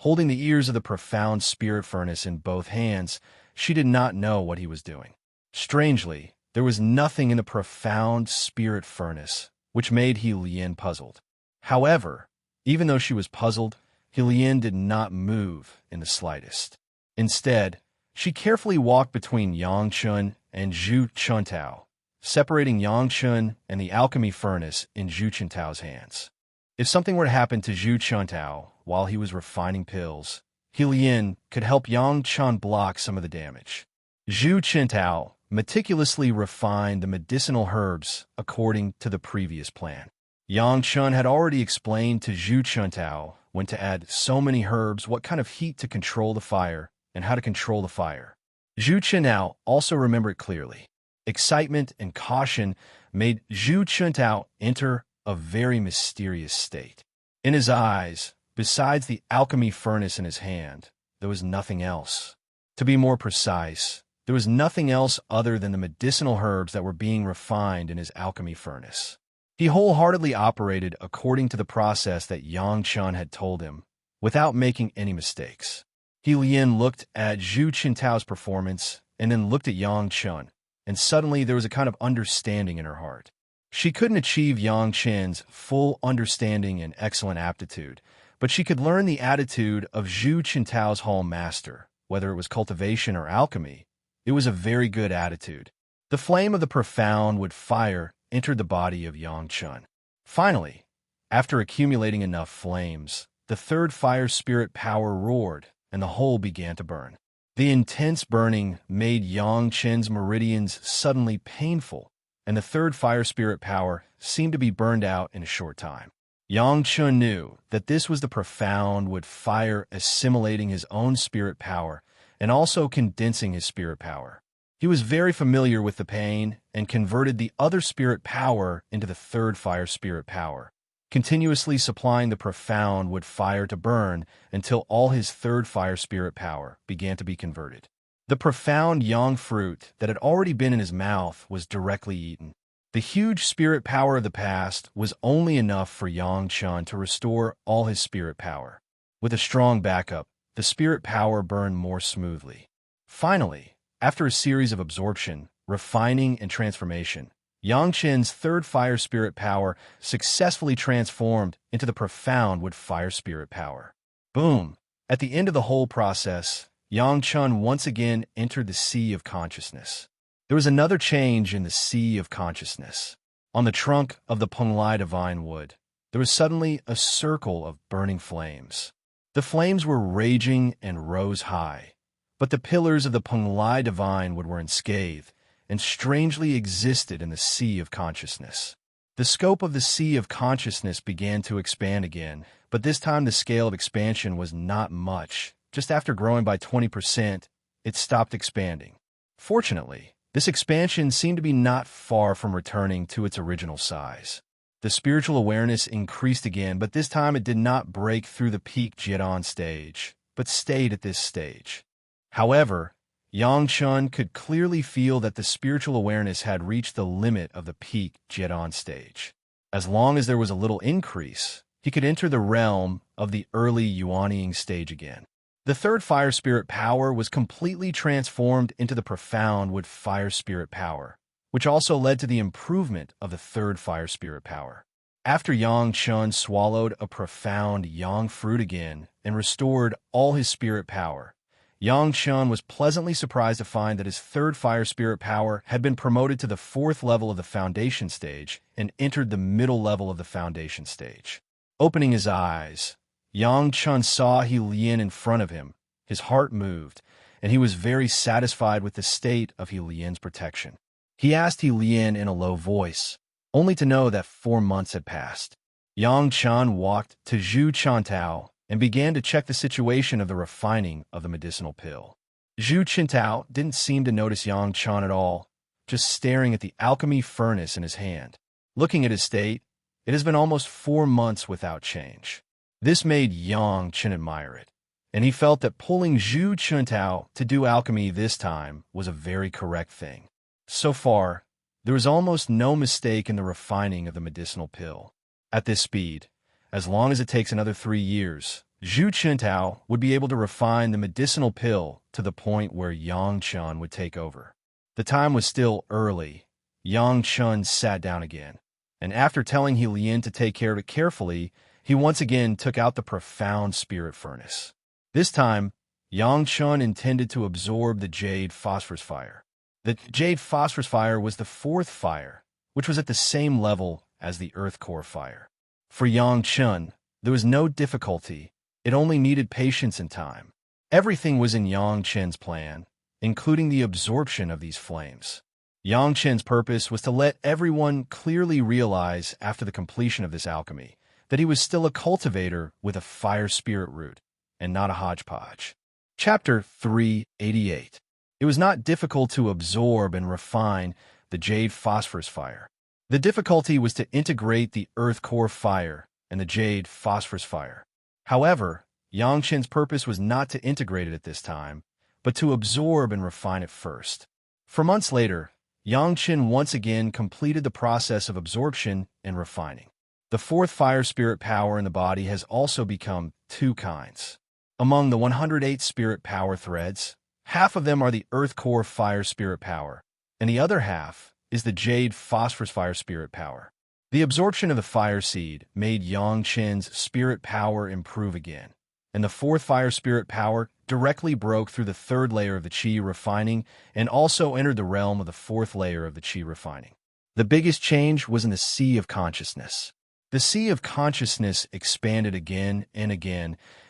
holding the ears of the profound spirit furnace in both hands, she did not know what he was doing. Strangely, there was nothing in the profound spirit furnace, which made He Lien puzzled. However, even though she was puzzled, He Lien did not move in the slightest. Instead, she carefully walked between Yang Chun and Zhu Chuntao, separating Yang Chun and the alchemy furnace in Zhu Chuntao's hands. If something were to happen to Zhu Chuntao while he was refining pills, He Lien could help Yang Chun block some of the damage. Zhu Chuntao meticulously refined the medicinal herbs according to the previous plan. Yang Chun had already explained to Zhu Chuntao when to add so many herbs, what kind of heat to control the fire, and how to control the fire. Zhu Chuntao also remembered clearly. Excitement and caution made Zhu Chuntao enter a very mysterious state. In his eyes, besides the alchemy furnace in his hand, there was nothing else. To be more precise, there was nothing else other than the medicinal herbs that were being refined in his alchemy furnace. He wholeheartedly operated according to the process that Yang Chun had told him, without making any mistakes. He Lian looked at Zhu Qintao's performance and then looked at Yang Chun, and suddenly there was a kind of understanding in her heart. She couldn't achieve Yang Chen's full understanding and excellent aptitude, but she could learn the attitude of Zhu Qintao's hall master. Whether it was cultivation or alchemy, it was a very good attitude. The flame of the profound wood fire entered the body of Yang Chun. Finally, after accumulating enough flames, the third fire spirit power roared, and the whole began to burn. The intense burning made Yang Chen's meridians suddenly painful, and the third fire spirit power seemed to be burned out in a short time. Yang Chun knew that this was the profound wood fire assimilating his own spirit power and also condensing his spirit power. He was very familiar with the pain and converted the other spirit power into the third fire spirit power, continuously supplying the profound wood fire to burn until all his third fire spirit power began to be converted. The profound yang fruit that had already been in his mouth was directly eaten. The huge spirit power of the past was only enough for Yang Chun to restore all his spirit power. With a strong backup, the spirit power burned more smoothly. Finally, after a series of absorption, refining, and transformation, Yang Chen's third fire spirit power successfully transformed into the profound wood fire spirit power. Boom! At the end of the whole process, Yang Chun once again entered the sea of consciousness. There was another change in the sea of consciousness. On the trunk of the Penglai divine wood, there was suddenly a circle of burning flames. The flames were raging and rose high, but the pillars of the Penglai divine wood were unscathed and strangely existed in the sea of consciousness. The scope of the sea of consciousness began to expand again, but this time the scale of expansion was not much. Just after growing by 20%, it stopped expanding. Fortunately, this expansion seemed to be not far from returning to its original size. The spiritual awareness increased again, but this time it did not break through the peak Jian stage, but stayed at this stage. However, Yang Chun could clearly feel that the spiritual awareness had reached the limit of the peak Jian stage. As long as there was a little increase, he could enter the realm of the early Yuanying stage again. The third fire spirit power was completely transformed into the profound wood fire spirit power, which also led to the improvement of the third fire spirit power. After Yang Chun swallowed a profound yang fruit again and restored all his spirit power, Yang Chun was pleasantly surprised to find that his third fire spirit power had been promoted to the fourth level of the foundation stage and entered the middle level of the foundation stage. Opening his eyes, Yang Chun saw He Lian in front of him. His heart moved, and he was very satisfied with the state of He Lian's protection. He asked He Lian in a low voice, only to know that 4 months had passed. Yang Chun walked to Zhu Qintao and began to check the situation of the refining of the medicinal pill. Zhu Qintao didn't seem to notice Yang Chun at all, just staring at the alchemy furnace in his hand. Looking at his state, it has been almost 4 months without change. This made Yang Chun admire it, and he felt that pulling Zhu Qintao to do alchemy this time was a very correct thing. So far, there was almost no mistake in the refining of the medicinal pill. At this speed, as long as it takes another 3 years, Zhu Qintao would be able to refine the medicinal pill to the point where Yang Chun would take over. The time was still early. Yang Chun sat down again, and after telling He Lian to take care of it carefully, he once again took out the profound spirit furnace. This time, Yang Chun intended to absorb the jade phosphorus fire. The jade phosphorus fire was the fourth fire, which was at the same level as the earth core fire. For Yang Chun, there was no difficulty. It only needed patience and time. Everything was in Yang Chun's plan, including the absorption of these flames. Yang Chun's purpose was to let everyone clearly realize after the completion of this alchemy that he was still a cultivator with a fire spirit root, and not a hodgepodge. Chapter 388. It was not difficult to absorb and refine the jade phosphorus fire. The difficulty was to integrate the earth core fire and the jade phosphorus fire. However, Yang Chun's purpose was not to integrate it at this time, but to absorb and refine it first. For months later, Yang Chun once again completed the process of absorption and refining. The fourth fire spirit power in the body has also become 2 kinds. Among the 108 spirit power threads, half of them are the earth core fire spirit power, and the other half is the jade phosphorus fire spirit power. The absorption of the fire seed made Yang Chen's spirit power improve again, and the fourth fire spirit power directly broke through the third layer of the qi refining and also entered the realm of the fourth layer of the qi refining. The biggest change was in the sea of consciousness. The sea of consciousness expanded again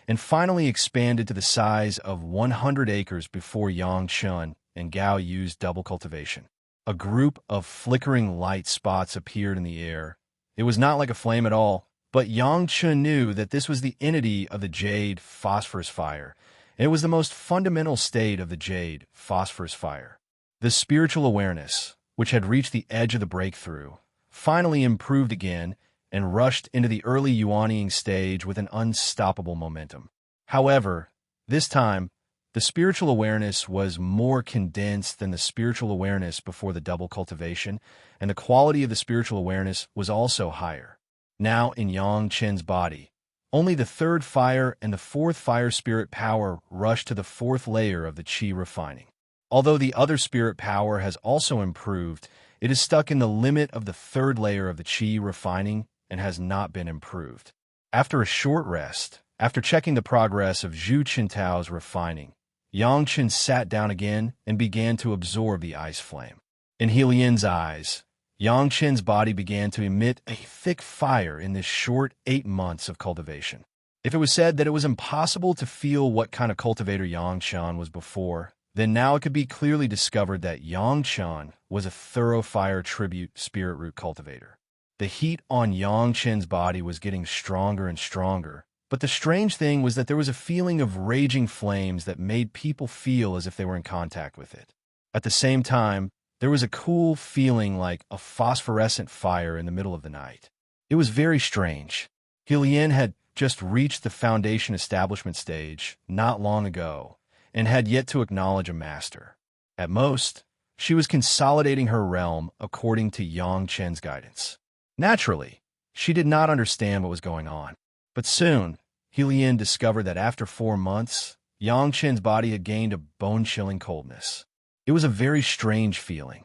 and finally expanded to the size of 100 acres before Yang Chen and Gao used double cultivation. A group of flickering light spots appeared in the air. It was not like a flame at all, but Yang Chen knew that this was the entity of the jade phosphorus fire, and it was the most fundamental state of the jade phosphorus fire. The spiritual awareness, which had reached the edge of the breakthrough, finally improved again and rushed into the early Yuanying stage with an unstoppable momentum. However, this time, the spiritual awareness was more condensed than the spiritual awareness before the double cultivation, and the quality of the spiritual awareness was also higher. Now in Yang Chen's body, only the third fire and the fourth fire spirit power rushed to the fourth layer of the qi refining. Although the other spirit power has also improved, it is stuck in the limit of the third layer of the qi refining and has not been improved. After a short rest, after checking the progress of Zhu Qintao's refining, Yang Chen sat down again and began to absorb the ice flame. In Helian's eyes, Yang Chen's body began to emit a thick fire in this short 8 months of cultivation. If it was said that it was impossible to feel what kind of cultivator Yang Chen was before, then now it could be clearly discovered that Yang Chen was a thorough fire tribute spirit root cultivator. The heat on Yang Chen's body was getting stronger and stronger, but the strange thing was that there was a feeling of raging flames that made people feel as if they were in contact with it. At the same time, there was a cool feeling like a phosphorescent fire in the middle of the night. It was very strange. Helian had just reached the foundation establishment stage not long ago and had yet to acknowledge a master. At most, she was consolidating her realm according to Yang Chen's guidance. Naturally, she did not understand what was going on. But soon, Helian discovered that after 4 months, Yang Chen's body had gained a bone-chilling coldness. It was a very strange feeling.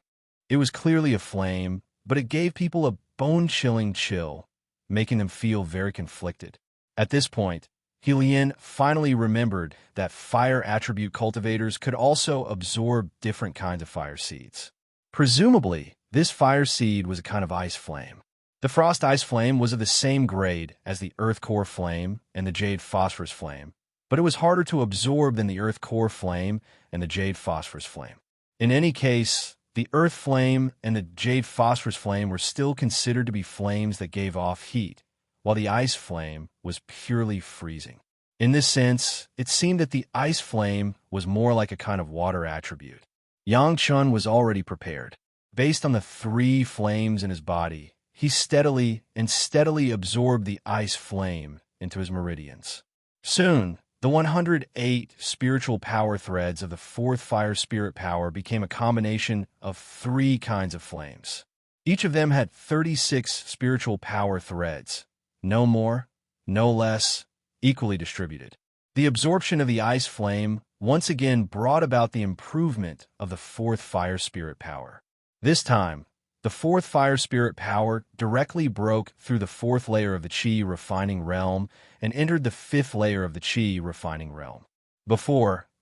It was clearly a flame, but it gave people a bone-chilling chill, making them feel very conflicted. At this point, Helian finally remembered that fire attribute cultivators could also absorb different kinds of fire seeds. Presumably, this fire seed was a kind of ice flame. The frost ice flame was of the same grade as the earth core flame and the jade phosphorus flame, but it was harder to absorb than the earth core flame and the jade phosphorus flame. In any case, the earth flame and the jade phosphorus flame were still considered to be flames that gave off heat, while the ice flame was purely freezing. In this sense, it seemed that the ice flame was more like a kind of water attribute. Yang Chen was already prepared. Based on the 3 flames in his body, he steadily absorbed the ice flame into his meridians. Soon, the 108 spiritual power threads of the fourth fire spirit power became a combination of 3 kinds of flames. Each of them had 36 spiritual power threads, no more, no less, equally distributed. The absorption of the ice flame once again brought about the improvement of the fourth fire spirit power. This time, the fourth fire spirit power directly broke through the fourth layer of the qi refining realm and entered the fifth layer of the qi refining realm.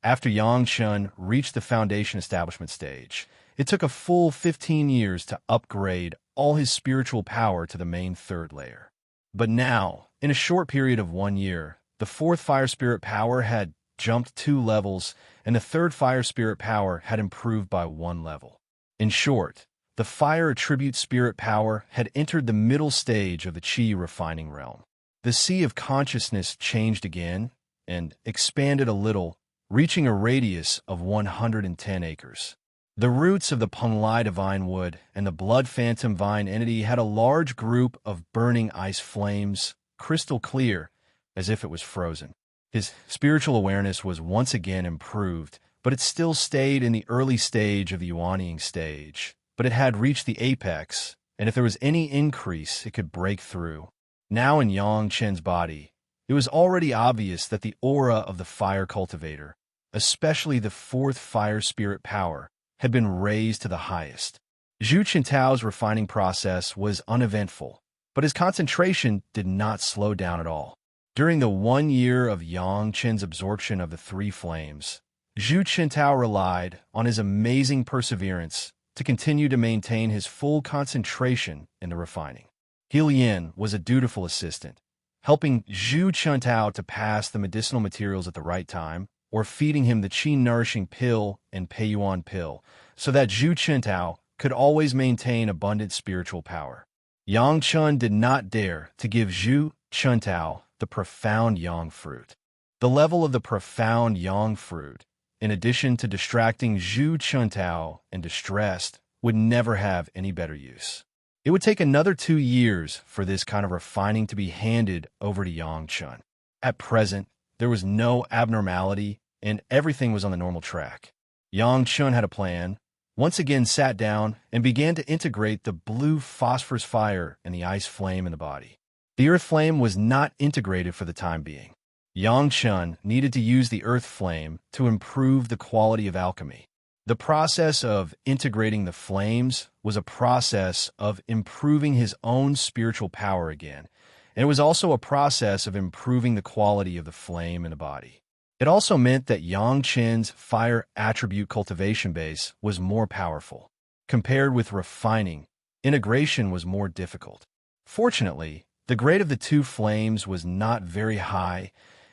After Yang Chen reached the foundation establishment stage, it took a full 15 years to upgrade all his spiritual power to the main third layer. But now, in a short period of 1 year, the fourth fire spirit power had jumped 2 levels, and the third fire spirit power had improved by 1 level. In short, the fire attribute spirit power had entered the middle stage of the qi refining realm. The sea of consciousness changed again and expanded a little, reaching a radius of 110 acres. The roots of the Penglai divine wood and the blood phantom vine entity had a large group of burning ice flames, crystal clear, as if it was frozen. His spiritual awareness was once again improved, but it still stayed in the early stage of the Yuanying stage. But it had reached the apex, and if there was any increase, it could break through. Now in Yang Chen's body, It was already obvious that the aura of the fire cultivator, especially the fourth fire spirit power, had been raised to the highest. Zhu Qintao's refining process was uneventful, but his concentration did not slow down at all. During the 1 year of Yang Qin's absorption of the three flames, Zhu Qintao relied on his amazing perseverance to continue to maintain his full concentration in the refining. He Lian was a dutiful assistant, helping Zhu Qintao to pass the medicinal materials at the right time, or feeding him the qi-nourishing pill and peiyuan pill, so that Zhu Qintao could always maintain abundant spiritual power. Yang Chun did not dare to give Zhu Qintao the profound yang fruit. The level of the profound yang fruit, in addition to distracting Zhu Qintao and distressed, would never have any better use. It would take another 2 years for this kind of refining to be handed over to Yang Chun. At present, there was no abnormality, and everything was on the normal track. Yang Chun had a plan, once again sat down, and began to integrate the blue phosphorus fire and the ice flame in the body. The earth flame was not integrated for the time being. Yang Chun needed to use the earth flame to improve the quality of alchemy. The process of integrating the flames was a process of improving his own spiritual power again, and it was also a process of improving the quality of the flame in the body. It also meant that Yang Qin's fire attribute cultivation base was more powerful. Compared with refining, integration was more difficult. Fortunately, the grade of the two flames was not very high,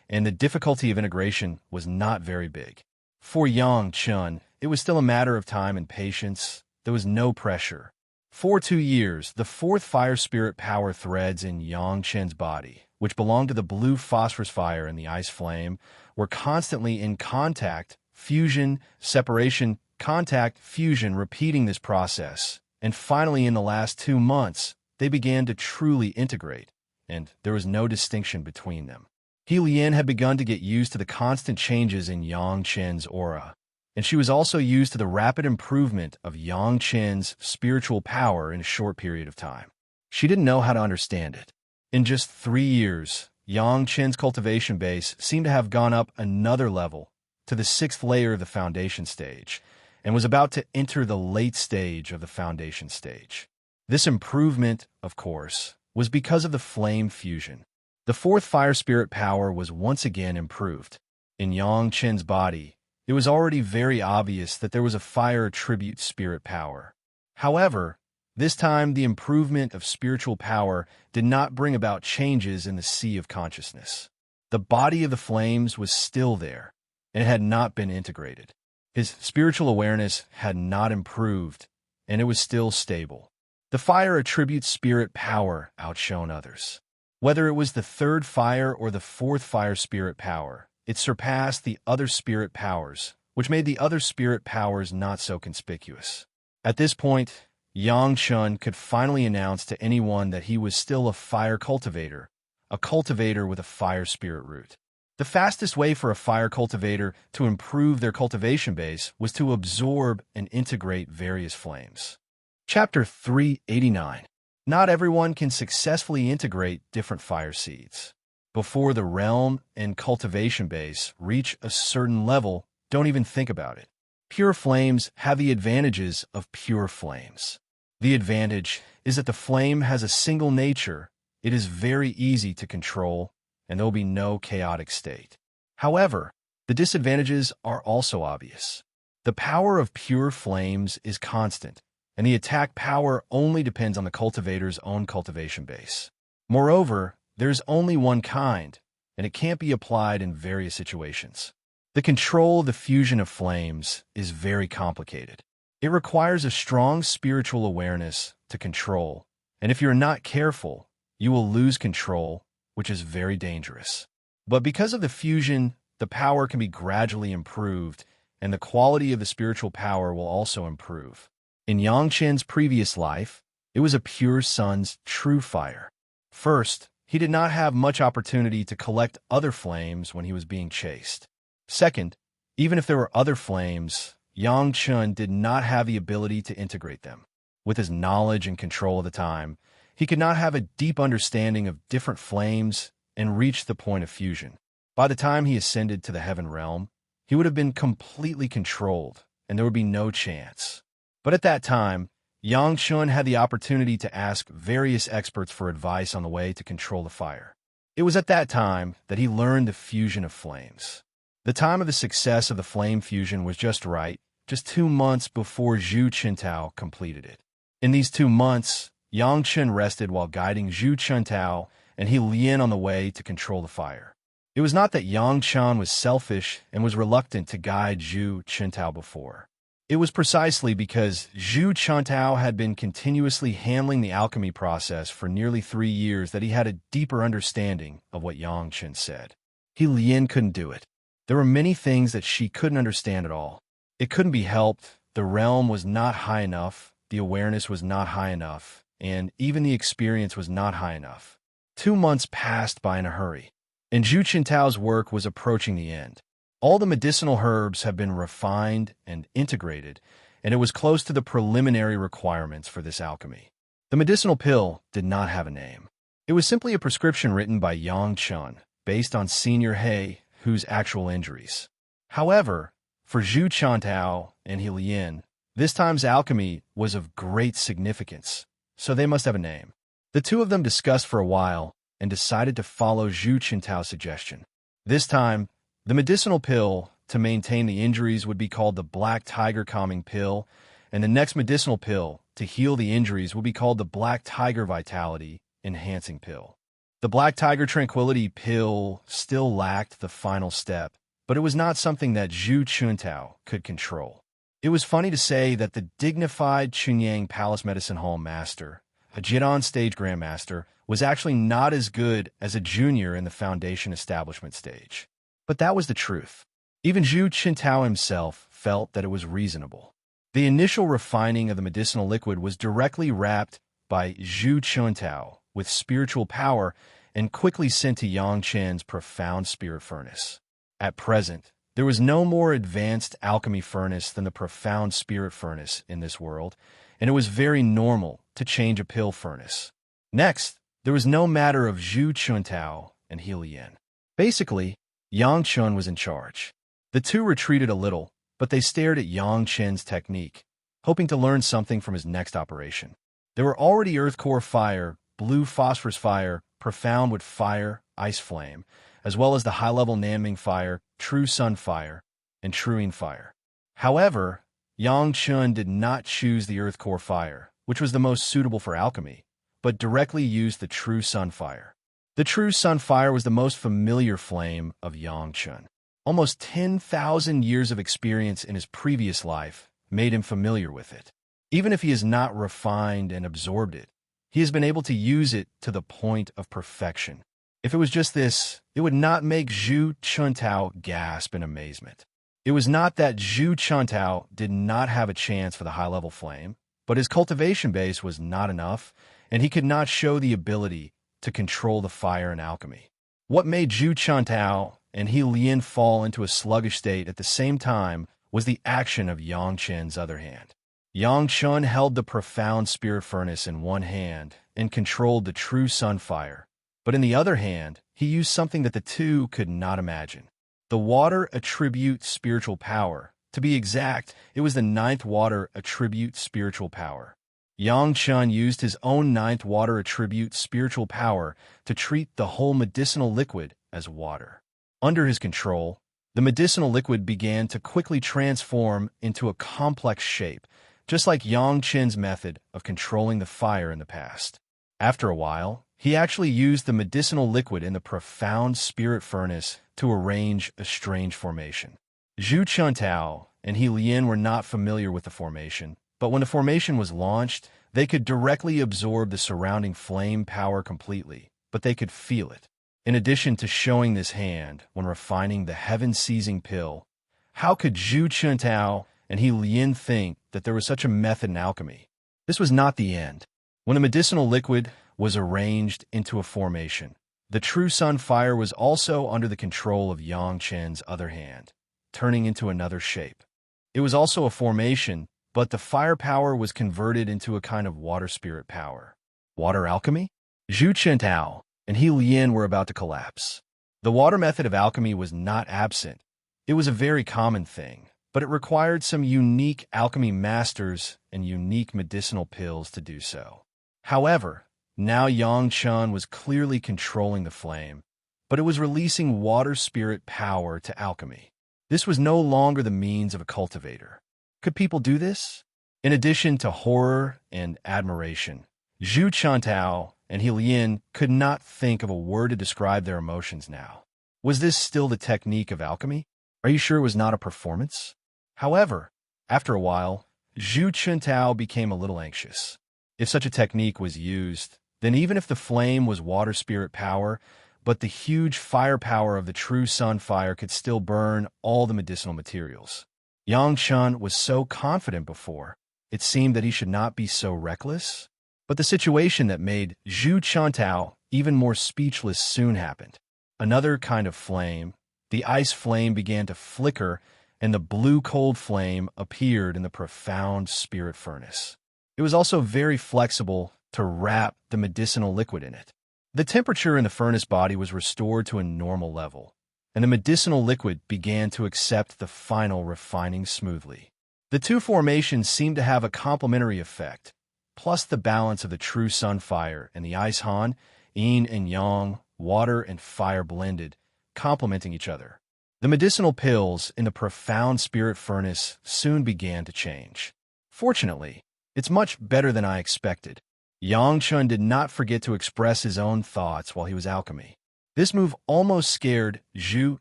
and the difficulty of integration was not very big. For Yang Chun, it was still a matter of time and patience. There was no pressure. For 2 years, the fourth fire spirit power threads in Yang Chen's body, which belonged to the blue phosphorus fire and the ice flame, were constantly in contact, fusion, separation, contact, fusion, repeating this process. And finally, in the last 2 months, they began to truly integrate, and there was no distinction between them. He Lian had begun to get used to the constant changes in Yang Chen's aura, and she was also used to the rapid improvement of Yang Chen's spiritual power in a short period of time. She didn't know how to understand it. In just 3 years, Yang Chen's cultivation base seemed to have gone up another level to the 6th layer of the foundation stage, and was about to enter the late stage of the foundation stage. This improvement, of course, was because of the flame fusion. The fourth fire spirit power was once again improved. In Yang Chen's body, it was already very obvious that there was a fire attribute spirit power. However, this time the improvement of spiritual power did not bring about changes in the sea of consciousness. The body of the flames was still there, and it had not been integrated. His spiritual awareness had not improved, and it was still stable. The fire attribute spirit power outshone others. Whether it was the third fire or the fourth fire spirit power, it surpassed the other spirit powers, which made the other spirit powers not so conspicuous. At this point, Yang Chun could finally announce to anyone that he was still a fire cultivator, a cultivator with a fire spirit root. The fastest way for a fire cultivator to improve their cultivation base was to absorb and integrate various flames. Chapter 389. Not everyone can successfully integrate different fire seeds. Before the realm and cultivation base reach a certain level, don't even think about it. Pure flames have the advantages of pure flames. The advantage is that the flame has a single nature. It is very easy to control, and there will be no chaotic state. However, the disadvantages are also obvious. The power of pure flames is constant, and the attack power only depends on the cultivator's own cultivation base. Moreover, there's only one kind, and it can't be applied in various situations. The control of the fusion of flames is very complicated. It requires a strong spiritual awareness to control, and if you're not careful, you will lose control, which is very dangerous. But because of the fusion, the power can be gradually improved, and the quality of the spiritual power will also improve. In Yang Chen's previous life, it was a pure sun's true fire. First, he did not have much opportunity to collect other flames when he was being chased. Second, even if there were other flames, Yang Chun did not have the ability to integrate them. With his knowledge and control of the time, he could not have a deep understanding of different flames and reached the point of fusion. By the time he ascended to the heaven realm, he would have been completely controlled, and there would be no chance. But at that time, Yang Chun had the opportunity to ask various experts for advice on the way to control the fire. It was at that time that he learned the fusion of flames. The time of the success of the flame fusion was just right, just 2 months before Zhu Qintao completed it. In these 2 months, Yang Chun rested while guiding Zhu Qintao and He Lian on the way to control the fire. It was not that Yang Chun was selfish and was reluctant to guide Zhu Qintao before. It was precisely because Zhu Qintao had been continuously handling the alchemy process for nearly 3 years that he had a deeper understanding of what Yang Chun said. He Lian couldn't do it. There were many things that she couldn't understand at all. It couldn't be helped. The realm was not high enough, the awareness was not high enough, and even the experience was not high enough. 2 months passed by in a hurry, and Zhu Qintao's work was approaching the end. All the medicinal herbs have been refined and integrated, and it was close to the preliminary requirements for this alchemy. The medicinal pill did not have a name. It was simply a prescription written by Yang Chun, based on Senior He, whose actual injuries. However, for Zhu Qintao and He Lian, this time's alchemy was of great significance, so they must have a name. The two of them discussed for a while and decided to follow Zhu Qintao's suggestion. This time, the medicinal pill to maintain the injuries would be called the Black Tiger Calming Pill, and the next medicinal pill to heal the injuries would be called the Black Tiger Vitality Enhancing Pill. The Black Tiger Tranquility Pill still lacked the final step, but it was not something that Zhu Qintao could control. It was funny to say that the dignified Chunyang Palace Medicine Hall Master, a Jidon Stage Grandmaster, was actually not as good as a junior in the Foundation Establishment stage. But that was the truth. Even Zhu Qintao himself felt that it was reasonable. The initial refining of the medicinal liquid was directly wrapped by Zhu Qintao with spiritual power and quickly sent to Yang Chen's profound spirit furnace. At present, there was no more advanced alchemy furnace than the profound spirit furnace in this world, and it was very normal to change a pill furnace. Next, there was no matter of Zhu Qintao and He Lian. Basically, Yang Chun was in charge. The two retreated a little, but they stared at Yang Chen's technique, hoping to learn something from his next operation. There were already Earth Core Fire, Blue Phosphorus Fire, Profound Wood Fire, Ice Flame, as well as the high-level Nanming Fire, True Sun Fire, and Truing Fire. However, Yang Chun did not choose the Earth Core Fire, which was the most suitable for alchemy, but directly used the True Sun Fire. The True Sun Fire was the most familiar flame of Yang Chun. Almost 10,000 years of experience in his previous life made him familiar with it. Even if he has not refined and absorbed it, he has been able to use it to the point of perfection. If it was just this, it would not make Zhu Qintao gasp in amazement. It was not that Zhu Qintao did not have a chance for the high-level flame, but his cultivation base was not enough, and he could not show the ability to control the fire in alchemy. What made Zhu Qintao and He Lian fall into a sluggish state at the same time was the action of Yang Chen's other hand. Yang Chun held the profound spirit furnace in one hand and controlled the True Sun Fire, but in the other hand, he used something that the two could not imagine. The Water Attribute Spiritual Power. To be exact, it was the 9th Water Attribute Spiritual Power. Yang Chun used his own 9th Water Attribute Spiritual Power to treat the whole medicinal liquid as water. Under his control, the medicinal liquid began to quickly transform into a complex shape, just like Yang Chen's method of controlling the fire in the past. After a while, he actually used the medicinal liquid in the profound spirit furnace to arrange a strange formation. Zhu Qintao and He Lian were not familiar with the formation, but when the formation was launched, they could directly absorb the surrounding flame power completely, but they could feel it. In addition to showing this hand when refining the heaven-seizing pill, how could Zhu Qintao and He Lian think that there was such a method in alchemy? This was not the end. When the medicinal liquid was arranged into a formation, the True Sun Fire was also under the control of Yang Chen's other hand, turning into another shape. It was also a formation, but the fire power was converted into a kind of water spirit power. Water alchemy? Zhu Qintao and He Lian were about to collapse. The water method of alchemy was not absent. It was a very common thing, but it required some unique alchemy masters and unique medicinal pills to do so. However, now Yang Chun was clearly controlling the flame, but it was releasing water spirit power to alchemy. This was no longer the means of a cultivator. Could people do this? In addition to horror and admiration, Zhu Chuntao and He Lian could not think of a word to describe their emotions now. Was this still the technique of alchemy? Are you sure it was not a performance? However, after a while, Zhu Chuntao became a little anxious. If such a technique was used, then even if the flame was water spirit power, but the huge firepower of the true sun fire could still burn all the medicinal materials. Yang Chun was so confident before, it seemed that he should not be so reckless. But the situation that made Zhu Chuntao even more speechless soon happened. Another kind of flame, the ice flame, began to flicker, and the blue cold flame appeared in the profound spirit furnace. It was also very flexible to wrap the medicinal liquid in it. The temperature in the furnace body was restored to a normal level, and the medicinal liquid began to accept the final refining smoothly. The two formations seemed to have a complementary effect, plus the balance of the true sun fire and the ice han, yin and yang, water and fire blended, complementing each other. The medicinal pills in the profound spirit furnace soon began to change. Fortunately, it's much better than I expected. Yang Chun did not forget to express his own thoughts while he was alchemy. This move almost scared Zhu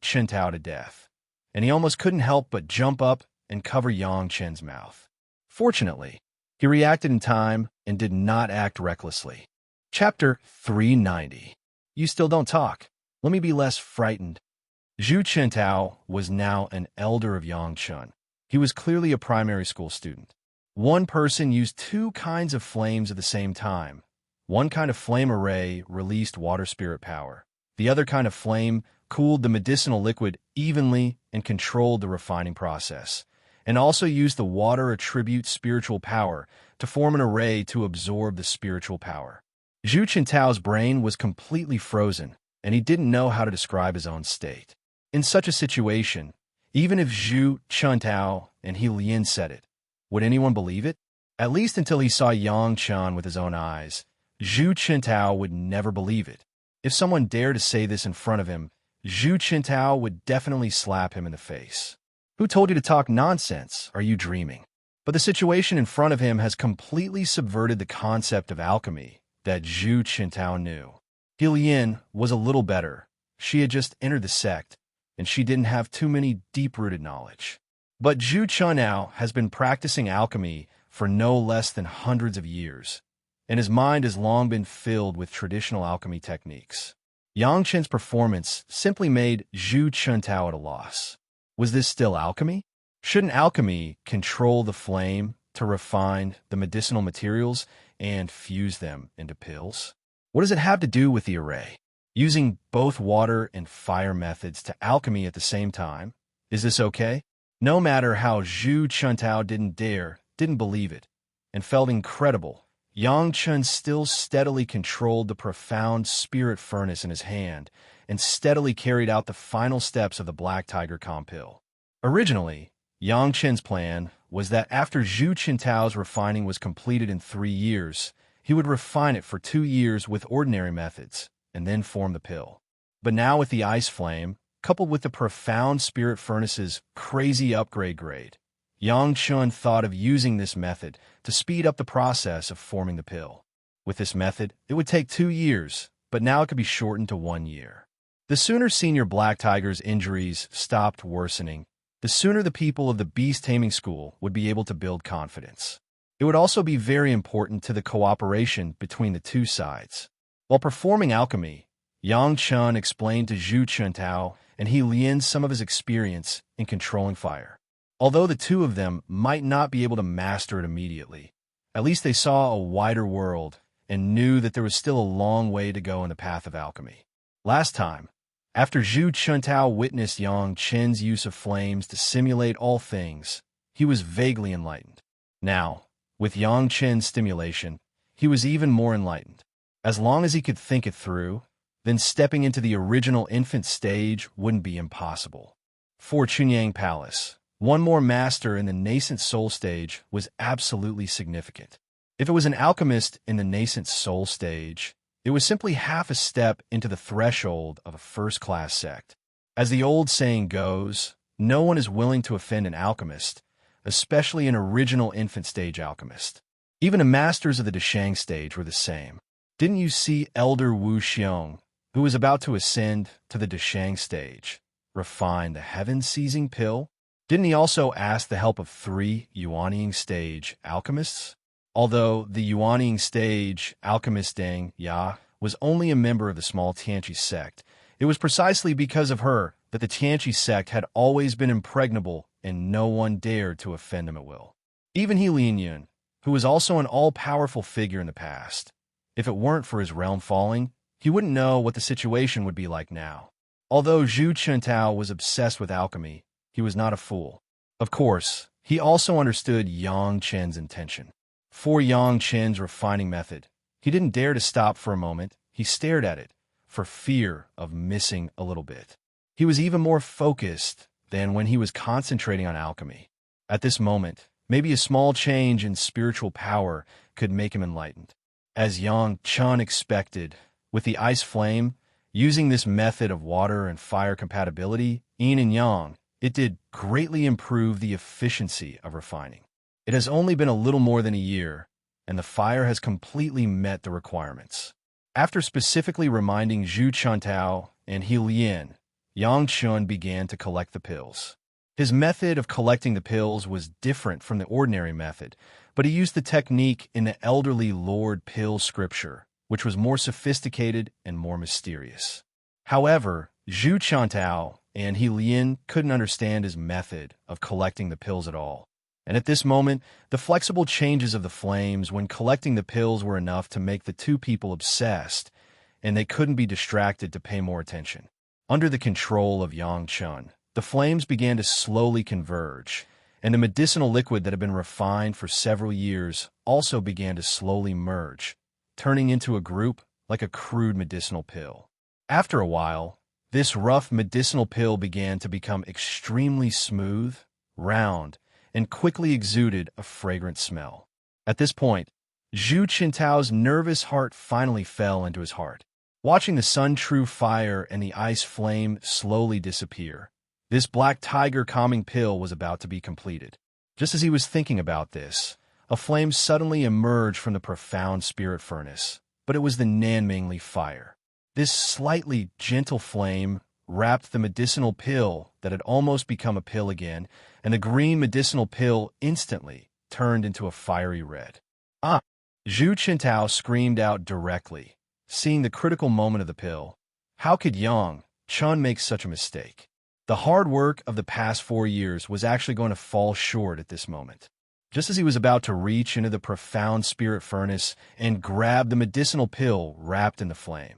Chuntao to death, and he almost couldn't help but jump up and cover Yang Chen's mouth. Fortunately, he reacted in time and did not act recklessly. Chapter 390. You still don't talk. Let me be less frightened. Zhu Chuntao was now an elder of Yang Chun. He was clearly a primary school student. One person used two kinds of flames at the same time. One kind of flame array released water spirit power. The other kind of flame cooled the medicinal liquid evenly and controlled the refining process, and also used the water attribute spiritual power to form an array to absorb the spiritual power. Zhu Chintao's brain was completely frozen, and he didn't know how to describe his own state. In such a situation, even if Zhu Chuntao and He Lian said it, would anyone believe it? At least until he saw Yang Chun with his own eyes, Zhu Chuntao would never believe it. If someone dared to say this in front of him, Zhu Chuntao would definitely slap him in the face. Who told you to talk nonsense? Are you dreaming? But the situation in front of him has completely subverted the concept of alchemy that Zhu Chuntao knew. He Lian was a little better. She had just entered the sect, and she didn't have too many deep-rooted knowledge. But Zhu Chuntao has been practicing alchemy for no less than hundreds of years, and his mind has long been filled with traditional alchemy techniques. Yang Chen's performance simply made Zhu Chuntao at a loss. Was this still alchemy? Shouldn't alchemy control the flame to refine the medicinal materials and fuse them into pills? What does it have to do with the array? Using both water and fire methods to alchemy at the same time? Is this okay? No matter how Zhu Chuntao didn't believe it, and felt incredible, Yang Chun still steadily controlled the profound spirit furnace in his hand and steadily carried out the final steps of the Black Tiger Compil. Originally, Yang Chen's plan was that after Zhu Chintao's refining was completed in 3 years, he would refine it for 2 years with ordinary methods, and then form the pill. But now with the ice flame, coupled with the profound spirit furnace's crazy upgrade grade, Yang Chun thought of using this method to speed up the process of forming the pill. With this method, it would take 2 years, but now it could be shortened to 1 year. The sooner Senior Black Tiger's injuries stopped worsening, the sooner the people of the beast taming school would be able to build confidence. It would also be very important to the cooperation between the two sides. While performing alchemy, Yang Chun explained to Zhu Chuntao and He Lian some of his experience in controlling fire. Although the two of them might not be able to master it immediately, at least they saw a wider world and knew that there was still a long way to go in the path of alchemy. Last time, after Zhu Chuntao witnessed Yang Chen's use of flames to simulate all things, he was vaguely enlightened. Now, with Yang Chen's stimulation, he was even more enlightened. As long as he could think it through, then stepping into the original infant stage wouldn't be impossible. For Chunyang Palace, one more master in the nascent soul stage was absolutely significant. If it was an alchemist in the nascent soul stage, it was simply half a step into the threshold of a first-class sect. As the old saying goes, no one is willing to offend an alchemist, especially an original infant stage alchemist. Even the masters of the Deshang stage were the same. Didn't you see Elder Wu Xiong, who was about to ascend to the Deshang stage, refine the heaven-seizing pill? Didn't he also ask the help of 3 Yuanying stage alchemists? Although the Yuanying stage alchemist Deng Ya was only a member of the small Tianqi sect, it was precisely because of her that the Tianqi sect had always been impregnable and no one dared to offend them at will. Even He Lianyun, who was also an all-powerful figure in the past, if it weren't for his realm falling, he wouldn't know what the situation would be like now. Although Zhu Chuntao was obsessed with alchemy, he was not a fool. Of course, he also understood Yang Chen's intention. For Yang Chen's refining method, he didn't dare to stop for a moment. He stared at it, for fear of missing a little bit. He was even more focused than when he was concentrating on alchemy. At this moment, maybe a small change in spiritual power could make him enlightened. As Yang Chen expected, with the ice flame, using this method of water and fire compatibility, yin and yang, it did greatly improve the efficiency of refining. It has only been a little more than a year, and the fire has completely met the requirements. After specifically reminding Zhu Chuntao and He Lian, Yang Chun began to collect the pills. His method of collecting the pills was different from the ordinary method, but he used the technique in the elderly Lord Pill scripture, which was more sophisticated and more mysterious. However, Zhu Chuntao and He Lian couldn't understand his method of collecting the pills at all. And at this moment, the flexible changes of the flames when collecting the pills were enough to make the two people obsessed, and they couldn't be distracted to pay more attention. Under the control of Yang Chun, the flames began to slowly converge, and the medicinal liquid that had been refined for several years also began to slowly merge, turning into a group like a crude medicinal pill. After a while, this rough medicinal pill began to become extremely smooth, round, and quickly exuded a fragrant smell. At this point, Zhu Qintao's nervous heart finally fell into his heart. Watching the sun-true fire and the ice flame slowly disappear, this black tiger calming pill was about to be completed. Just as he was thinking about this, a flame suddenly emerged from the profound spirit furnace, but it was the Nanmingli fire. This slightly gentle flame wrapped the medicinal pill that had almost become a pill again, and the green medicinal pill instantly turned into a fiery red. Ah! Zhu Qintao screamed out directly, seeing the critical moment of the pill. How could Yang Chun make such a mistake? The hard work of the past 4 years was actually going to fall short at this moment. Just as he was about to reach into the profound spirit furnace and grab the medicinal pill wrapped in the flame,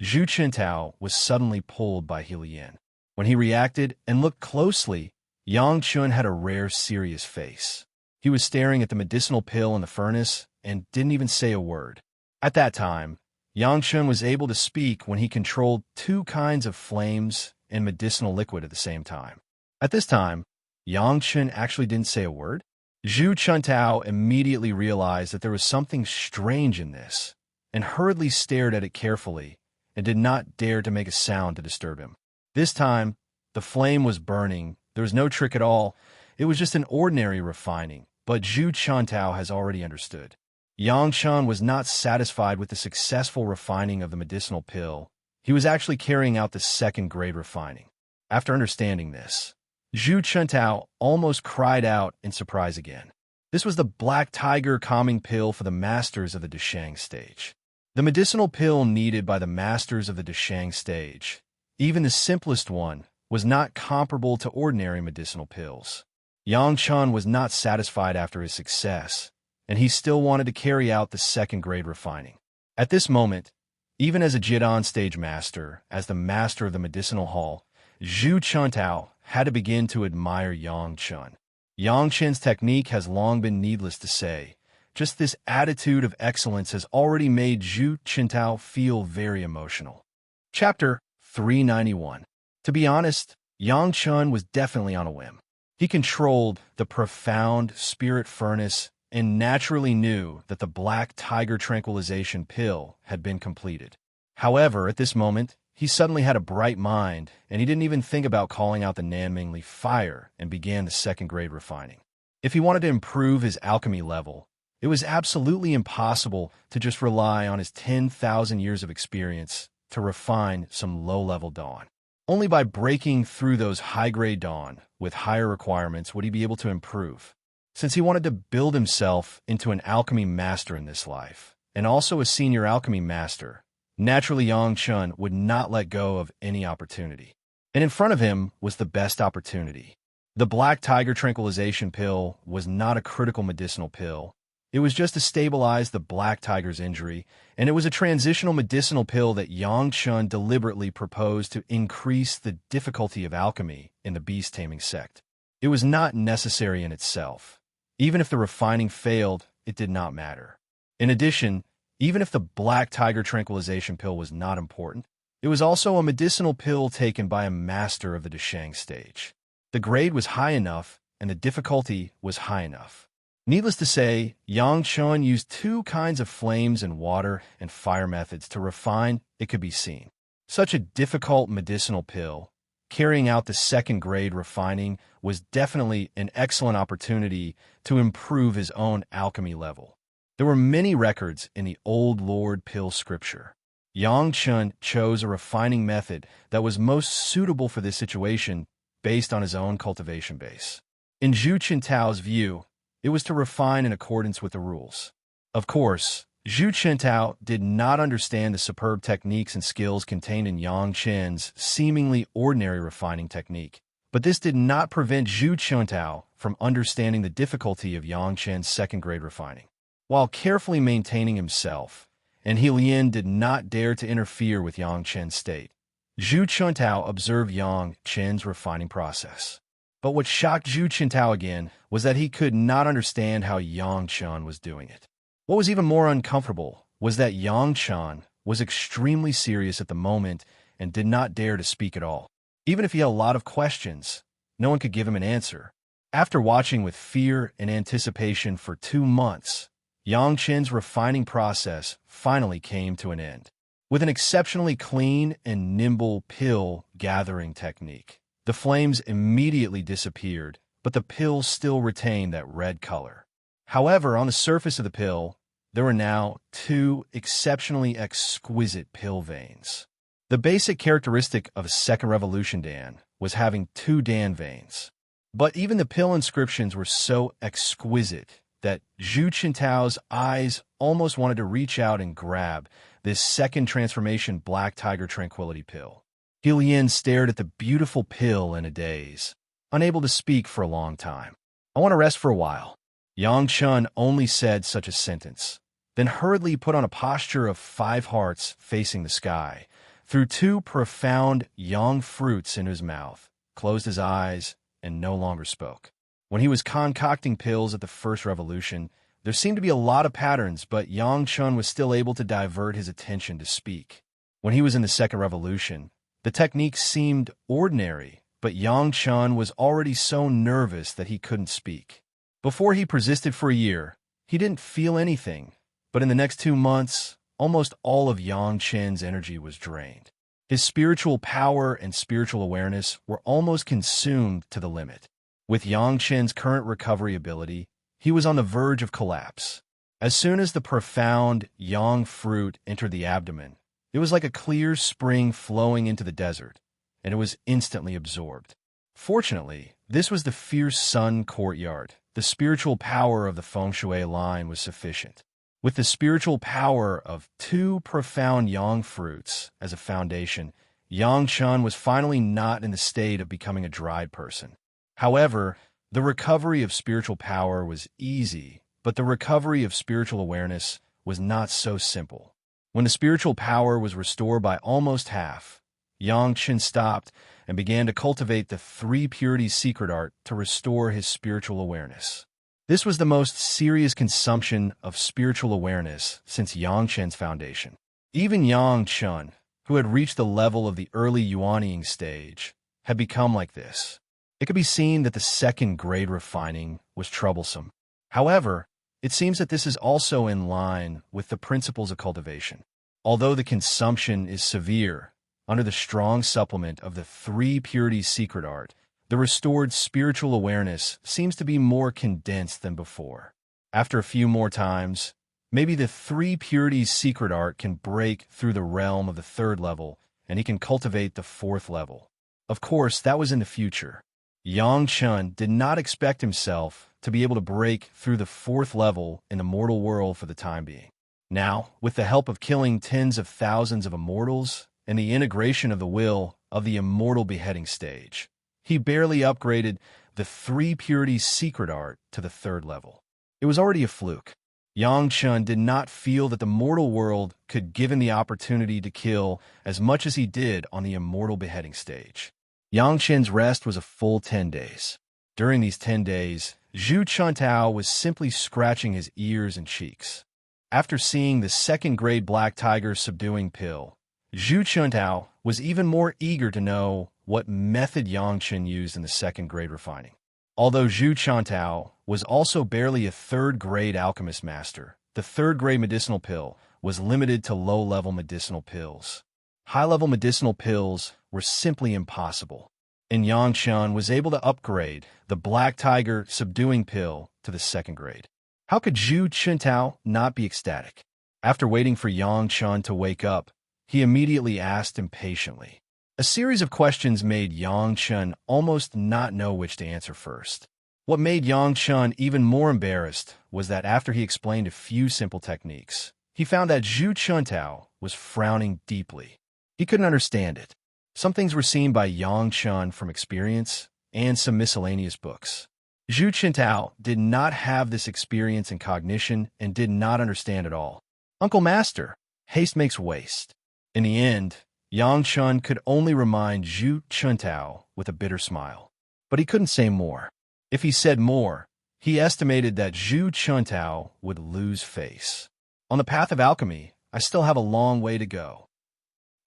Zhu Qintao was suddenly pulled by He Lian. When he reacted and looked closely, Yang Chun had a rare, serious face. He was staring at the medicinal pill in the furnace and didn't even say a word. At that time, Yang Chun was able to speak when he controlled 2 kinds of flames and medicinal liquid at the same time. At this time, Yang Chun actually didn't say a word. Zhu Chuntao immediately realized that there was something strange in this, and hurriedly stared at it carefully, and did not dare to make a sound to disturb him. This time, the flame was burning. There was no trick at all. It was just an ordinary refining, but Zhu Chuntao has already understood. Yang Chun was not satisfied with the successful refining of the medicinal pill. He was actually carrying out the second-grade refining. After understanding this, Zhu Chuntao almost cried out in surprise again. This was the black tiger calming pill for the masters of the Deshang stage. The medicinal pill needed by the masters of the Deshang stage, even the simplest one, was not comparable to ordinary medicinal pills. Yang Chun was not satisfied after his success, and he still wanted to carry out the second-grade refining. At this moment, even as a Jidan stage master, as the master of the medicinal hall, Zhu Chuntao had to begin to admire Yang Chun. Yang Chun's technique has long been needless to say. Just this attitude of excellence has already made Zhu Chuntao feel very emotional. Chapter 391. To be honest, Yang Chun was definitely on a whim. He controlled the profound spirit furnace and naturally knew that the black tiger tranquilization pill had been completed. However, at this moment, he suddenly had a bright mind, and he didn't even think about calling out the Nanmingli fire and began the second-grade refining. If he wanted to improve his alchemy level, it was absolutely impossible to just rely on his 10,000 years of experience to refine some low-level dawn. Only by breaking through those high-grade dawn with higher requirements would he be able to improve. Since he wanted to build himself into an alchemy master in this life, and also a senior alchemy master, naturally Yang Chun would not let go of any opportunity. And in front of him was the best opportunity. The Black Tiger Tranquilization Pill was not a critical medicinal pill. It was just to stabilize the Black Tiger's injury, and it was a transitional medicinal pill that Yang Chun deliberately proposed to increase the difficulty of alchemy in the beast-taming sect. It was not necessary in itself. Even if the refining failed, it did not matter. In addition, even if the Black Tiger Tranquilization Pill was not important, it was also a medicinal pill taken by a master of the Deshang stage. The grade was high enough, and the difficulty was high enough. Needless to say, Yang Chun used two kinds of flames and water and fire methods to refine, it could be seen. Such a difficult medicinal pill, carrying out the second-grade refining, was definitely an excellent opportunity to improve his own alchemy level. There were many records in the Old Lord Pill scripture. Yang Chun chose a refining method that was most suitable for this situation based on his own cultivation base. In Zhu Qintao's view, it was to refine in accordance with the rules. Of course, Zhu Qintao did not understand the superb techniques and skills contained in Yang Chun's seemingly ordinary refining technique, but this did not prevent Zhu Qintao from understanding the difficulty of Yang Chun's second-grade refining. While carefully maintaining himself, and He Lian did not dare to interfere with Yang Chun's state, Zhu Qintao observed Yang Chun's refining process. But what shocked Zhu Qintao again was that he could not understand how Yang Chun was doing it. What was even more uncomfortable was that Yang Chun was extremely serious at the moment and did not dare to speak at all. Even if he had a lot of questions, no one could give him an answer. After watching with fear and anticipation for 2 months, Yang Chun's refining process finally came to an end. With an exceptionally clean and nimble pill gathering technique, the flames immediately disappeared, but the pill still retained that red color. However, on the surface of the pill, there were now 2 exceptionally exquisite pill veins. The basic characteristic of a second revolution Dan was having 2 Dan veins. But even the pill inscriptions were so exquisite that Zhu Qintao's eyes almost wanted to reach out and grab this second transformation Black Tiger Tranquility Pill. He Lian stared at the beautiful pill in a daze, unable to speak for a long time. "I want to rest for a while." Yang Chun only said such a sentence, then hurriedly put on a posture of 5 hearts facing the sky, threw 2 profound yang fruits into his mouth, closed his eyes, and no longer spoke. When he was concocting pills at the first revolution, there seemed to be a lot of patterns, but Yang Chun was still able to divert his attention to speak. When he was in the second revolution, the technique seemed ordinary, but Yang Chun was already so nervous that he couldn't speak. Before he persisted for a year, he didn't feel anything, but in the next 2 months, almost all of Yang Chun's energy was drained. His spiritual power and spiritual awareness were almost consumed to the limit. With Yang Chun's current recovery ability, he was on the verge of collapse. As soon as the profound yang fruit entered the abdomen, it was like a clear spring flowing into the desert, and it was instantly absorbed. Fortunately, this was the fierce sun courtyard. The spiritual power of the feng shui line was sufficient. With the spiritual power of 2 profound yang fruits as a foundation, Yang Chun was finally not in the state of becoming a dried person. However, the recovery of spiritual power was easy, but the recovery of spiritual awareness was not so simple. When the spiritual power was restored by almost half, Yang Chun stopped and began to cultivate the 3 purities secret art to restore his spiritual awareness. This was the most serious consumption of spiritual awareness since Yang Chun's foundation. Even Yang Chun, who had reached the level of the early yuanying stage, had become like this. It could be seen that the second-grade refining was troublesome. However, it seems that this is also in line with the principles of cultivation. Although the consumption is severe, under the strong supplement of the 3 purities secret art, the restored spiritual awareness seems to be more condensed than before. After a few more times, maybe the 3 purities secret art can break through the realm of the 3rd level, and he can cultivate the 4th level. Of course, that was in the future. Yang Chun did not expect himself to be able to break through the 4th level in the mortal world for the time being. Now, with the help of killing tens of thousands of immortals and the integration of the will of the immortal beheading stage, he barely upgraded the 3 purities secret art to the 3rd level. It was already a fluke. Yang Chun did not feel that the mortal world could give him the opportunity to kill as much as he did on the immortal beheading stage. Yang Chun's rest was a full 10 days. During these 10 days, Zhu Chuntao was simply scratching his ears and cheeks. After seeing the 2nd-grade black tiger subduing pill, Zhu Chuntao was even more eager to know what method Yang Chun used in the 2nd-grade refining. Although Zhu Chuntao was also barely a 3rd-grade alchemist master, the 3rd-grade medicinal pill was limited to low-level medicinal pills. High-level medicinal pills were simply impossible, and Yang Chun was able to upgrade the Black Tiger subduing pill to the 2nd grade. How could Zhu Chuntao not be ecstatic? After waiting for Yang Chun to wake up, he immediately asked impatiently. A series of questions made Yang Chun almost not know which to answer first. What made Yang Chun even more embarrassed was that after he explained a few simple techniques, he found that Zhu Chuntao was frowning deeply. He couldn't understand it. Some things were seen by Yang Chun from experience and some miscellaneous books. Zhu Chuntao did not have this experience and cognition and did not understand at all. Uncle Master, haste makes waste. In the end, Yang Chun could only remind Zhu Chuntao with a bitter smile. But he couldn't say more. If he said more, he estimated that Zhu Chuntao would lose face. On the path of alchemy, I still have a long way to go.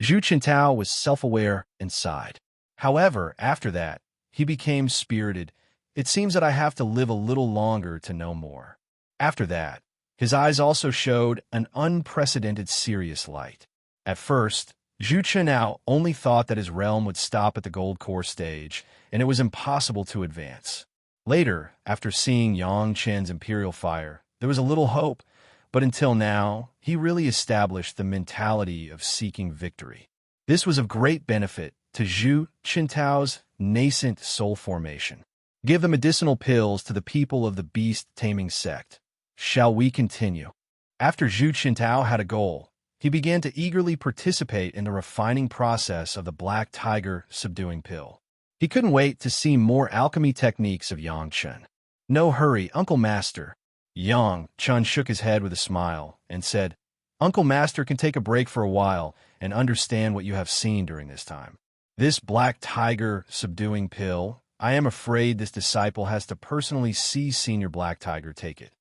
Zhu Chuntao was self-aware and sighed. However, after that, he became spirited. It seems that I have to live a little longer to know more. After that, his eyes also showed an unprecedented serious light. At first, Zhu Chuntao only thought that his realm would stop at the gold core stage, and it was impossible to advance. Later, after seeing Yang Chun's imperial fire, there was a little hope, but until now, he really established the mentality of seeking victory. This was of great benefit to Zhu Chuntao's nascent soul formation. Give the medicinal pills to the people of the beast-taming sect. Shall we continue? After Zhu Chuntao had a goal, he began to eagerly participate in the refining process of the Black Tiger subduing pill. He couldn't wait to see more alchemy techniques of Yang Chun. No hurry, Uncle Master. Yang Chun shook his head with a smile and said, Uncle Master can take a break for a while and understand what you have seen during this time. This Black Tiger subduing pill, I am afraid this disciple has to personally see Senior Black Tiger take it.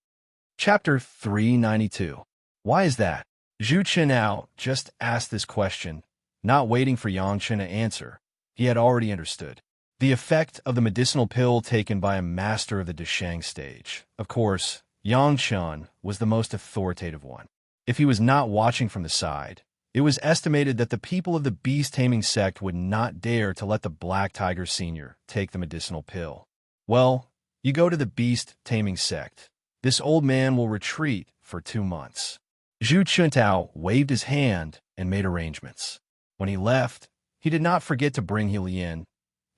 Chapter 392. Why is that? Zhu Chuntao just asked this question, not waiting for Yang Chun to answer. He had already understood. The effect of the medicinal pill taken by a master of the Deshang stage. Of course, Yang Chun was the most authoritative one. If he was not watching from the side, it was estimated that the people of the beast-taming sect would not dare to let the Black Tiger Senior take the medicinal pill. Well, you go to the beast-taming sect. This old man will retreat for 2 months. Zhu Chuntao waved his hand and made arrangements. When he left, he did not forget to bring Lian.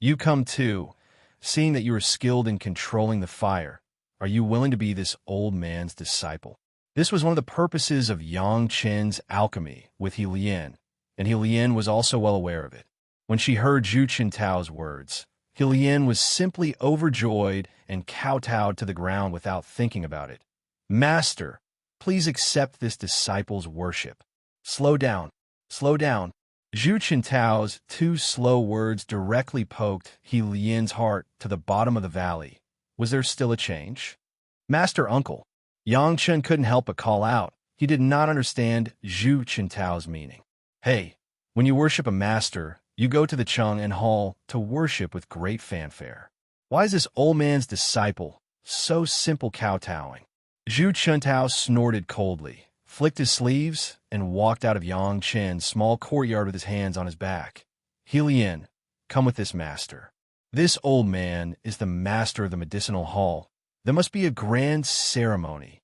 You come too, seeing that you are skilled in controlling the fire. Are you willing to be this old man's disciple? This was one of the purposes of Yang Chun's alchemy with Lian, and Lian was also well aware of it. When she heard Zhu Chuntao's words, Lian was simply overjoyed and kowtowed to the ground without thinking about it. Master, please accept this disciple's worship. Slow down, slow down. Zhu Chuntao's 2 slow words directly poked Lian's heart to the bottom of the valley. Was there still a change? Master Uncle. Yang Chun couldn't help but call out. He did not understand Zhu Chuntao's meaning. Hey, When you worship a master, you go to the Chung and hall to worship with great fanfare. Why is this old man's disciple so simple kowtowing? Zhu Chuntao snorted coldly, flicked his sleeves, and walked out of Yang Chen's small courtyard with his hands on his back. Helian, come with this master. This old man is the master of the medicinal hall. There must be a grand ceremony.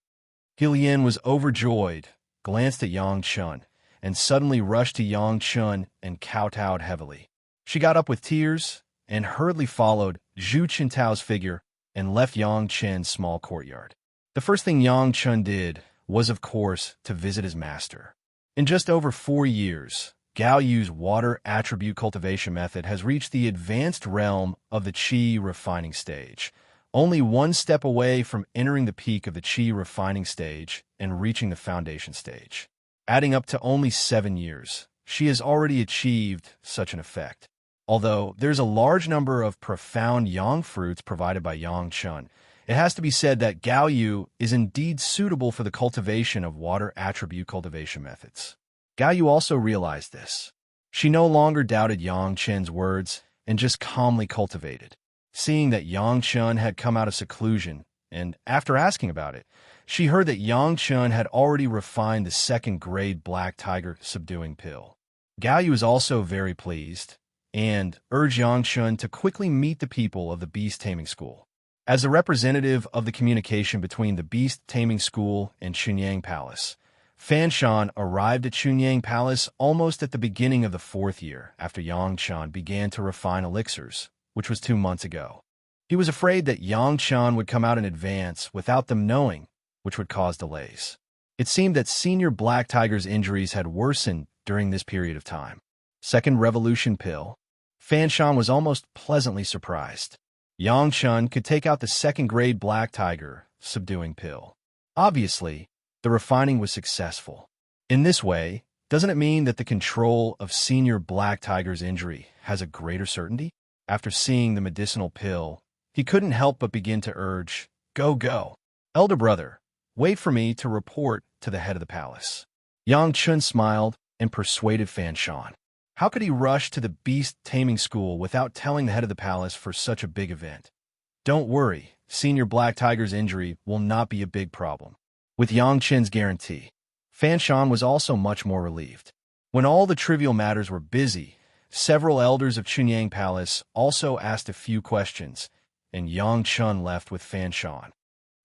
Helian was overjoyed, glanced at Yang Chun, and suddenly rushed to Yang Chun and kowtowed heavily. She got up with tears and hurriedly followed Zhu Qintao's figure and left Yang Chen's small courtyard. The first thing Yang Chun did was, of course, to visit his master. In just over 4 years, Gao Yu's water attribute cultivation method has reached the advanced realm of the qi refining stage, only one step away from entering the peak of the qi refining stage and reaching the foundation stage. Adding up to only 7 years, she has already achieved such an effect. Although there's a large number of profound yang fruits provided by Yang Chun, it has to be said that Gao Yu is indeed suitable for the cultivation of water attribute cultivation methods. Gao Yu also realized this. She no longer doubted Yang Chen's words and just calmly cultivated. Seeing that Yang Chun had come out of seclusion, and after asking about it, she heard that Yang Chun had already refined the second-grade black tiger subduing pill. Gao Yu was also very pleased and urged Yang Chun to quickly meet the people of the beast taming school. As the representative of the communication between the beast taming school and Chunyang Palace, Fan Shan arrived at Chunyang Palace almost at the beginning of the 4th year after Yang Chun began to refine elixirs, which was 2 months ago. He was afraid that Yang Chun would come out in advance without them knowing, which would cause delays. It seemed that Senior Black Tiger's injuries had worsened during this period of time. Second Revolution Pill. Fan Shan was almost pleasantly surprised. Yang Chun could take out the second-grade Black Tiger subduing pill. Obviously, the refining was successful. In this way, doesn't it mean that the control of Senior Black Tiger's injury has a greater certainty? After seeing the medicinal pill, he couldn't help but begin to urge, "Go, go. Elder brother, wait for me to report to the head of the palace." Yang Chun smiled and persuaded Fan Shan. How could he rush to the beast taming school without telling the head of the palace for such a big event? Don't worry, Senior Black Tiger's injury will not be a big problem. With Yang Chen's guarantee, Fan Shan was also much more relieved. When all the trivial matters were busy, several elders of Chunyang Palace also asked a few questions, and Yang Chun left with Fan Shan.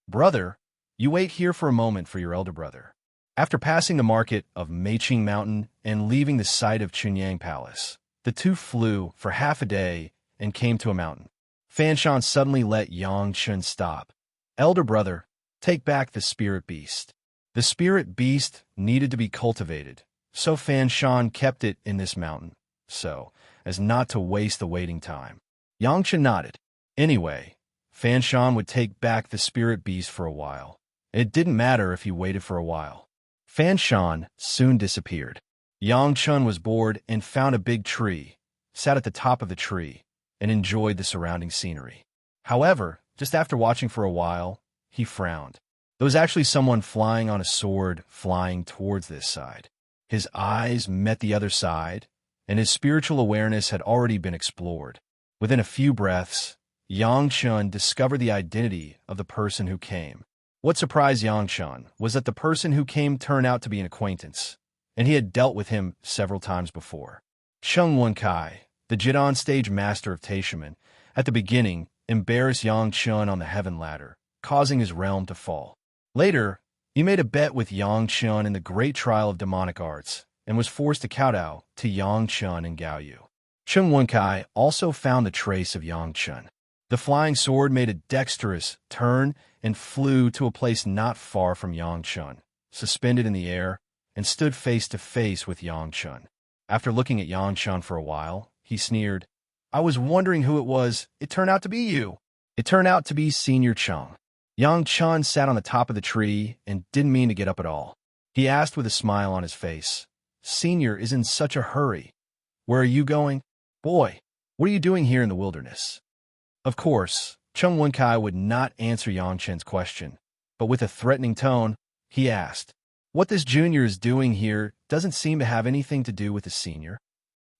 "Brother, you wait here for a moment for your elder brother." After passing the market of Meiqing Mountain and leaving the site of Chunyang Palace, the two flew for half a day and came to a mountain. Fan Shan suddenly let Yang Chun stop. "Elder brother, take back the spirit beast." The spirit beast needed to be cultivated, so Fan Shan kept it in this mountain, so as not to waste the waiting time. Yang Chun nodded. Anyway, Fan Shan would take back the spirit beast for a while. It didn't matter if he waited for a while. Fan Shan soon disappeared. Yang Chun was bored and found a big tree, sat at the top of the tree, and enjoyed the surrounding scenery. However, just after watching for a while, he frowned. There was actually someone flying on a sword flying towards this side. His eyes met the other side, and his spiritual awareness had already been explored. Within a few breaths, Yang Chun discovered the identity of the person who came. What surprised Yang Chun was that the person who came turned out to be an acquaintance, and he had dealt with him several times before. Cheng Wenkai, the Jidan stage master of Taishaman, at the beginning embarrassed Yang Chun on the heaven ladder, causing his realm to fall. Later, he made a bet with Yang Chun in the great trial of demonic arts, and was forced to kowtow to Yang Chun and Gao Yu. Cheng Wenkai also found the trace of Yang Chun. The flying sword made a dexterous turn and flew to a place not far from Yang Chun, suspended in the air, and stood face to face with Yang Chun. After looking at Yang Chun for a while, he sneered, "I was wondering who it was. It turned out to be you." It turned out to be Senior Chung. Yang Chun sat on the top of the tree and didn't mean to get up at all. He asked with a smile on his face, "Senior is in such a hurry. Where are you going? Boy, what are you doing here in the wilderness?" Of course, Cheng Wenkai would not answer Yang Chen's question, but with a threatening tone, he asked, "What this junior is doing here doesn't seem to have anything to do with the senior."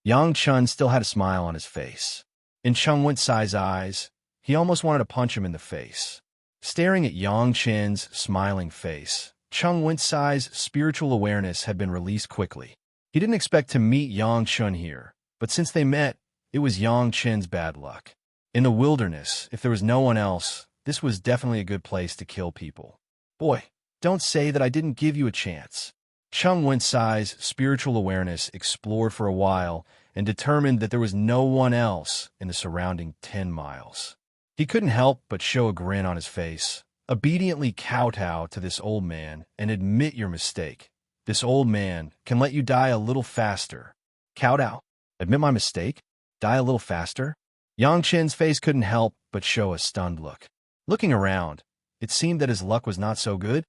Yang Chun still had a smile on his face. In Chung Wen-Sai's eyes, he almost wanted to punch him in the face. Staring at Yang Chen's smiling face, Chung Wen-Sai's spiritual awareness had been released quickly. He didn't expect to meet Yang Chun here, but since they met, it was Yang Chen's bad luck. In the wilderness, if there was no one else, this was definitely a good place to kill people. Boy, don't say that I didn't give you a chance. Chung Wen-Sai's spiritual awareness explored for a while and determined that there was no one else in the surrounding 10 miles. He couldn't help but show a grin on his face. Obediently kowtow to this old man and admit your mistake. This old man can let you die a little faster. Kowtow? Admit my mistake? Die a little faster? Yang Chen's face couldn't help but show a stunned look. Looking around, it seemed that his luck was not so good.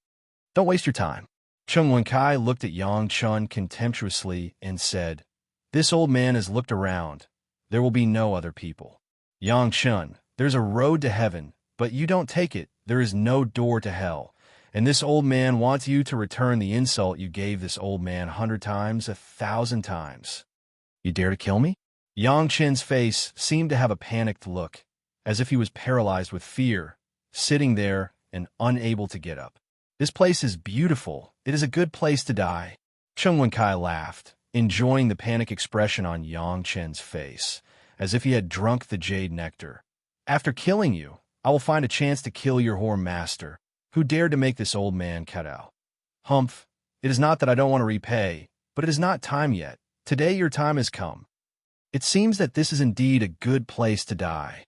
Don't waste your time. Chung Wen-Kai looked at Yang Chun contemptuously and said, This old man has looked around. There will be no other people. Yang Chun, there's a road to heaven, but you don't take it. There is no door to hell. And this old man wants you to return the insult you gave this old man 100 times, 1,000 times. You dare to kill me? Yang Chen's face seemed to have a panicked look, as if he was paralyzed with fear, sitting there and unable to get up. This place is beautiful. It is a good place to die. Chung Wen-Kai laughed, enjoying the panic expression on Yang Chen's face, as if he had drunk the jade nectar. After killing you, I will find a chance to kill your whore master, who dared to make this old man cut out. Humph, it is not that I don't want to repay, but it is not time yet. Today your time has come. It seems that this is indeed a good place to die.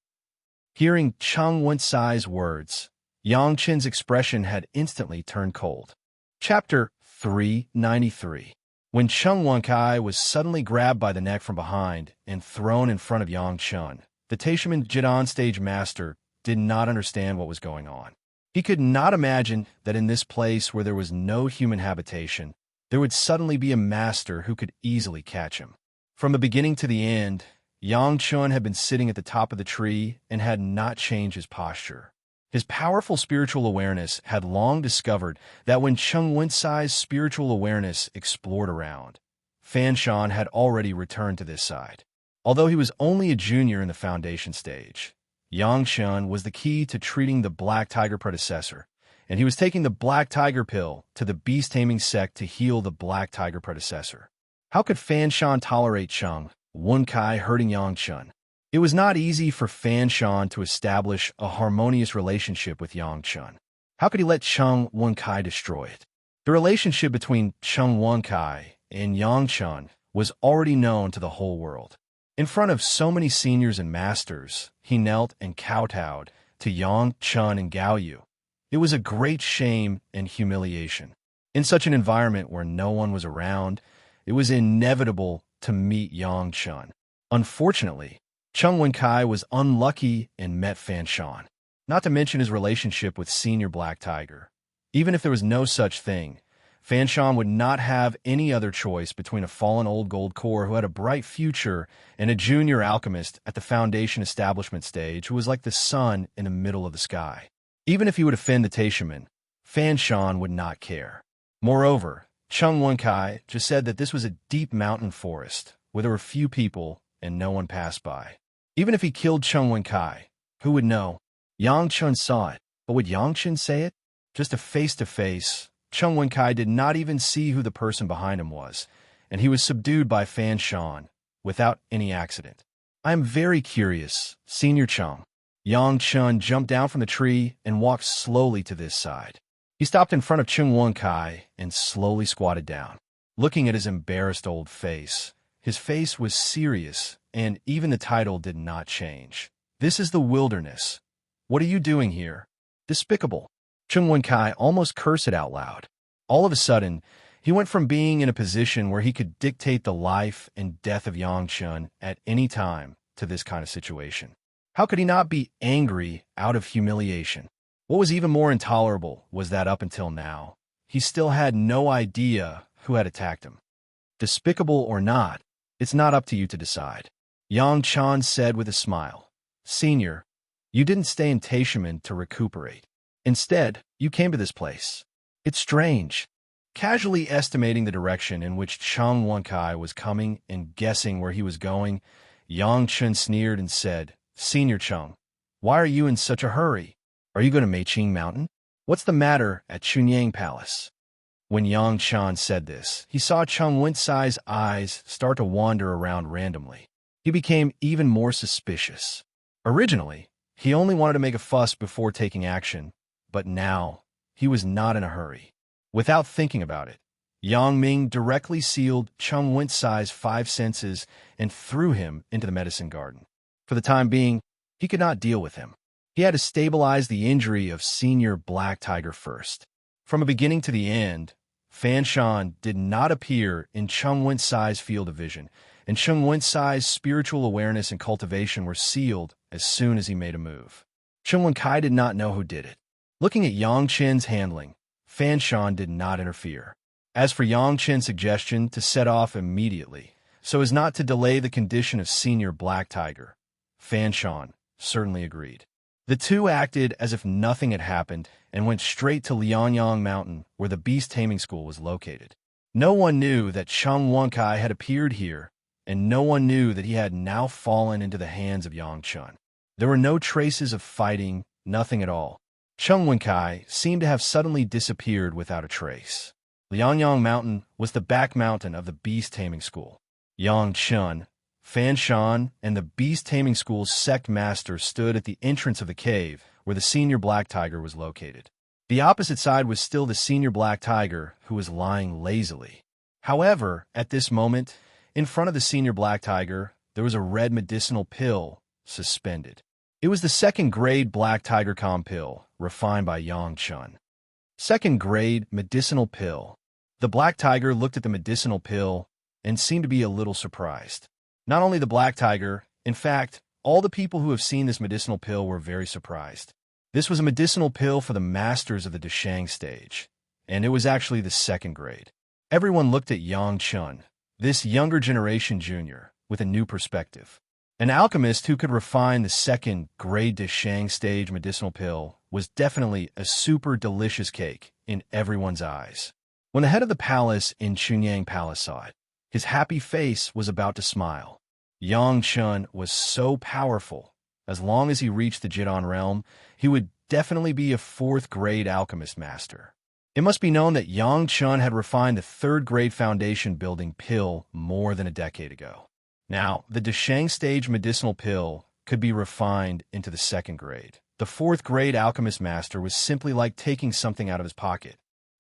Hearing Chung Wen-Sai's words, Yang Chen's expression had instantly turned cold. Chapter 393. When Chung Wen-Kai was suddenly grabbed by the neck from behind and thrown in front of Yang Chun, the Taishaman Jidan stage master did not understand what was going on. He could not imagine that in this place where there was no human habitation, there would suddenly be a master who could easily catch him. From the beginning to the end, Yang Chun had been sitting at the top of the tree and had not changed his posture. His powerful spiritual awareness had long discovered that when Chung Wen-Sai's spiritual awareness explored around, Fan Shan had already returned to this side. Although he was only a junior in the foundation stage, Yang Chun was the key to treating the Black Tiger predecessor, and he was taking the Black Tiger pill to the beast-taming sect to heal the Black Tiger predecessor. How could Fan Shan tolerate Chung Wen-Kai hurting Yang Chun? It was not easy for Fan Shan to establish a harmonious relationship with Yang Chun. How could he let Chung Wen-Kai destroy it? The relationship between Chung Wen-Kai and Yang Chun was already known to the whole world. In front of so many seniors and masters, he knelt and kowtowed to Yang Chun and Gao Yu. It was a great shame and humiliation. In such an environment where no one was around, it was inevitable to meet Yang Chun. Unfortunately, Chung Wen-Kai was unlucky and met Fan Shan, not to mention his relationship with Senior Black Tiger. Even if there was no such thing, Fan Shan would not have any other choice between a fallen old gold core who had a bright future and a junior alchemist at the Foundation establishment stage who was like the sun in the middle of the sky. Even if he would offend the Taishaman, Fan Shan would not care. Moreover, Chung Wen-Kai just said that this was a deep mountain forest where there were few people and no one passed by. Even if he killed Chung Wen-Kai, who would know? Yang Chun saw it, but would Yang Chun say it? Just a face-to-face, Chung Wen-Kai did not even see who the person behind him was, and he was subdued by Fan Shan without any accident. I am very curious, Senior Chung. Yang Chun jumped down from the tree and walked slowly to this side. He stopped in front of Chung Wen-Kai and slowly squatted down. Looking at his embarrassed old face, his face was serious, and even the title did not change. This is the wilderness. What are you doing here? Despicable. Chung Wen-Kai almost cursed it out loud. All of a sudden, he went from being in a position where he could dictate the life and death of Yang Chun at any time to this kind of situation. How could he not be angry out of humiliation? What was even more intolerable was that up until now, he still had no idea who had attacked him. Despicable or not, it's not up to you to decide. Yang Chun said with a smile, Senior, you didn't stay in Taishaman to recuperate. Instead, you came to this place. It's strange. Casually estimating the direction in which Cheng Wenkai was coming and guessing where he was going, Yang Chen sneered and said, "Senior Cheng, why are you in such a hurry? Are you going to Meiqing Mountain? What's the matter at Chunyang Palace?" When Yang Chen said this, he saw Cheng Wencai's eyes start to wander around randomly. He became even more suspicious. Originally, he only wanted to make a fuss before taking action, but now he was not in a hurry. Without thinking about it, Yang Ming directly sealed Cheng Wencai's 5 senses and threw him into the medicine garden. For the time being, he could not deal with him. He had to stabilize the injury of Senior Black Tiger first. From the beginning to the end, Fan Shan did not appear in Cheng Wencai's field of vision, and Cheng Wencai's spiritual awareness and cultivation were sealed as soon as he made a move. Cheng Wencai did not know who did it. Looking at Yang Chen's handling, Fan Shan did not interfere. As for Yang Chen's suggestion to set off immediately, so as not to delay the condition of Senior Black Tiger, Fan Shan certainly agreed. The two acted as if nothing had happened and went straight to Lianyang Mountain, where the beast taming school was located. No one knew that Cheng Wenkai had appeared here, and no one knew that he had now fallen into the hands of Yang Chen. There were no traces of fighting, nothing at all. Cheng Wenkai seemed to have suddenly disappeared without a trace. Lianyang Mountain was the back mountain of the beast taming school. Yang Chen, Fan Shan, and the beast taming school's sect master stood at the entrance of the cave where the Senior Black Tiger was located. The opposite side was still the Senior Black Tiger, who was lying lazily. However, at this moment, in front of the Senior Black Tiger, there was a red medicinal pill suspended. It was the second-grade Black Tiger Calm pill, refined by Yang Chen. Second-grade medicinal pill. The Black Tiger looked at the medicinal pill and seemed to be a little surprised. Not only the Black Tiger, in fact, all the people who have seen this medicinal pill were very surprised. This was a medicinal pill for the masters of the Deshang stage, and it was actually the second grade. Everyone looked at Yang Chen, this younger generation junior, with a new perspective. An alchemist who could refine the second-grade Deshang stage medicinal pill was definitely a super delicious cake in everyone's eyes. When the head of the palace in Chunyang Palace saw it, his happy face was about to smile. Yang Chen was so powerful. As long as he reached the Jidan realm, he would definitely be a 4th-grade alchemist master. It must be known that Yang Chen had refined the 3rd-grade foundation building pill more than a decade ago. Now, the Deshang stage medicinal pill could be refined into the 2nd grade. The 4th-grade alchemist master was simply like taking something out of his pocket.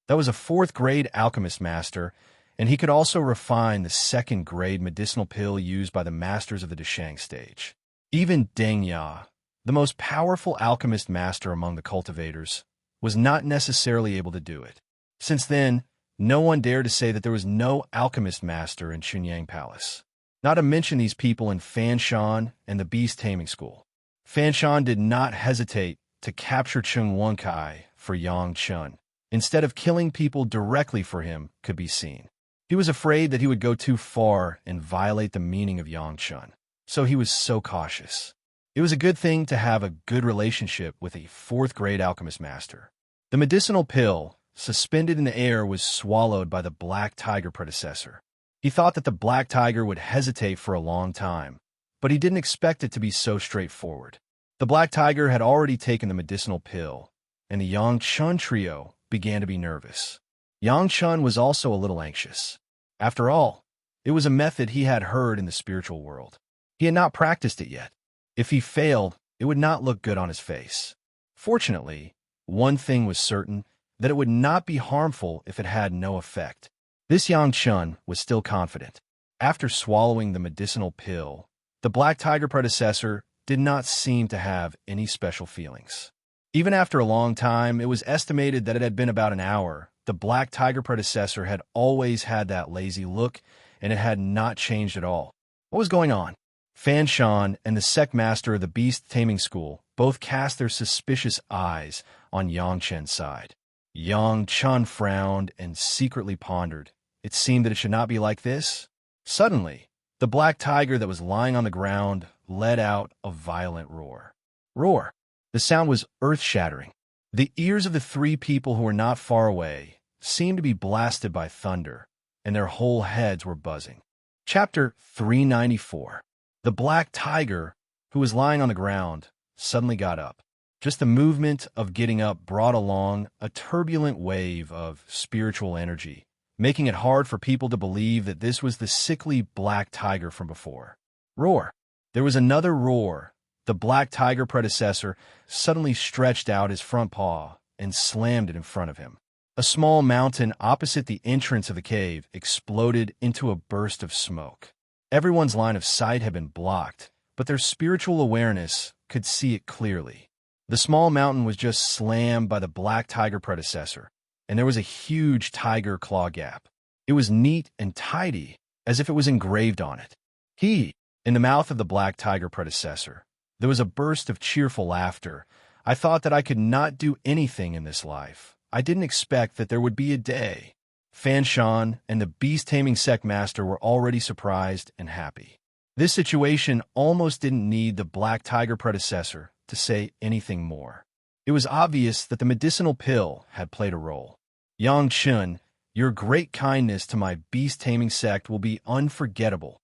That was a 4th-grade alchemist master, and he could also refine the 2nd-grade medicinal pill used by the masters of the Deshang stage. Even Deng Ya, the most powerful alchemist master among the cultivators, was not necessarily able to do it. Since then, no one dared to say that there was no alchemist master in Chunyang Palace. Not to mention these people in Fan Shan and the beast taming school. Fan Shan did not hesitate to capture Cheng Wenkai for Yang Chen. Instead of killing people directly for him could be seen. He was afraid that he would go too far and violate the meaning of Yang Chen, so he was so cautious. It was a good thing to have a good relationship with a 4th-grade alchemist master. The medicinal pill, suspended in the air, was swallowed by the Black Tiger predecessor. He thought that the Black Tiger would hesitate for a long time, but he didn't expect it to be so straightforward. The Black Tiger had already taken the medicinal pill, and the Yang Chen trio began to be nervous. Yang Chen was also a little anxious. After all, it was a method he had heard in the spiritual world. He had not practiced it yet. If he failed, it would not look good on his face. Fortunately, one thing was certain, that it would not be harmful if it had no effect. This Yang Chen was still confident. After swallowing the medicinal pill, the Black Tiger predecessor did not seem to have any special feelings. Even after a long time, it was estimated that it had been about an hour. The Black Tiger predecessor had always had that lazy look, and it had not changed at all. What was going on? Fan Shan and the sect master of the beast taming school both cast their suspicious eyes on Yang Chen's side. Yang Chen frowned and secretly pondered. It seemed that it should not be like this. Suddenly, the Black Tiger that was lying on the ground let out a violent roar. Roar! The sound was earth-shattering. The ears of the 3 people who were not far away seemed to be blasted by thunder, and their whole heads were buzzing. Chapter 394. The black tiger, who was lying on the ground, suddenly got up. Just the movement of getting up brought along a turbulent wave of spiritual energy, making it hard for people to believe that this was the sickly black tiger from before. Roar! There was another roar. The black tiger predecessor suddenly stretched out his front paw and slammed it in front of him. A small mountain opposite the entrance of the cave exploded into a burst of smoke. Everyone's line of sight had been blocked, but their spiritual awareness could see it clearly. The small mountain was just slammed by the black tiger predecessor, and there was a huge tiger claw gap. It was neat and tidy, as if it was engraved on it. In the mouth of the black tiger predecessor, there was a burst of cheerful laughter. I thought that I could not do anything in this life. I didn't expect that there would be a day. Fan Shan and the beast-taming sect master were already surprised and happy. This situation almost didn't need the black tiger predecessor to say anything more. It was obvious that the medicinal pill had played a role. Yang Chun, your great kindness to my beast-taming sect will be unforgettable.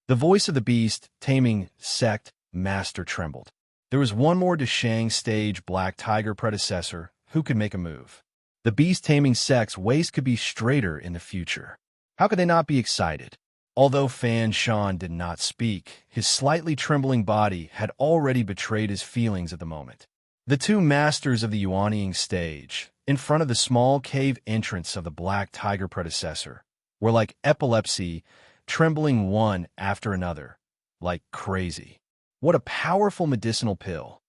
The voice of the beast-taming sect master trembled. There was one more Deshang stage black tiger predecessor who could make a move. The beast-taming sect's waist could be straighter in the future. How could they not be excited? Although Fan Shan did not speak, his slightly trembling body had already betrayed his feelings at the moment. The two masters of the Yuanying stage, in front of the small cave entrance of the black tiger predecessor, were like epilepsy, trembling one after another, like crazy. What a powerful medicinal pill.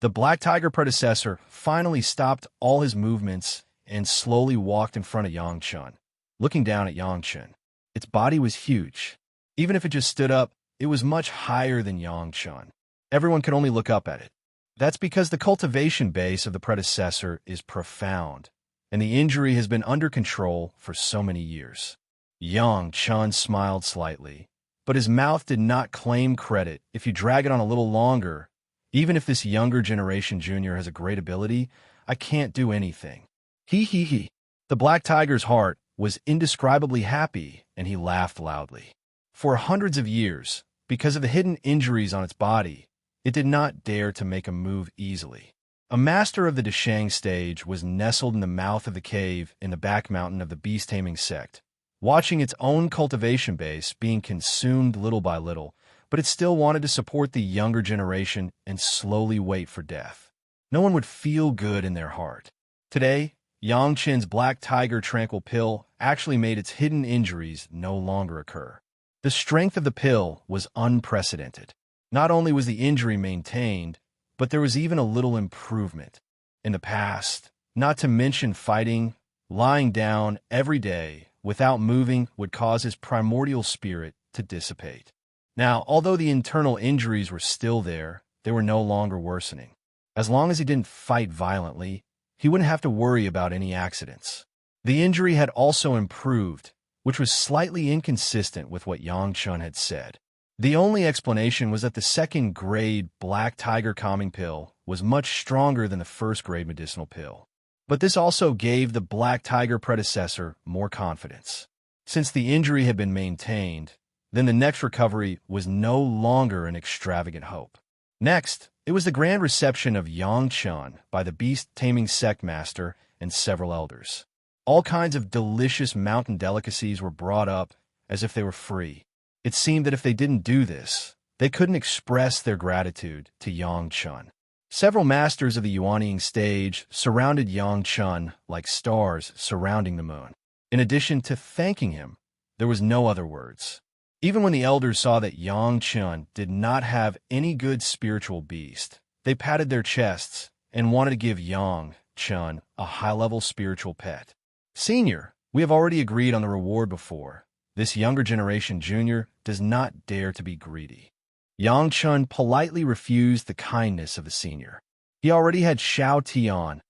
The black tiger predecessor finally stopped all his movements and slowly walked in front of Yang Chun, looking down at Yang Chun. Its body was huge. Even if it just stood up, it was much higher than Yang Chun. Everyone could only look up at it. That's because the cultivation base of the predecessor is profound, and the injury has been under control for so many years. Yang Chun smiled slightly, but his mouth did not claim credit. If you drag it on a little longer, even if this younger generation junior has a great ability, I can't do anything. He. The black tiger's heart was indescribably happy, and he laughed loudly. For hundreds of years, because of the hidden injuries on its body, it did not dare to make a move easily. A master of the Deshang stage was nestled in the mouth of the cave in the back mountain of the beast-taming sect, watching its own cultivation base being consumed little by little, but it still wanted to support the younger generation and slowly wait for death. No one would feel good in their heart. Today, Yang Chin's black tiger tranquil pill actually made its hidden injuries no longer occur. The strength of the pill was unprecedented. Not only was the injury maintained, but there was even a little improvement. In the past, not to mention fighting, lying down every day without moving would cause his primordial spirit to dissipate. Now, although the internal injuries were still there, they were no longer worsening. As long as he didn't fight violently, he wouldn't have to worry about any accidents. The injury had also improved, which was slightly inconsistent with what Yang Chun had said. The only explanation was that the second-grade black tiger calming pill was much stronger than the first-grade medicinal pill. But this also gave the black tiger predecessor more confidence. Since the injury had been maintained, then the next recovery was no longer an extravagant hope. Next, it was the grand reception of Yang Chun by the beast-taming sect master and several elders. All kinds of delicious mountain delicacies were brought up as if they were free. It seemed that if they didn't do this, they couldn't express their gratitude to Yang Chun. Several masters of the Yuanying stage surrounded Yang Chun like stars surrounding the moon. In addition to thanking him, there was no other words. Even when the elders saw that Yang Chun did not have any good spiritual beast, they patted their chests and wanted to give Yang Chun a high-level spiritual pet. Senior, we have already agreed on the reward before. This younger generation junior does not dare to be greedy. Yang Chun politely refused the kindness of the senior. He already had Xiao Tian,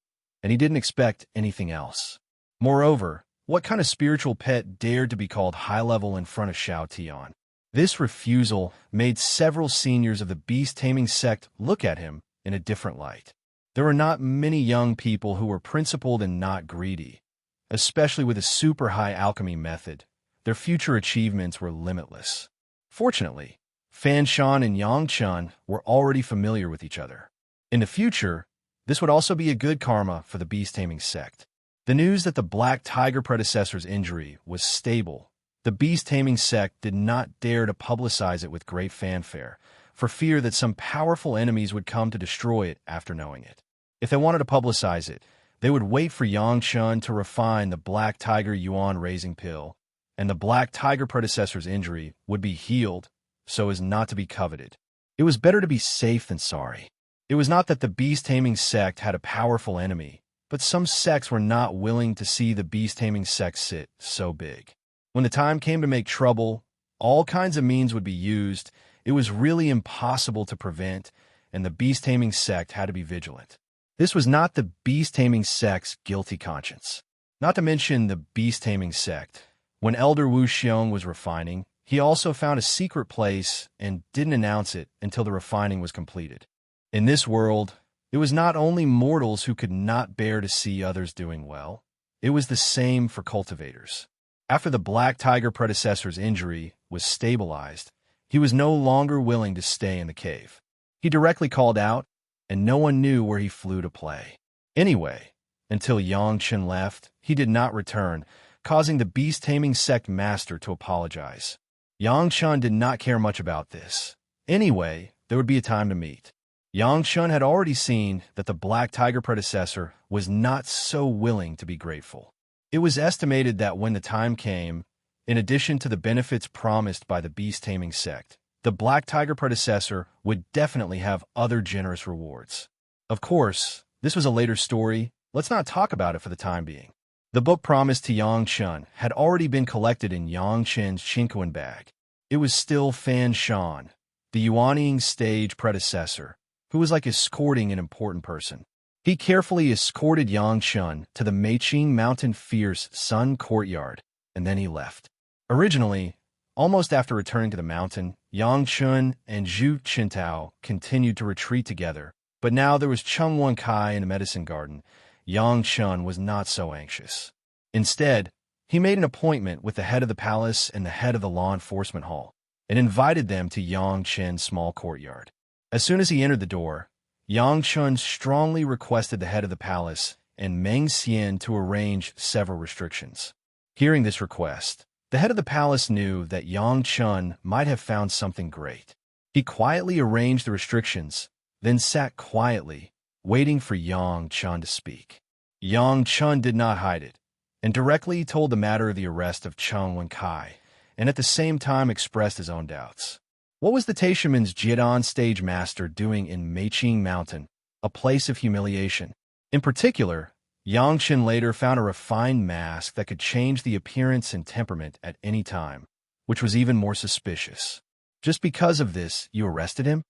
and he didn't expect anything else. Moreover, what kind of spiritual pet dared to be called high-level in front of Xiao Tian? This refusal made several seniors of the beast-taming sect look at him in a different light. There were not many young people who were principled and not greedy, especially with a super high alchemy method. Their future achievements were limitless. Fortunately, Fan Shan and Yang Chun were already familiar with each other. In the future, this would also be a good karma for the beast-taming sect. The news that the Black Tiger predecessor's injury was stable, the beast-taming sect did not dare to publicize it with great fanfare, for fear that some powerful enemies would come to destroy it after knowing it. If they wanted to publicize it, they would wait for Yang Chun to refine the Black Tiger Yuan-raising pill, and the Black Tiger predecessor's injury would be healed so as not to be coveted. It was better to be safe than sorry. It was not that the beast-taming sect had a powerful enemy, but some sects were not willing to see the beast-taming sect sit so big. When the time came to make trouble, all kinds of means would be used. It was really impossible to prevent, and the beast-taming sect had to be vigilant. This was not the beast-taming sect's guilty conscience. Not to mention the beast-taming sect. When Elder Wu Xiong was refining, he also found a secret place and didn't announce it until the refining was completed. In this world, it was not only mortals who could not bear to see others doing well. It was the same for cultivators. After the Black Tiger predecessor's injury was stabilized, he was no longer willing to stay in the cave. He directly called out, and no one knew where he flew to play. Anyway, until Yang Chen left, he did not return, causing the beast-taming sect master to apologize. Yang Chen did not care much about this. Anyway, there would be a time to meet. Yang Chen had already seen that the Black Tiger predecessor was not so willing to be grateful. It was estimated that when the time came, in addition to the benefits promised by the beast-taming sect, the Black Tiger predecessor would definitely have other generous rewards. Of course, this was a later story. Let's not talk about it for the time being. The book promised to Yang Chen had already been collected in Yang Chen's Chinquan bag. It was still Fan Shan, the Yuanying stage predecessor, who was like escorting an important person. He carefully escorted Yang Chen to the Meiqing Mountain Fierce Sun Courtyard, and then he left. Originally, almost after returning to the mountain, Yang Chen and Zhu Qintao continued to retreat together, but now there was Cheng Wan Kai in the medicine garden. Yang Chen was not so anxious. Instead, he made an appointment with the head of the palace and the head of the law enforcement hall, and invited them to Yang Chen's small courtyard. As soon as he entered the door, Yang Chen strongly requested the head of the palace and Meng Xian to arrange several restrictions. Hearing this request, the head of the palace knew that Yang Chen might have found something great. He quietly arranged the restrictions, then sat quietly, waiting for Yang Chen to speak. Yang Chen did not hide it, and directly told the matter of the arrest of Cheng Wan Kai, and at the same time expressed his own doubts. What was the Taishaman's Jidan stage master doing in Meiqing Mountain, a place of humiliation? In particular, Yang Chen later found a refined mask that could change the appearance and temperament at any time, which was even more suspicious. Just because of this, you arrested him?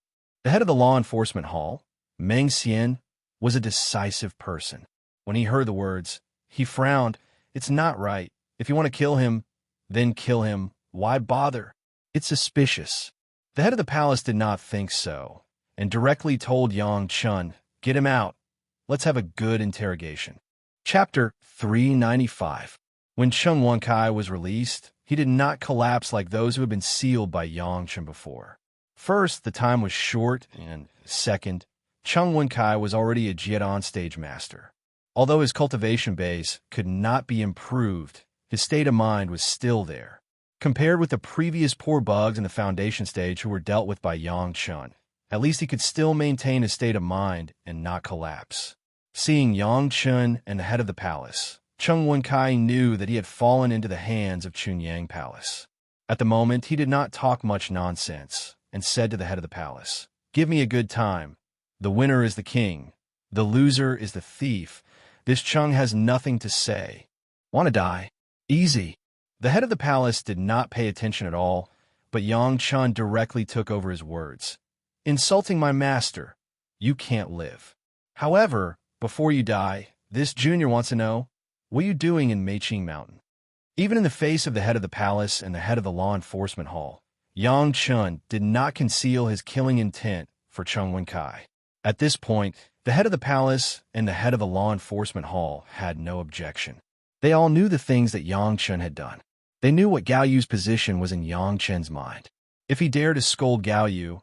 The head of the law enforcement hall, Meng Xian, was a decisive person. When he heard the words, he frowned. It's not right. If you want to kill him, then kill him. Why bother? It's suspicious. The head of the palace did not think so, and directly told Yang Chen, "Get him out. Let's have a good interrogation." Chapter 395. When Cheng Wan Kai was released, he did not collapse like those who had been sealed by Yang Chen before. First, the time was short, and second, Cheng Wan Kai was already a Jidan stage master. Although his cultivation base could not be improved, his state of mind was still there. Compared with the previous poor bugs in the foundation stage who were dealt with by Yang Chen, at least he could still maintain his state of mind and not collapse. Seeing Yang Chen and the head of the palace, Cheng Wan Kai knew that he had fallen into the hands of Chunyang Palace. At the moment, he did not talk much nonsense, and said to the head of the palace, "Give me a good time. The winner is the king. The loser is the thief. This Cheng has nothing to say. Want to die? Easy." The head of the palace did not pay attention at all, but Yang Chen directly took over his words. "Insulting my master. You can't live. However, before you die, this junior wants to know, what are you doing in Meiqing Mountain?" Even in the face of the head of the palace and the head of the law enforcement hall, Yang Chen did not conceal his killing intent for Cheng Wan Kai. At this point, the head of the palace and the head of the law enforcement hall had no objection. They all knew the things that Yang Chen had done. They knew what Gao Yu's position was in Yang Chen's mind. If he dared to scold Gao Yu,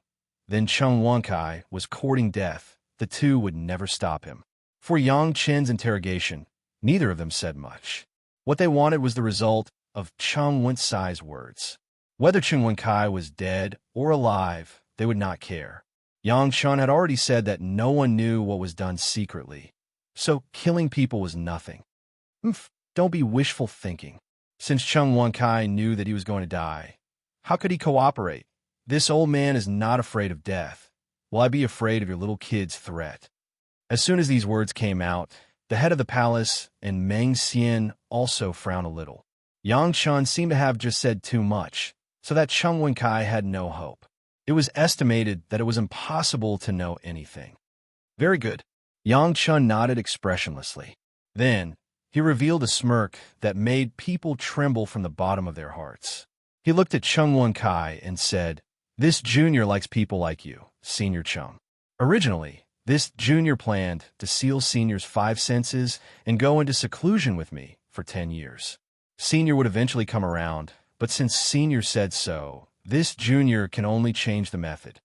then Cheng Wankai was courting death. The two would never stop him. For Yang Chen's interrogation, neither of them said much. What they wanted was the result of Cheng Wencai's words. Whether Cheng Wankai was dead or alive, they would not care. Yang Chen had already said that no one knew what was done secretly, so killing people was nothing. Don't be wishful thinking. Since Cheng Wankai knew that he was going to die, how could he cooperate? This old man is not afraid of death. Will I be afraid of your little kid's threat? As soon as these words came out, the head of the palace and Meng Xian also frowned a little. Yang Chen seemed to have just said too much, so that Cheng Wankai had no hope. It was estimated that it was impossible to know anything. Very good. Yang Chen nodded expressionlessly. Then, he revealed a smirk that made people tremble from the bottom of their hearts. He looked at Cheng Wankai and said, "This junior likes people like you, Senior Cheng. Originally, this junior planned to seal Senior's 5 senses and go into seclusion with me for 10 years. Senior would eventually come around, but since Senior said so, this junior can only change the method."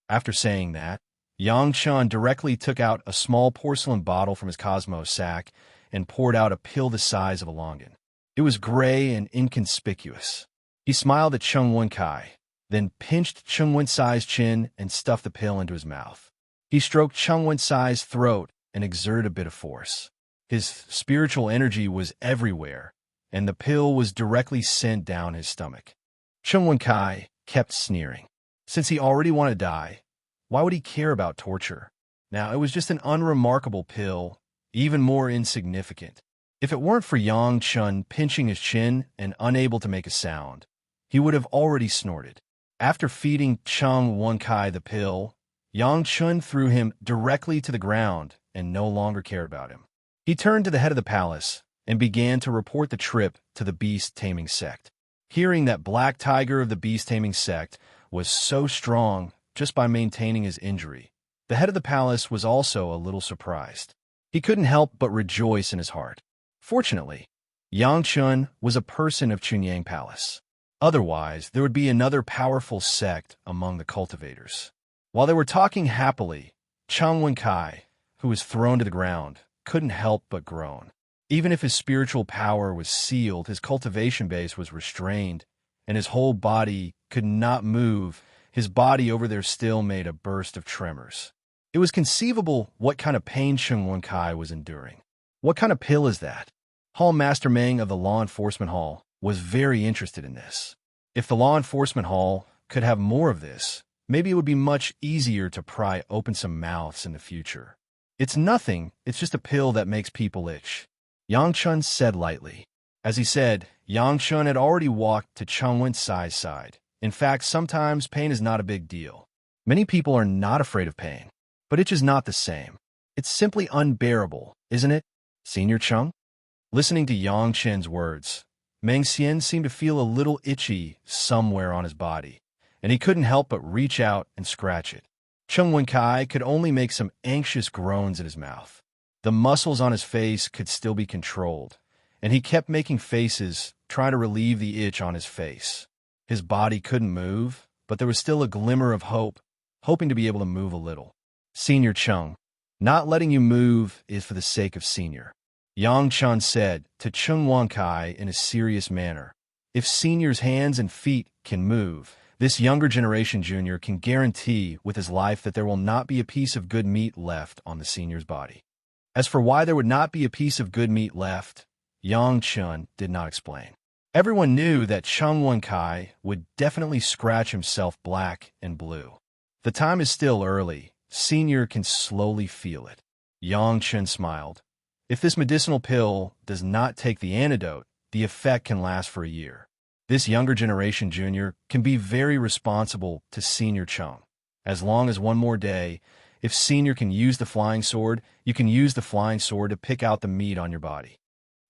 After saying that, Yang Chen directly took out a small porcelain bottle from his Cosmo sack and poured out a pill the size of a longan. It was gray and inconspicuous. He smiled at Cheng Wankai, then pinched Cheng Wencai's chin and stuffed the pill into his mouth. He stroked Cheng Wencai's throat and exerted a bit of force. His spiritual energy was everywhere, and the pill was directly sent down his stomach. Cheng Wankai kept sneering. Since he already wanted to die, why would he care about torture? Now, it was just an unremarkable pill, even more insignificant. If it weren't for Yang Chen pinching his chin and unable to make a sound, he would have already snorted. After feeding Cheng Wankai the pill, Yang Chen threw him directly to the ground and no longer cared about him. He turned to the head of the palace and began to report the trip to the beast-taming sect. Hearing that Black Tiger of the beast-taming sect was so strong just by maintaining his injury, the head of the palace was also a little surprised. He couldn't help but rejoice in his heart. Fortunately, Yang Chen was a person of Chunyang Palace. Otherwise, there would be another powerful sect among the cultivators. While they were talking happily, Cheng Wankai, who was thrown to the ground, couldn't help but groan. Even if his spiritual power was sealed, his cultivation base was restrained, and his whole body could not move. His body over there still made a burst of tremors. It was conceivable what kind of pain Cheng Wankai was enduring. What kind of pill is that? Hall Master Meng of the Law Enforcement Hall was very interested in this. If the Law Enforcement Hall could have more of this, maybe it would be much easier to pry open some mouths in the future. It's nothing, it's just a pill that makes people itch, Yang Chen said lightly. As he said, Yang Chen had already walked to Cheng Wencai's side. In fact, sometimes pain is not a big deal. Many people are not afraid of pain, but itch is not the same. It's simply unbearable, isn't it, Senior Cheng? Listening to Yang Chen's words, Meng Xian seemed to feel a little itchy somewhere on his body, and he couldn't help but reach out and scratch it. Cheng Wankai could only make some anxious groans in his mouth. The muscles on his face could still be controlled, and he kept making faces, trying to relieve the itch on his face. His body couldn't move, but there was still a glimmer of hope, hoping to be able to move a little. Senior Cheng, not letting you move is for the sake of Senior, Yang Chen said to Cheng Wankai in a serious manner. If Senior's hands and feet can move, this younger generation junior can guarantee with his life that there will not be a piece of good meat left on the Senior's body. As for why there would not be a piece of good meat left, Yang Chen did not explain. Everyone knew that Cheng Wankai would definitely scratch himself black and blue. The time is still early. Senior can slowly feel it. Yang Chen smiled. If this medicinal pill does not take the antidote, the effect can last for a year. This younger generation junior can be very responsible to Senior Cheng. As long as one more day, if Senior can use the flying sword, you can use the flying sword to pick out the meat on your body.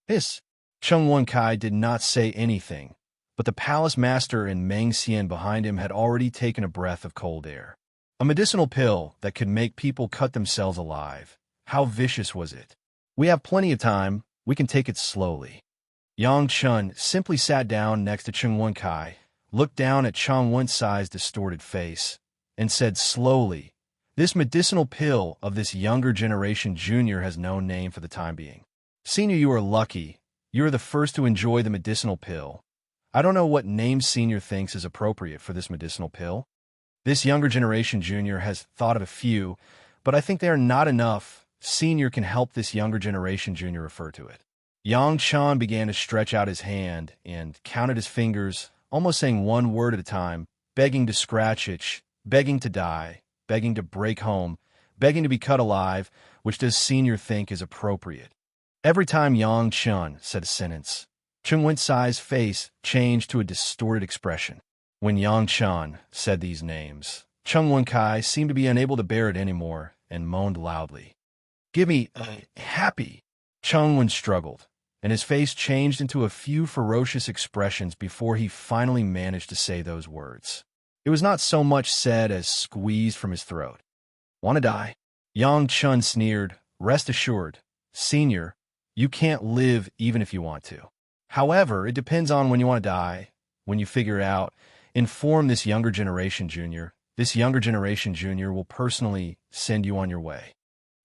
Cheng Wankai did not say anything, but the palace master and Meng Xian behind him had already taken a breath of cold air. A medicinal pill that could make people cut themselves alive. How vicious was it? We have plenty of time, we can take it slowly. Yang Chun simply sat down next to Chung Wen Kai, looked down at Chung Wen Sai's distorted face, and said slowly, "This medicinal pill of this younger generation junior has no name for the time being. Senior, you are lucky. You are the first to enjoy the medicinal pill. I don't know what name Senior thinks is appropriate for this medicinal pill. This younger generation junior has thought of a few, but I think they are not enough. Senior can help this younger generation junior refer to it." Yang Chan began to stretch out his hand and counted his fingers, almost saying one word at a time, begging to scratch itch, begging to die, begging to break home, begging to be cut alive, which does Senior think is appropriate? Every time Yang Chun said a sentence, Chung Wen Sai's face changed to a distorted expression. When Yang Chun said these names, Chung Wen Kai seemed to be unable to bear it anymore and moaned loudly. "Give me happy." Chung Wen struggled, and his face changed into a few ferocious expressions before he finally managed to say those words. It was not so much said as squeezed from his throat. "Want to die?" Yang Chun sneered. "Rest assured, Senior, you can't live even if you want to. However, it depends on when you want to die. When you figure it out, inform this younger generation junior. This younger generation junior will personally send you on your way."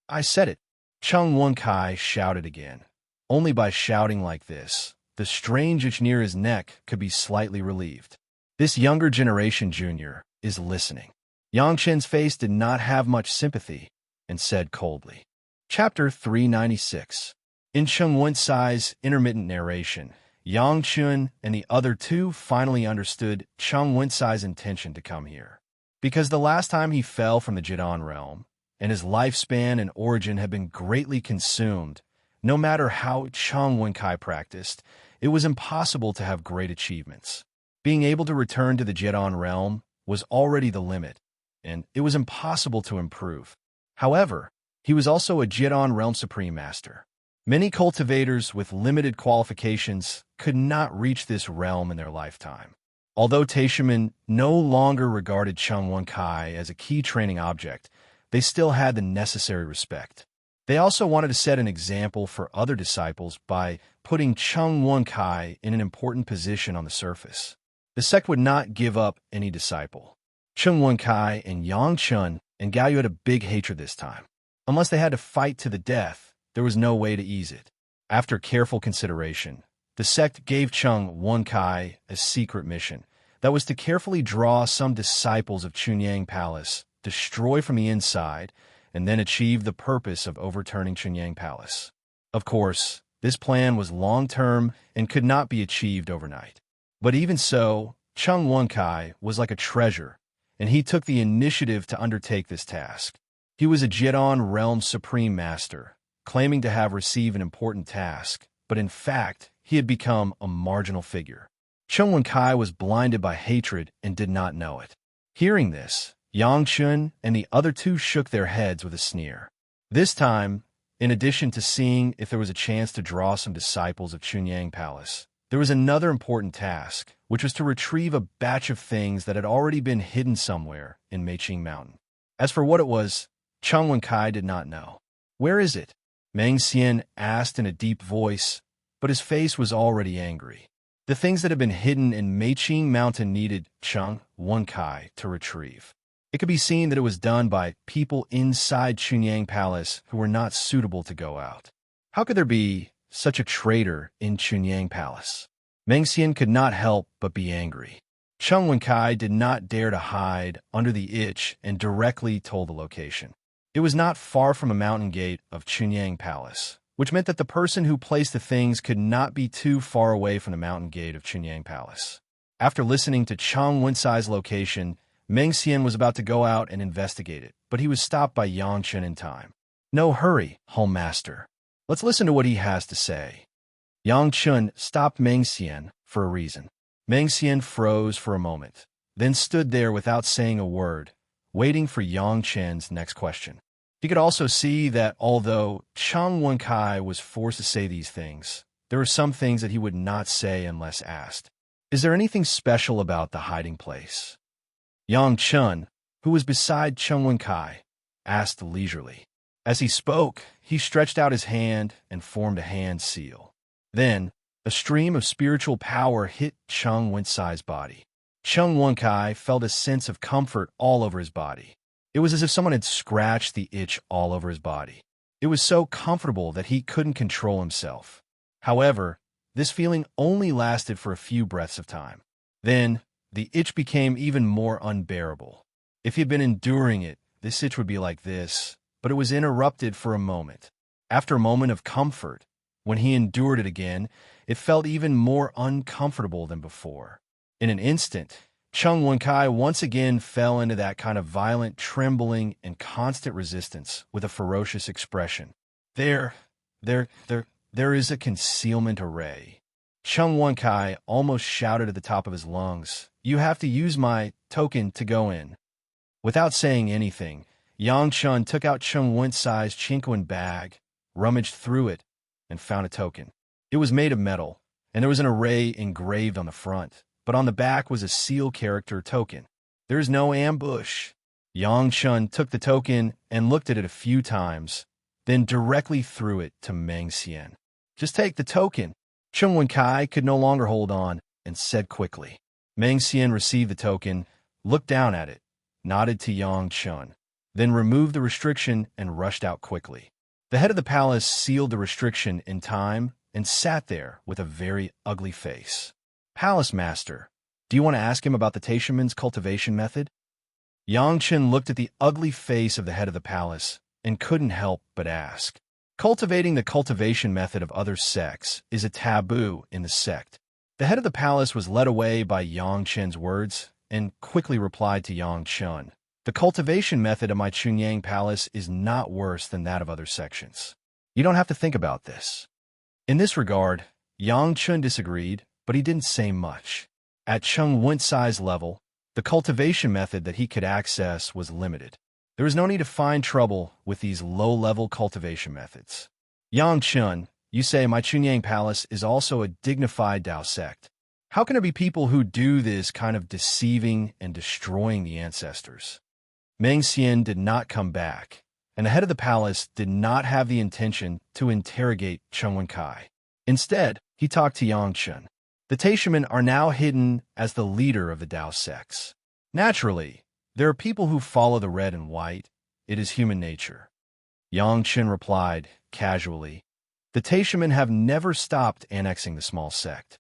"I said it." Chung Wen Kai shouted again. Only by shouting like this, the strange itch near his neck could be slightly relieved. This younger generation junior is listening. Yang Chen's face did not have much sympathy and said coldly. Chapter 396. In Chung Wen Sai's intermittent narration, Yang Chun and the other two finally understood Chung Wen Sai's intention to come here. Because the last time he fell from the Jidan realm, and his lifespan and origin had been greatly consumed, no matter how Chung Wen Kai practiced, it was impossible to have great achievements. Being able to return to the Jidan realm was already the limit, and it was impossible to improve. However, he was also a Jidan realm supreme master. Many cultivators with limited qualifications could not reach this realm in their lifetime. Although Taishimen no longer regarded Chung Wen Kai as a key training object, they still had the necessary respect. They also wanted to set an example for other disciples by putting Chung Wen Kai in an important position on the surface. The sect would not give up any disciple. Chung Wen Kai and Yang Chun and Gao Yu had a big hatred this time. Unless they had to fight to the death, there was no way to ease it. After careful consideration, the sect gave Chung Wen Kai a secret mission that was to carefully draw some disciples of Chunyang Palace, destroy from the inside, and then achieve the purpose of overturning Chunyang Palace. Of course, this plan was long-term and could not be achieved overnight. But even so, Chung Wen Kai was like a treasure, and he took the initiative to undertake this task. He was a Jidan realm supreme master, claiming to have received an important task, but in fact, he had become a marginal figure. Chung Wen Kai was blinded by hatred and did not know it. Hearing this, Yang Chun and the other two shook their heads with a sneer. This time, in addition to seeing if there was a chance to draw some disciples of Chunyang Palace, there was another important task, which was to retrieve a batch of things that had already been hidden somewhere in Meiqing Mountain. As for what it was, Chung Wen Kai did not know. "Where is it?" Meng Xian asked in a deep voice, but his face was already angry. The things that had been hidden in Meiqing Mountain needed Chung Wen Kai to retrieve. It could be seen that it was done by people inside Chunyang Palace who were not suitable to go out. How could there be such a traitor in Chunyang Palace? Meng Xian could not help but be angry. Chung Wen Kai did not dare to hide under the itch and directly told the location. It was not far from a mountain gate of Chunyang Palace, which meant that the person who placed the things could not be too far away from the mountain gate of Chunyang Palace. After listening to Chung Wen Sai's location, Meng Xian was about to go out and investigate it, but he was stopped by Yang Chun in time. "No hurry, home master. Let's listen to what he has to say." Yang Chun stopped Meng Xian for a reason. Meng Xian froze for a moment, then stood there without saying a word, waiting for Yang Chen's next question. He could also see that although Chung Wen Kai was forced to say these things, there were some things that he would not say unless asked. "Is there anything special about the hiding place?" Yang Chun, who was beside Chung Wen Kai, asked leisurely. As he spoke, he stretched out his hand and formed a hand seal. Then, A stream of spiritual power hit Chung Wen-sai's body. Chung Wen-kai felt a sense of comfort all over his body. It was as if someone had scratched the itch all over his body. It was so comfortable that he couldn't control himself. However, this feeling only lasted for a few breaths of time. Then, the itch became even more unbearable. If he had been enduring it, this itch would be like this, but it was interrupted for a moment. After a moment of comfort, when he endured it again, it felt even more uncomfortable than before. In an instant, Chung Wen-kai once again fell into that kind of violent trembling and constant resistance with a ferocious expression. There is a concealment array. Chung Wen-kai almost shouted at the top of his lungs, "You have to use my token to go in." Without saying anything, Yang Chun took out Chung Wen-sai's chinquin bag, rummaged through it, and found a token. It was made of metal, and there was an array engraved on the front, but on the back was a seal character token. "There's no ambush." Yang Chun took the token and looked at it a few times, then directly threw it to Meng Xian. "Just take the token." Chung Wen-kai could no longer hold on and said quickly. Meng Xian received the token, looked down at it, nodded to Yang Chun, then removed the restriction and rushed out quickly. The head of the palace sealed the restriction in time and sat there with a very ugly face. "Palace Master, do you want to ask him about the Taishaman's cultivation method?" Yang Chen looked at the ugly face of the head of the palace and couldn't help but ask. Cultivating the cultivation method of other sects is a taboo in the sect. The head of the palace was led away by Yang Chen's words and quickly replied to Yang Chun. "The cultivation method of my Chunyang palace is not worse than that of other sections. You don't have to think about this." In this regard, Yang Chun disagreed, but he didn't say much. At Chung Wen-sai's level, the cultivation method that he could access was limited. There was no need to find trouble with these low-level cultivation methods. "Yang Chun, you say my Chunyang palace is also a dignified Dao sect. How can there be people who do this kind of deceiving and destroying the ancestors?" Meng Xian did not come back, and the head of the palace did not have the intention to interrogate Chung Wen-kai. Instead, he talked to Yang Chun. The Taishamen are now hidden as the leader of the Dao sects. Naturally, there are people who follow the red and white. It is human nature. Yang Chun replied, casually, "The Taishamen have never stopped annexing the small sect.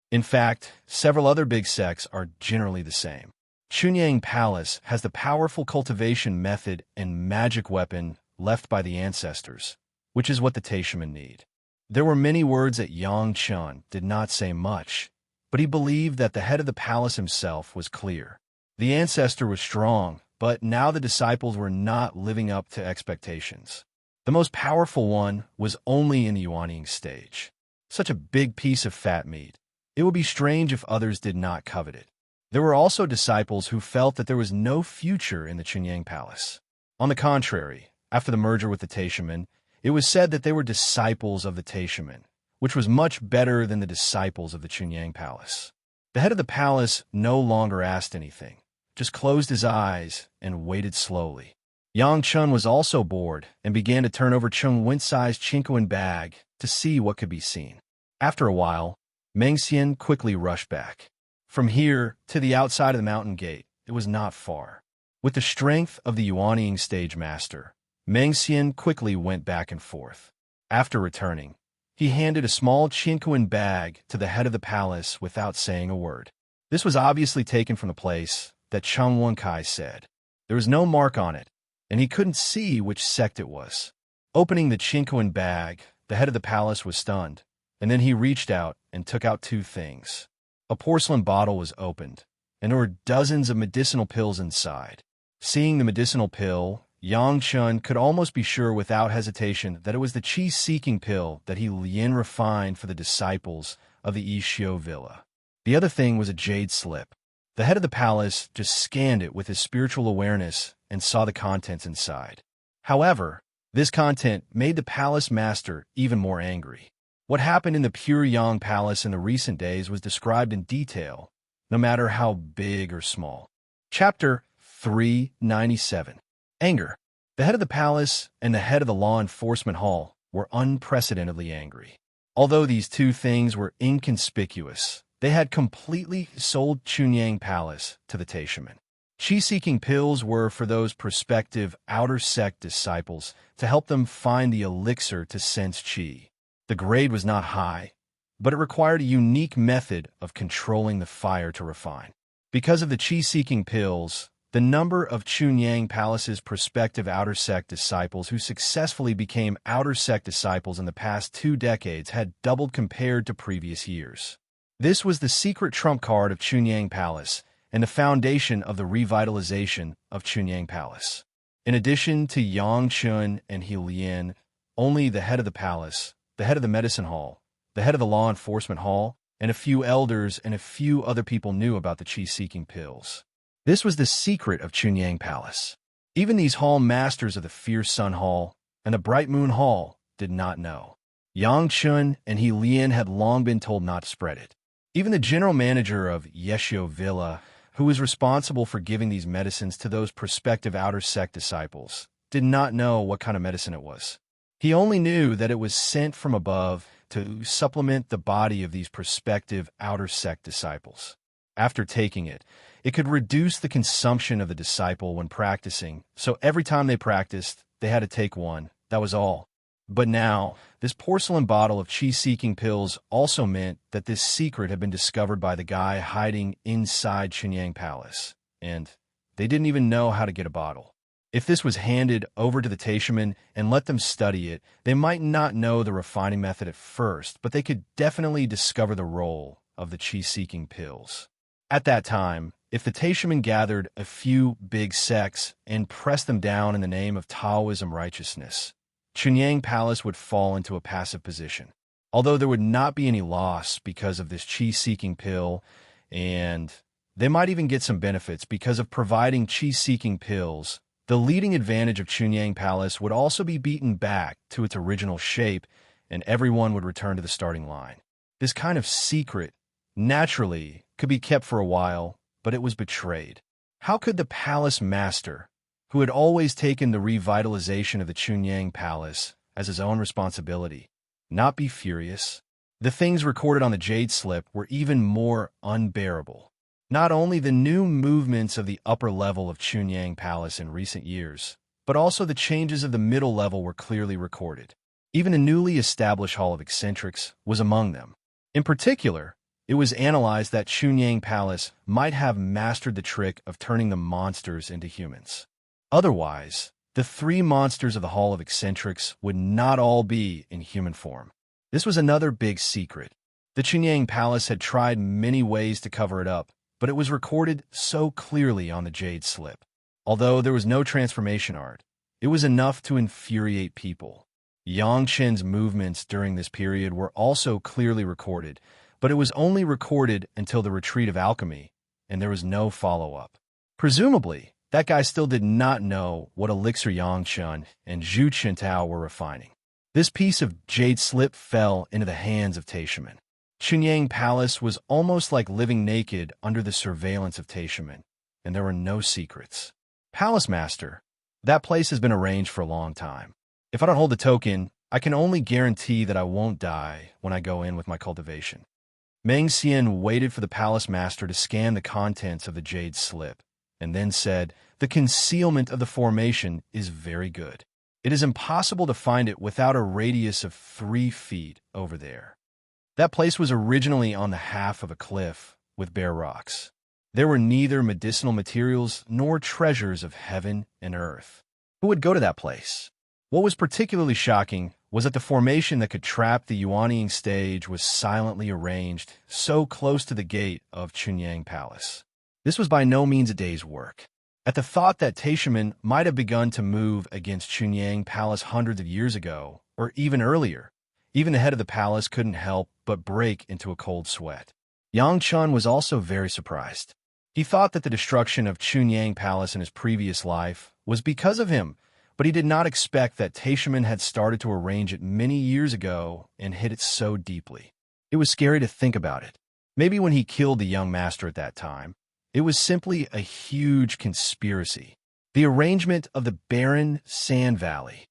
In fact, several other big sects are generally the same. Chunyang Palace has the powerful cultivation method and magic weapon left by the ancestors, which is what the Taishamen need." There were many words that Yang Chun did not say much, but he believed that the head of the palace himself was clear. The ancestor was strong, but now the disciples were not living up to expectations. The most powerful one was only in the Yuanying stage. Such a big piece of fat meat. It would be strange if others did not covet it. There were also disciples who felt that there was no future in the Chunyang Palace. On the contrary, after the merger with the Taishamen, it was said that they were disciples of the Taishamen, which was much better than the disciples of the Chunyang Palace. The head of the palace no longer asked anything, just closed his eyes and waited slowly. Yang Chun was also bored and began to turn over Chung Wen-sai's chinquin bag to see what could be seen. After a while, Meng Xian quickly rushed back. From here to the outside of the mountain gate, it was not far. With the strength of the Yuanying stage master, Meng Xian quickly went back and forth. After returning, he handed a small chinquin bag to the head of the palace without saying a word. This was obviously taken from the place that Chung Wen-kai said. There was no mark on it, and he couldn't see which sect it was. Opening the chinquin bag, the head of the palace was stunned, and then he reached out and took out two things. A porcelain bottle was opened, and there were dozens of medicinal pills inside. Seeing the medicinal pill, Yang Chun could almost be sure without hesitation that it was the chi-seeking pill that he Lien refined for the disciples of the Ishio Villa. The other thing was a jade slip. The head of the palace just scanned it with his spiritual awareness and saw the contents inside. However, this content made the palace master even more angry. What happened in the Pure Yang Palace in the recent days was described in detail, no matter how big or small. Chapter 397. Anger. The head of the palace and the head of the law enforcement hall were unprecedentedly angry. Although these two things were inconspicuous, they had completely sold Chunyang Palace to the Taishaman. Qi-seeking pills were for those prospective outer sect disciples to help them find the elixir to sense qi. The grade was not high, but it required a unique method of controlling the fire to refine. Because of the qi-seeking pills, the number of Chunyang Palace's prospective outer sect disciples who successfully became outer sect disciples in the past 2 decades had doubled compared to previous years. This was the secret trump card of Chunyang Palace and the foundation of the revitalization of Chunyang Palace. In addition to Yang Chun and He Lian, only the head of the palace, the head of the medicine hall, the head of the law enforcement hall, and a few elders and a few other people knew about the qi-seeking pills. This was the secret of Chunyang Palace. Even these hall masters of the Fierce Sun Hall and the Bright Moon Hall did not know. Yang Chun and He Lian had long been told not to spread it. Even the general manager of Yeshio Villa, who was responsible for giving these medicines to those prospective outer sect disciples, did not know what kind of medicine it was. He only knew that it was sent from above to supplement the body of these prospective outer sect disciples. After taking it, it could reduce the consumption of the disciple when practicing, so every time they practiced, they had to take one. That was all. But now, this porcelain bottle of qi-seeking pills also meant that this secret had been discovered by the guy hiding inside Chunyang Palace, and they didn't even know how to get a bottle. If this was handed over to the Taishaman and let them study it, they might not know the refining method at first, but they could definitely discover the role of the qi-seeking pills. At that time, if the Taishaman gathered a few big sects and pressed them down in the name of Taoism righteousness, Chunyang Palace would fall into a passive position. Although there would not be any loss because of this qi-seeking pill, and they might even get some benefits because of providing qi-seeking pills, the leading advantage of Chunyang Palace would also be beaten back to its original shape, and everyone would return to the starting line. This kind of secret, naturally, could be kept for a while, but it was betrayed. How could the palace master, who had always taken the revitalization of the Chunyang Palace as his own responsibility, not be furious? The things recorded on the Jade Slip were even more unbearable. Not only the new movements of the upper level of Chunyang Palace in recent years, but also the changes of the middle level were clearly recorded. Even a newly established Hall of Eccentrics was among them. In particular, it was analyzed that Chunyang Palace might have mastered the trick of turning the monsters into humans. Otherwise, the 3 monsters of the Hall of Eccentrics would not all be in human form. This was another big secret. The Chunyang Palace had tried many ways to cover it up, but it was recorded so clearly on the Jade Slip. Although there was no transformation art, it was enough to infuriate people. Yang Chen's movements during this period were also clearly recorded, but it was only recorded until the Retreat of Alchemy, and there was no follow-up. Presumably, that guy still did not know what elixir Yang Chun and Zhu Qintao were refining. This piece of Jade Slip fell into the hands of Taishaman. Chunyang Palace was almost like living naked under the surveillance of Taishaman, and there were no secrets. Palace Master, that place has been arranged for a long time. If I don't hold the token, I can only guarantee that I won't die when I go in with my cultivation. Meng Xian waited for the Palace Master to scan the contents of the Jade Slip, and then said, "The concealment of the formation is very good. It is impossible to find it without a radius of 3 feet over there." That place was originally on the half of a cliff with bare rocks. There were neither medicinal materials nor treasures of heaven and earth. Who would go to that place? What was particularly shocking was that the formation that could trap the Yuanying stage was silently arranged so close to the gate of Chunyang Palace. This was by no means a day's work. At the thought that Taishaman might have begun to move against Chunyang Palace hundreds of years ago, or even earlier, even the head of the palace couldn't help but break into a cold sweat. Yang Chun was also very surprised. He thought that the destruction of Chunyang Palace in his previous life was because of him, but he did not expect that Taishaman had started to arrange it many years ago and hid it so deeply. It was scary to think about it. Maybe when he killed the young master at that time, it was simply a huge conspiracy. The arrangement of the barren sand valley.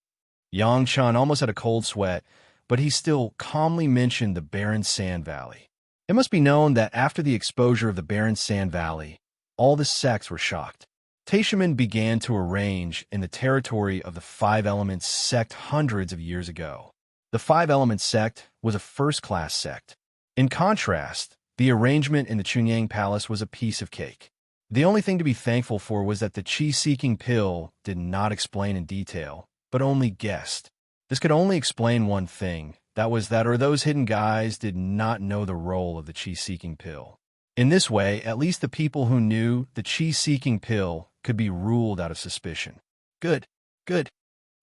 Yang Chan almost had a cold sweat, but he still calmly mentioned the barren sand valley. It must be known that after the exposure of the barren sand valley, all the sects were shocked. Taishaman began to arrange in the territory of the Five Elements sect hundreds of years ago. The Five Elements sect was a first-class sect. In contrast, the arrangement in the Chunyang Palace was a piece of cake. The only thing to be thankful for was that the chi-seeking pill did not explain in detail, but only guessed. This could only explain one thing, that was that those hidden guys did not know the role of the chi-seeking pill. In this way, at least the people who knew the chi-seeking pill could be ruled out of suspicion. Good, good.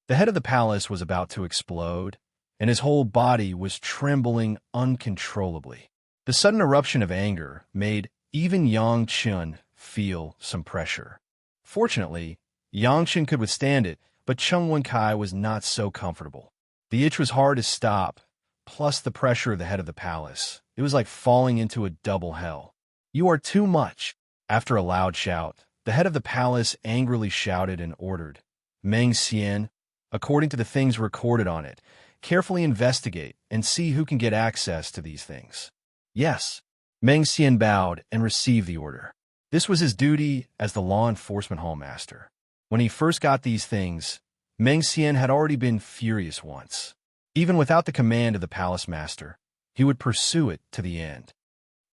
The head of the palace was about to explode, and his whole body was trembling uncontrollably. The sudden eruption of anger made even Yang Chun feel some pressure. Fortunately, Yang Chun could withstand it, but Chung Wen-kai was not so comfortable. The itch was hard to stop, plus the pressure of the head of the palace. It was like falling into a double hell. "You are too much!" After a loud shout, the head of the palace angrily shouted and ordered, "Meng Xian, according to the things recorded on it, carefully investigate and see who can get access to these things." Yes. Meng Xian bowed and received the order. This was his duty as the law enforcement hallmaster. When he first got these things, Meng Xian had already been furious once. Even without the command of the palace master, he would pursue it to the end.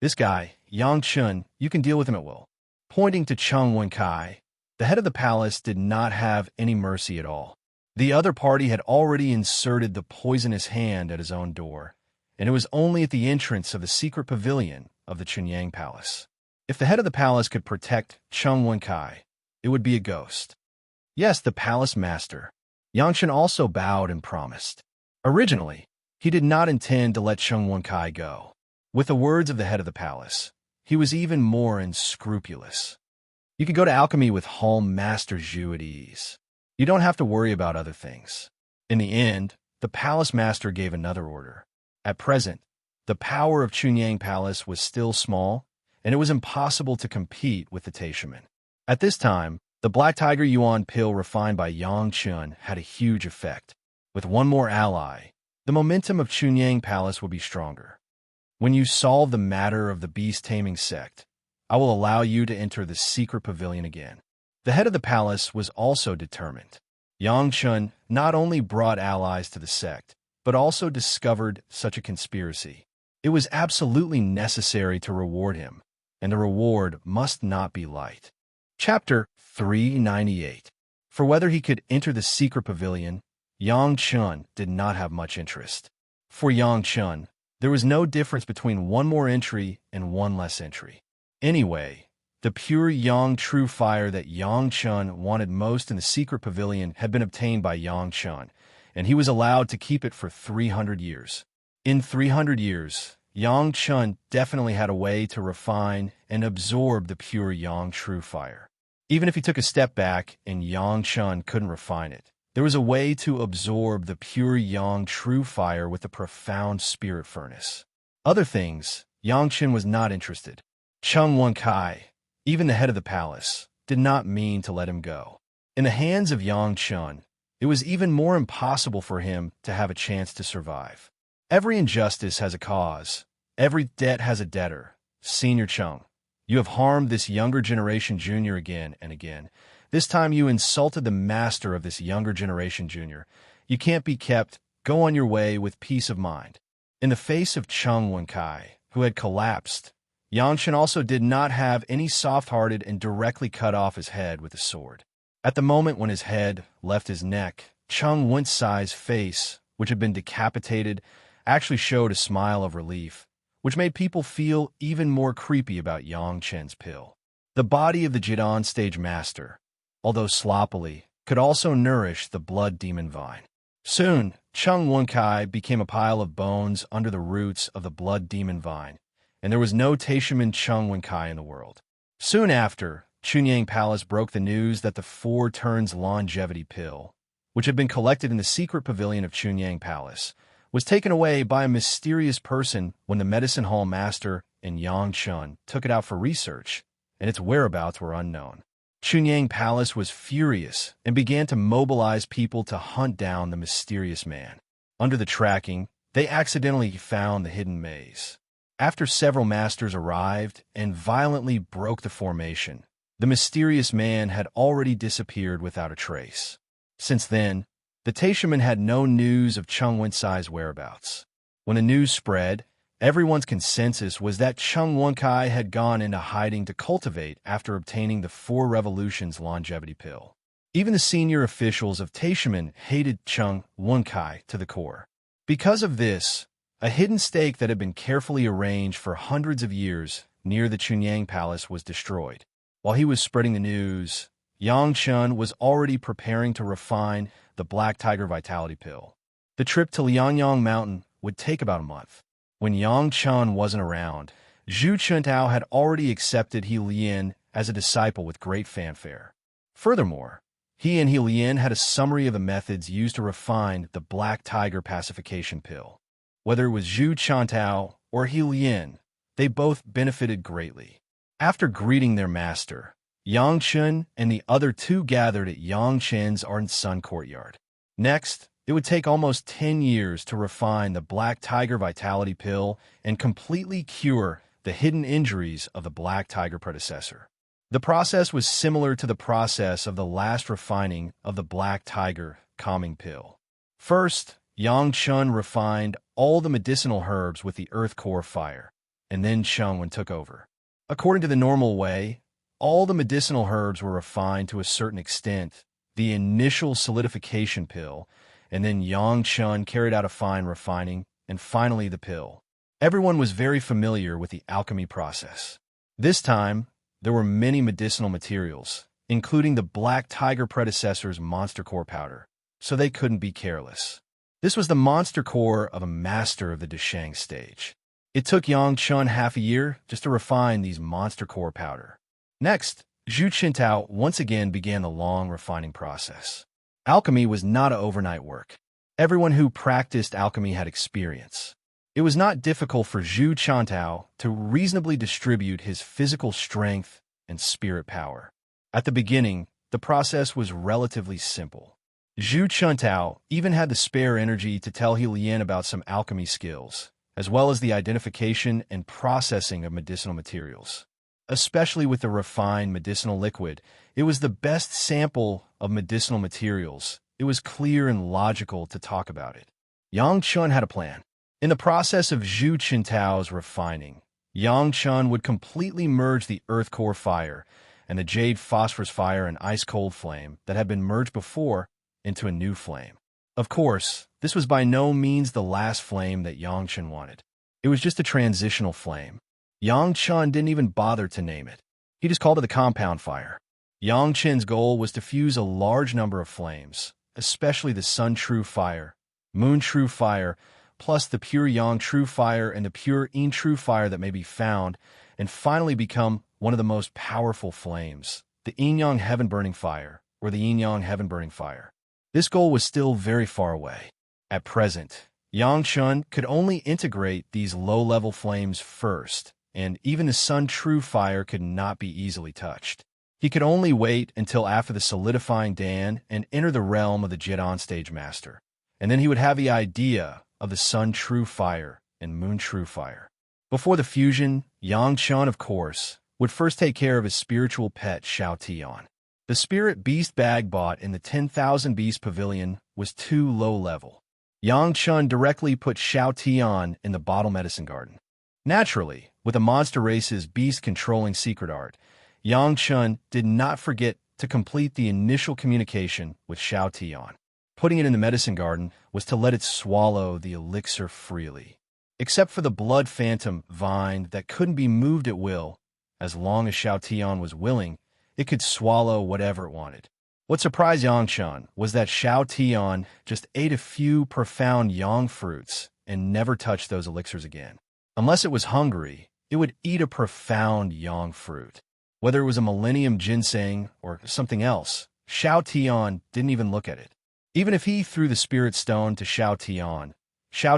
"This guy, Yang Chun, you can deal with him at will." Pointing to Chung Wen-kai, the head of the palace did not have any mercy at all. The other party had already inserted the poisonous hand at his own door, and it was only at the entrance of the secret pavilion of the Chunyang Palace. If the head of the palace could protect Chung Wen-kai, it would be a ghost. Yes, the palace master. Yang Chun also bowed and promised. Originally, he did not intend to let Chung Wen-kai go. With the words of the head of the palace, he was even more unscrupulous. "You can go to alchemy with Hall Master Zhu at ease. You don't have to worry about other things." In the end, the palace master gave another order. At present, the power of Chunyang Palace was still small, and it was impossible to compete with the Taishaman. At this time, the Black Tiger Yuan pill refined by Yang Chun had a huge effect. With one more ally, the momentum of Chunyang Palace would be stronger. "When you solve the matter of the beast-taming sect, I will allow you to enter the secret pavilion again." The head of the palace was also determined. Yang Chun not only brought allies to the sect, but also discovered such a conspiracy. It was absolutely necessary to reward him, and the reward must not be light. Chapter 398. For whether he could enter the secret pavilion, Yang Chun did not have much interest. For Yang Chun, there was no difference between one more entry and one less entry. Anyway, the pure Yang true fire that Yang Chun wanted most in the secret pavilion had been obtained by Yang Chun, and he was allowed to keep it for 300 years. In 300 years, Yang Chun definitely had a way to refine and absorb the pure Yang true fire. Even if he took a step back and Yang Chun couldn't refine it, there was a way to absorb the pure Yang true fire with the profound spirit furnace. Other things, Yang Chun was not interested. Chung Wen-kai, even the head of the palace, did not mean to let him go. In the hands of Yang Chun, it was even more impossible for him to have a chance to survive. Every injustice has a cause. Every debt has a debtor. Senior Chung, you have harmed this younger generation junior again and again. This time you insulted the master of this younger generation junior. You can't be kept. Go on your way with peace of mind. In the face of Chung Wen-kai, who had collapsed, Yang Chun also did not have any soft-hearted and directly cut off his head with a sword. At the moment when his head left his neck, Chung Wen-kai's face, which had been decapitated, actually showed a smile of relief, which made people feel even more creepy about Yang Chun's pill. The body of the Jidan stage master, although sloppily, could also nourish the blood demon vine. Soon, Chung Wen-kai became a pile of bones under the roots of the blood demon vine, and there was no Taishaman Chung Wen-kai in the world. Soon after, Chunyang Palace broke the news that the 4 turns longevity pill, which had been collected in the secret pavilion of Chunyang Palace, was taken away by a mysterious person when the medicine hall master and Yang Chun took it out for research, and its whereabouts were unknown. Chunyang Palace was furious and began to mobilize people to hunt down the mysterious man. Under the tracking, they accidentally found the hidden maze. After several masters arrived and violently broke the formation, the mysterious man had already disappeared without a trace. Since then, the Taishaman had no news of Chung Wencai's whereabouts. When the news spread, everyone's consensus was that Chung Wencai had gone into hiding to cultivate after obtaining the 4 Revolutions longevity pill. Even the senior officials of Taishaman hated Chung Wencai to the core. Because of this, a hidden stake that had been carefully arranged for hundreds of years near the Chunyang Palace was destroyed. While he was spreading the news, Yang Chun was already preparing to refine the Black Tiger Vitality Pill. The trip to Liangyang Mountain would take about a month. When Yang Chun wasn't around, Zhu Chuntao had already accepted He Lian as a disciple with great fanfare. Furthermore, he and He Lian had a summary of the methods used to refine the Black Tiger Pacification Pill. Whether it was Zhu Chuntao or He Lian, they both benefited greatly. After greeting their master, Yang Chun and the other 2 gathered at Yang Chen's Ardent Sun courtyard. Next, it would take almost 10 years to refine the Black Tiger Vitality Pill and completely cure the hidden injuries of the Black Tiger predecessor. The process was similar to the process of the last refining of the Black Tiger Calming Pill. First, Yang Chun refined all the medicinal herbs with the Earth Core Fire, and then Chung Wen took over. According to the normal way, all the medicinal herbs were refined to a certain extent, the initial solidification pill, and then Yang Chun carried out a fine refining, and finally the pill. Everyone was very familiar with the alchemy process. This time, there were many medicinal materials, including the Black Tiger predecessor's Monster Core powder, so they couldn't be careless. This was the Monster Core of a master of the Deshang stage. It took Yang Chun half a year just to refine these Monster Core powder. Next, Zhu Chuntao once again began the long refining process. Alchemy was not an overnight work. Everyone who practiced alchemy had experience. It was not difficult for Zhu Chuntao to reasonably distribute his physical strength and spirit power. At the beginning, the process was relatively simple. Zhu Chuntao even had the spare energy to tell He Lian about some alchemy skills, as well as the identification and processing of medicinal materials. Especially with the refined medicinal liquid, it was the best sample of medicinal materials. It was clear and logical to talk about it. Yang Chun had a plan. In the process of Zhu Chintao's refining, Yang Chun would completely merge the Earth Core Fire and the Jade Phosphorus Fire and Ice Cold Flame that had been merged before into a new flame. Of course, this was by no means the last flame that Yang Chun wanted. It was just a transitional flame. Yang Chun didn't even bother to name it. He just called it the Compound Fire. Yang Chun's goal was to fuse a large number of flames, especially the Sun True Fire, Moon True Fire, plus the pure Yang True Fire and the pure Yin True Fire that may be found, and finally become one of the most powerful flames, the Yin Yang Heaven Burning Fire, or the Yin Yang Heaven Burning Fire. This goal was still very far away. At present, Yang Chun could only integrate these low-level flames first, and even the Sun True Fire could not be easily touched. He could only wait until after the solidifying Dan and enter the realm of the Jedon Stage Master, and then he would have the idea of the Sun True Fire and Moon True Fire. Before the fusion, Yang Chun, of course, would first take care of his spiritual pet Xiao Tian. The spirit beast bag bought in the 10,000 Beast Pavilion was too low-level. Yang Chun directly put Xiao Tian in the Bottle Medicine Garden. Naturally, with the monster race's beast-controlling secret art, Yang Chun did not forget to complete the initial communication with Xiao Tian. Putting it in the medicine garden was to let it swallow the elixir freely. Except for the blood phantom vine that couldn't be moved at will, as long as Xiao Tian was willing, it could swallow whatever it wanted. What surprised Yang Chun was that Xiao Tian just ate a few profound yang fruits and never touched those elixirs again. Unless it was hungry, it would eat a profound yang fruit. Whether it was a millennium ginseng or something else, Xiao Tian didn't even look at it. Even if he threw the spirit stone to Xiao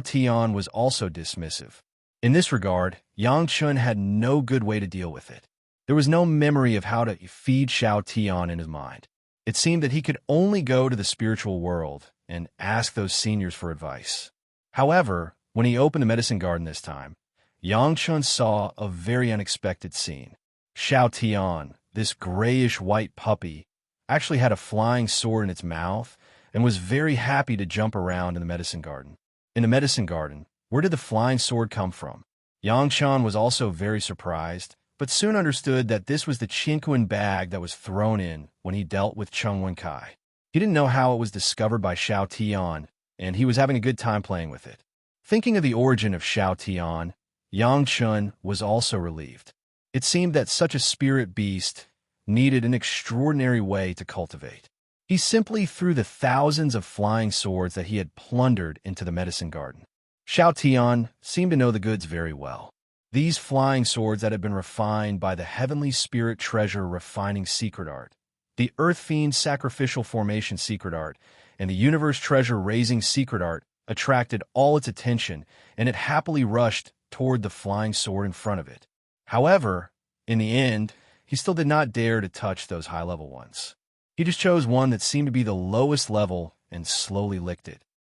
Tian was also dismissive. In this regard, Yang Chun had no good way to deal with it. There was no memory of how to feed Xiao Tian in his mind. It seemed that he could only go to the spiritual world and ask those seniors for advice. However, When he opened the medicine garden this time, Yang Chun saw a very unexpected scene. Xiao Tian, this grayish-white puppy, actually had a flying sword in its mouth and was very happy to jump around in the medicine garden. In the medicine garden, where did the flying sword come from? Yang Chun was also very surprised, but soon understood that this was the Qinquan bag that was thrown in when he dealt with Chung Wenkai. He didn't know how it was discovered by Xiao Tian, and he was having a good time playing with it. Thinking of the origin of Xiao Tian, Yang Chun was also relieved. It seemed that such a spirit beast needed an extraordinary way to cultivate. He simply threw the thousands of flying swords that he had plundered into the medicine garden. Xiao Tian seemed to know the goods very well. These flying swords that had been refined by the heavenly spirit treasure refining secret art, the earth fiend sacrificial formation secret art, and the universe treasure raising secret art attracted all its attention, and it happily rushed toward the flying sword in front of it. However, in the end, he still did not dare to touch those high-level ones. He just chose one that seemed to be the lowest level and slowly licked it.